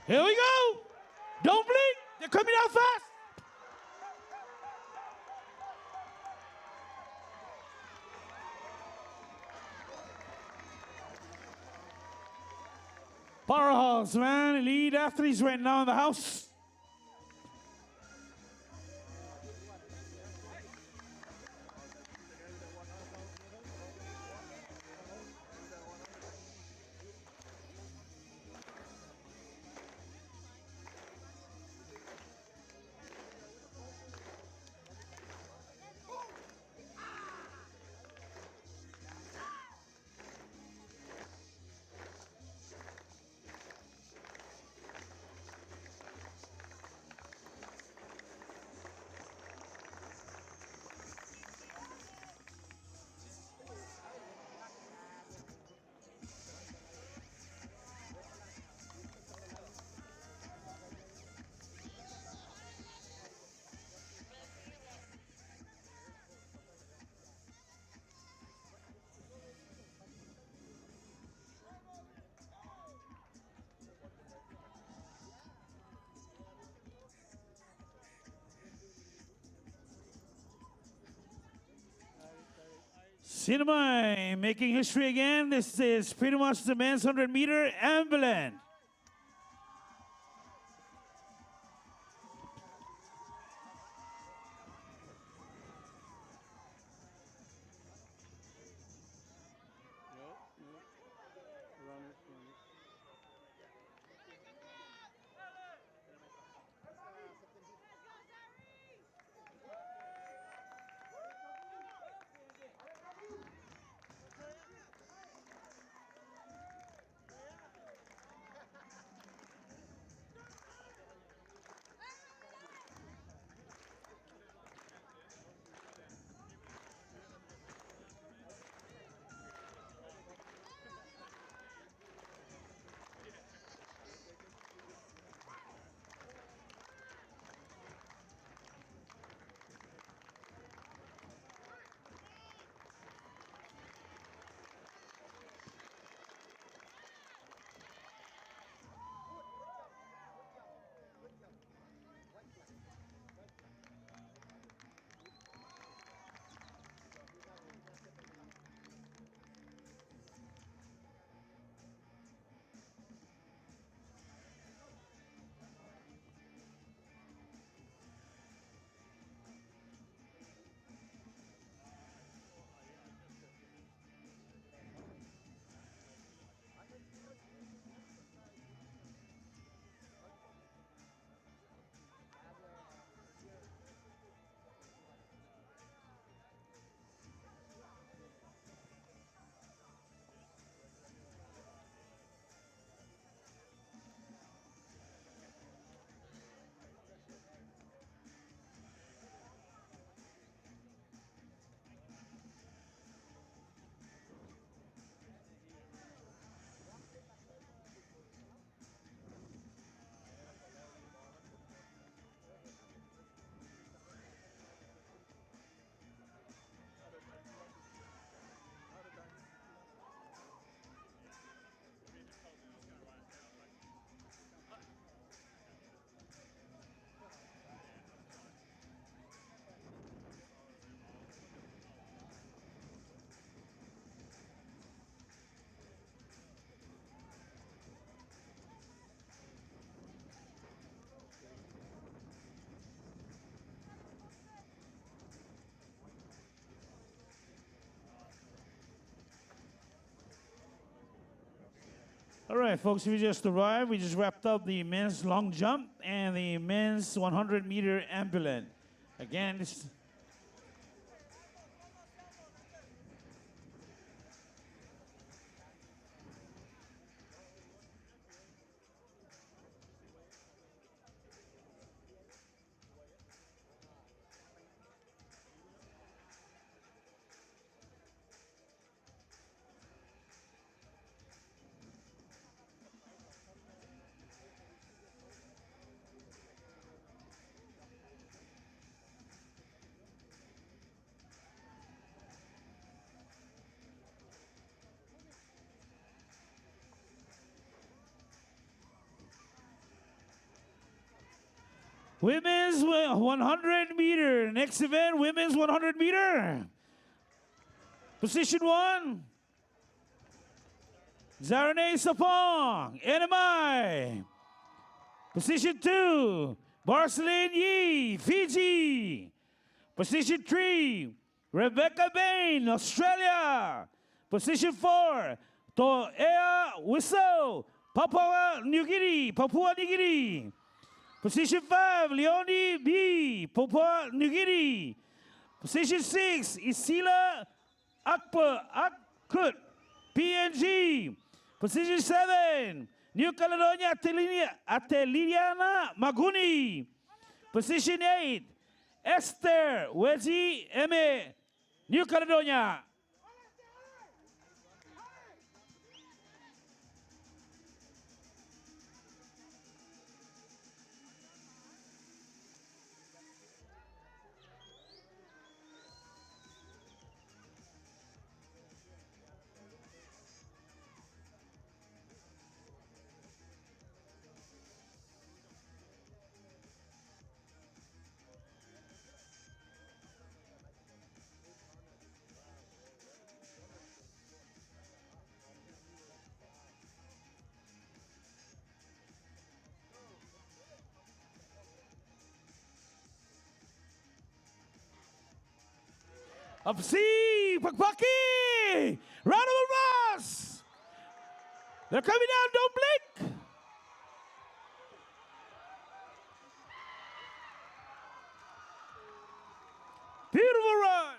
Here we go. Don't blink. They're coming out fast. Powerhouse, man. Lead athletes right now in the house. Cinema making history again. This is pretty much the men's 100-meter ambulance. All right, folks, we just arrived. We just wrapped up the men's long jump and the men's 100-meter ambulance. Again, this. Women's 100 meter. Next event, women's 100 meter. Position 1, Zarane Sapong, NMI. Position 2, Barcelene Yi, Fiji. Position 3, Rebecca Bain, Australia. Position 4, Toea Wiso, Papua New Guinea. Position 5, Leonie B, Papua New Guinea. Position 6, Isila Akut, PNG. Position 7, New Caledonia, Ateliana Maguni. Position 8, Esther Wezi Eme, New Caledonia. Up C, Pakpaki! Round of applause! They're coming down, don't blink! Beautiful run!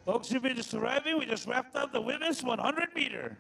Folks, you've been just arriving. We just wrapped up the women's 100 meter.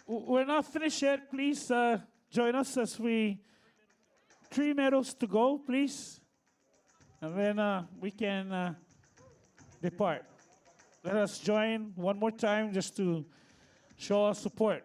We're not finished yet. Please join us as 3 medals to go, please. And then we can depart. Let us join one more time just to show our support.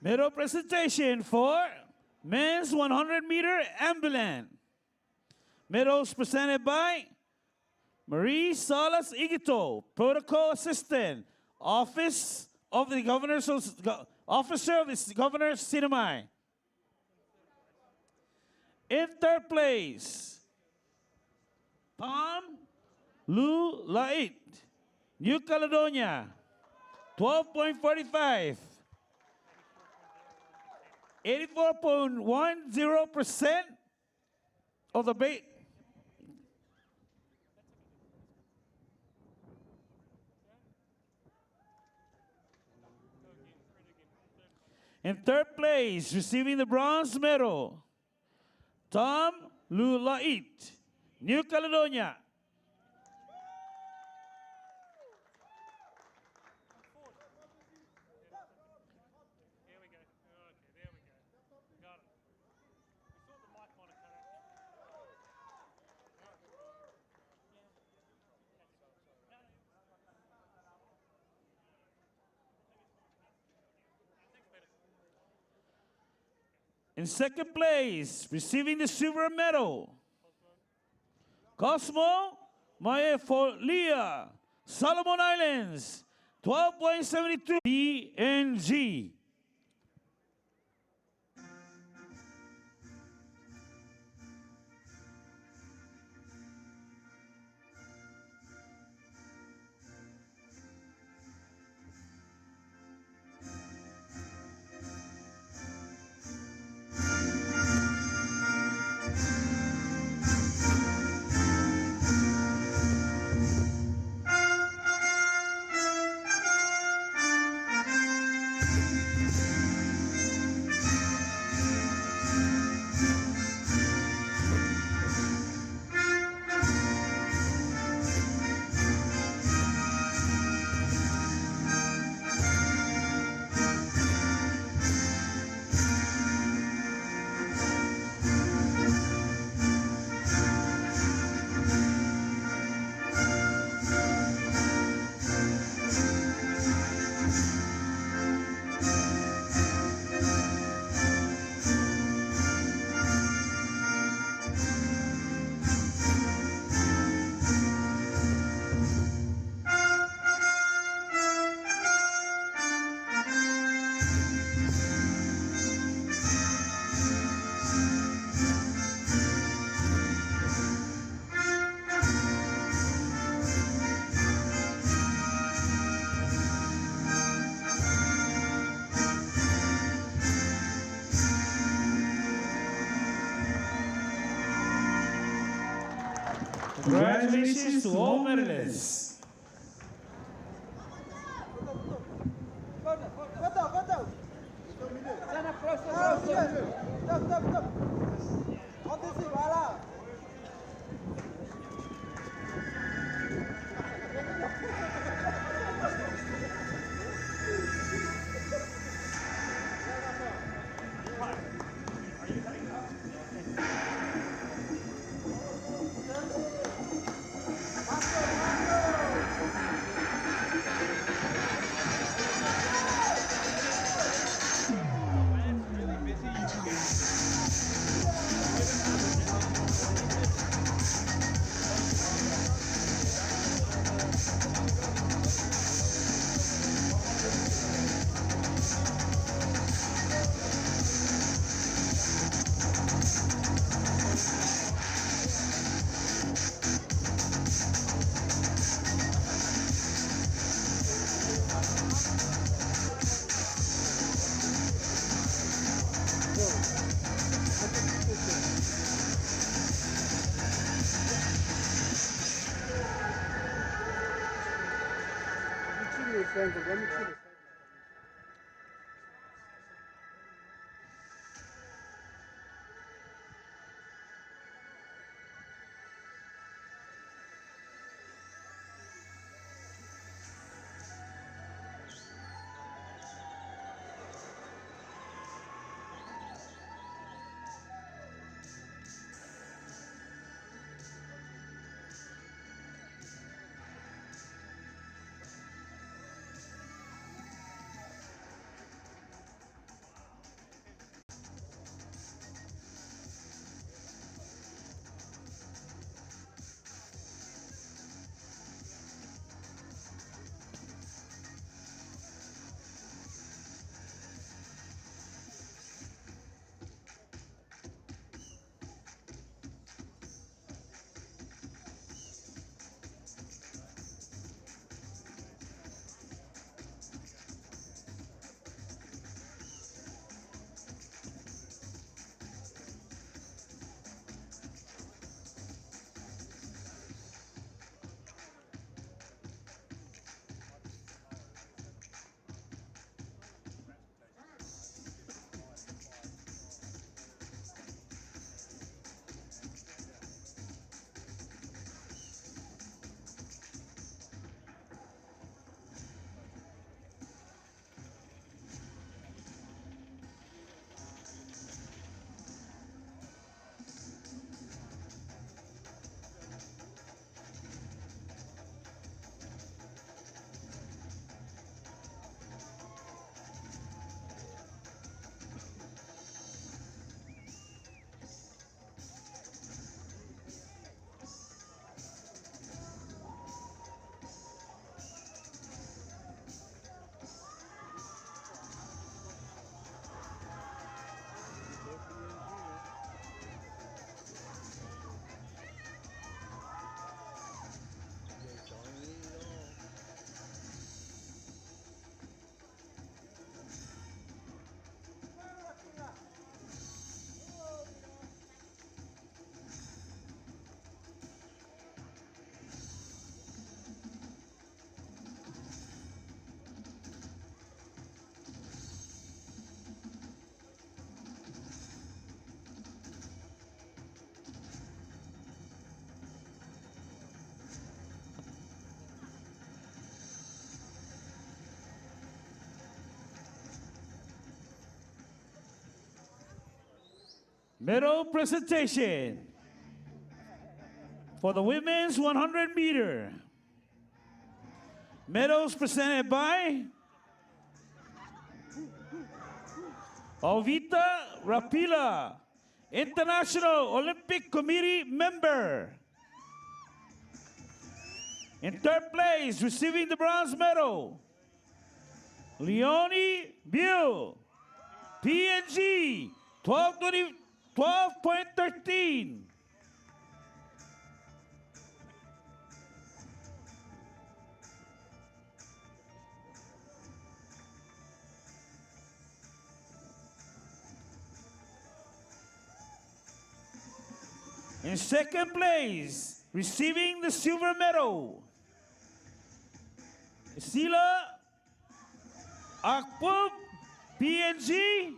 Medal presentation for men's 100-meter ambulant. Medals presented by Marie Salas Igito, Protocol Assistant, Office of the Governor's Officer of the Governor's Sinamai. In third place, Tom Lu Lait, New Caledonia, 12.45. 84.10% of the bait. In third place, receiving the bronze medal, Tom Lulait, New Caledonia. There we go. Okay, there we go. Got it. We thought the mic might have cut out. In second place, receiving the silver medal, Cosmo Maefolia, Solomon Islands, 12.72 PNG. Congratulations to all medalists. Medal presentation for the women's 100 meter. Medals presented by Alvita Rapila, International Olympic Committee member. In third place, receiving the bronze medal, Leonie Bill, PNG, 12.13. In second place, receiving the silver medal, Sila Akpub, PNG,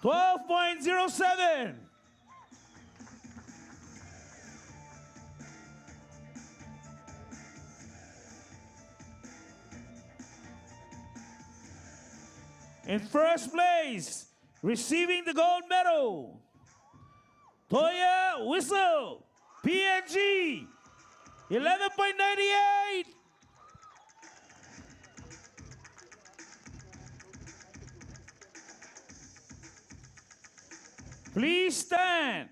12.07. In first place, receiving the gold medal, Toya Whistle, PNG, 11.98. Please stand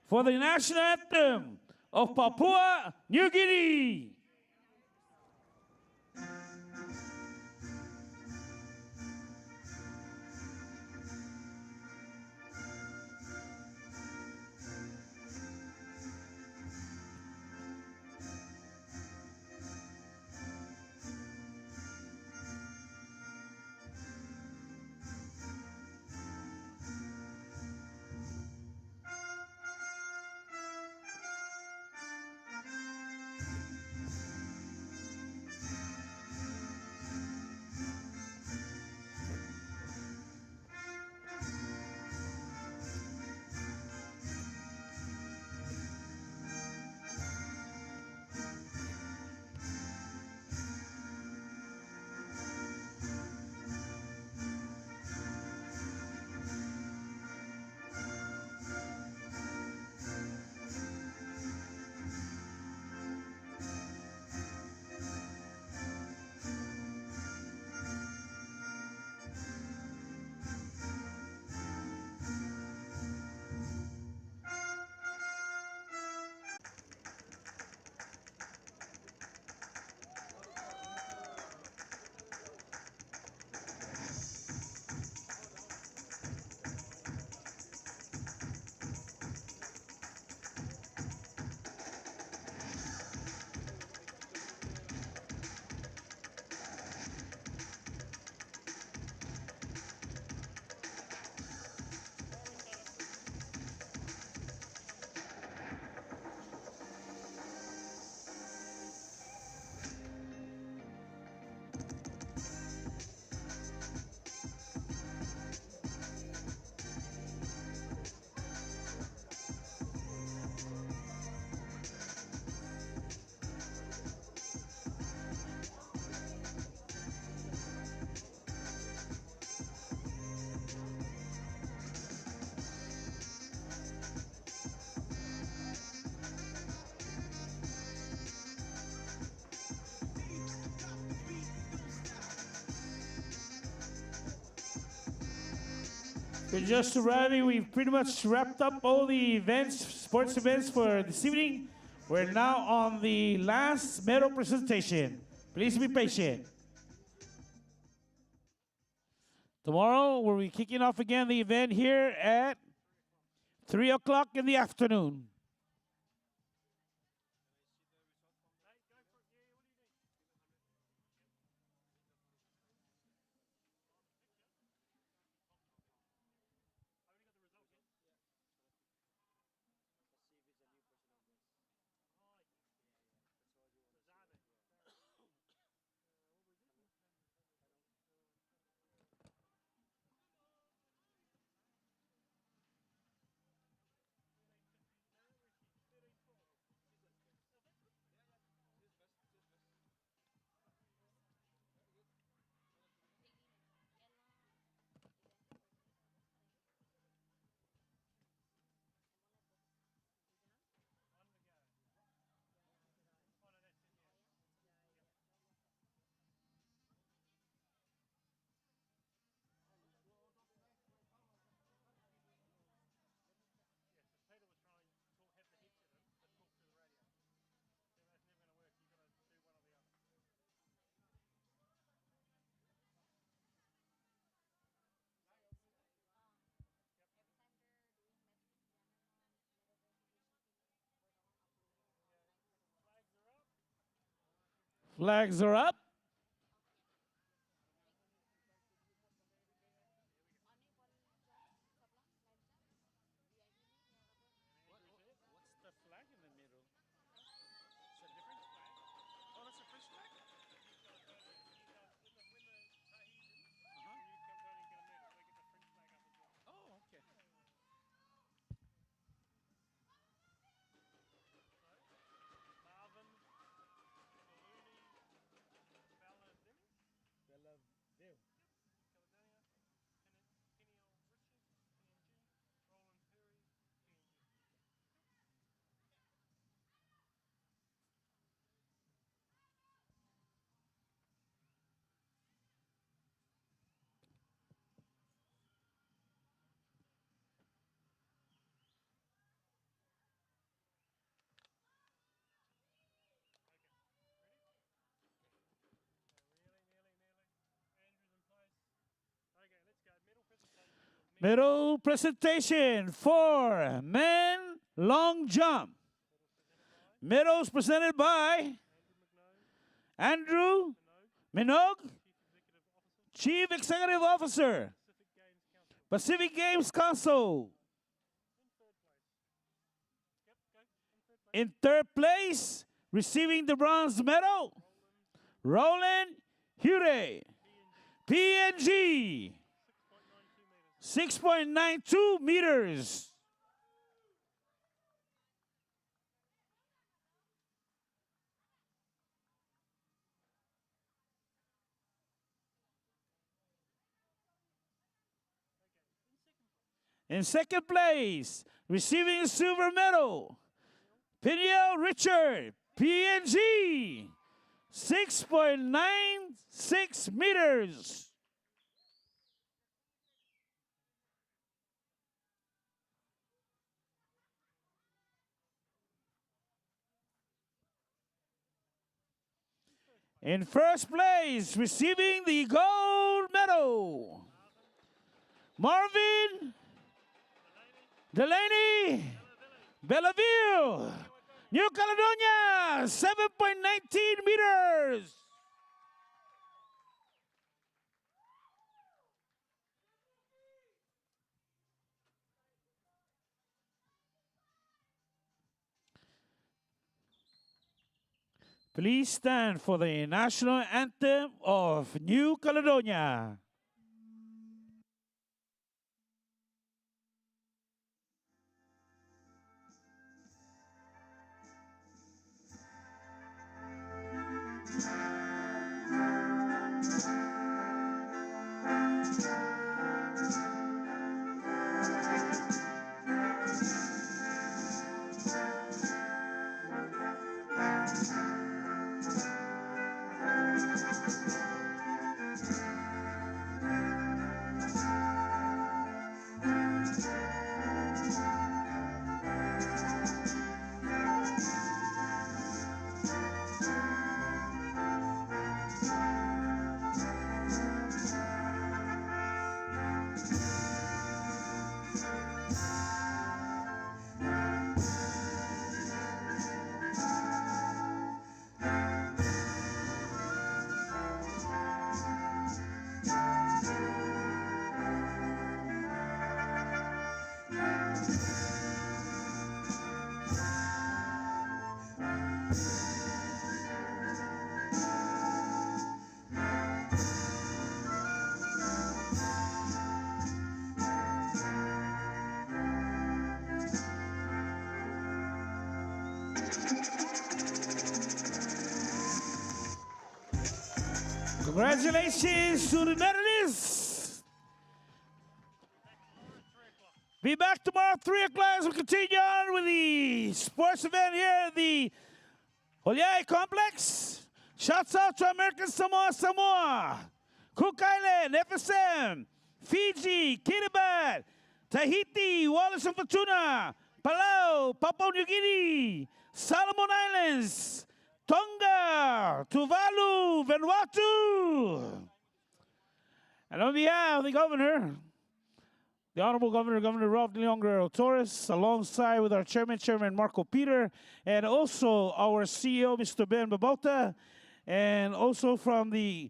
for the national anthem of Papua New Guinea. We're just arriving. We've pretty much wrapped up all the events, sports events for this evening. We're now on the last medal presentation. Please be patient. Tomorrow, we'll be kicking off again the event here at 3 o'clock in the afternoon. Flags are up. What's the flag in the middle? It's a different flag. Oh, that's a French flag? When the Tahitians, when you come down and get a medal, they get the French flag up as well. Oh, okay. Marvin, Balloony, Balladini, Bellaville. Caledonia, Peniel Richard, PNG, Roland Perry, PNG. Andrew's in place. Okay, let's go. Medal presentation. Medal presentation for men long jump. Medals presented by Andrew McNogue, Andrew Minogue, Chief Executive Officer, Chief Executive Officer, Pacific Games Council. Pacific Games Council. In third place. Yep, go. In third place. In third place, receiving the bronze medal, Roland Hure, PNG, 6.92 meters. In second place, receiving a silver medal, Peniel Richard, PNG, 6.96 meters. In first place, receiving the gold medal, Marvin Delaney, Belleville, New Caledonia, 7.19 meters. Please stand for the national anthem of New Caledonia. Congratulations to the medalists. Be back tomorrow at 3 o'clock as we continue on with the sports event here at the Oleai Complex. Shouts out to American Samoa, Samoa, Cook Island, FSM, Fiji, Kiribati, Tahiti, Wallis and Futuna, Palau, Papua New Guinea, Solomon Islands, Tonga, Tuvalu, Vanuatu. And on behalf of the governor, the Honorable Governor Ralph Leonguerrero Torres, alongside with our Chairman Marco Peter, and also our CEO, Mr. Ben Babota, And also from the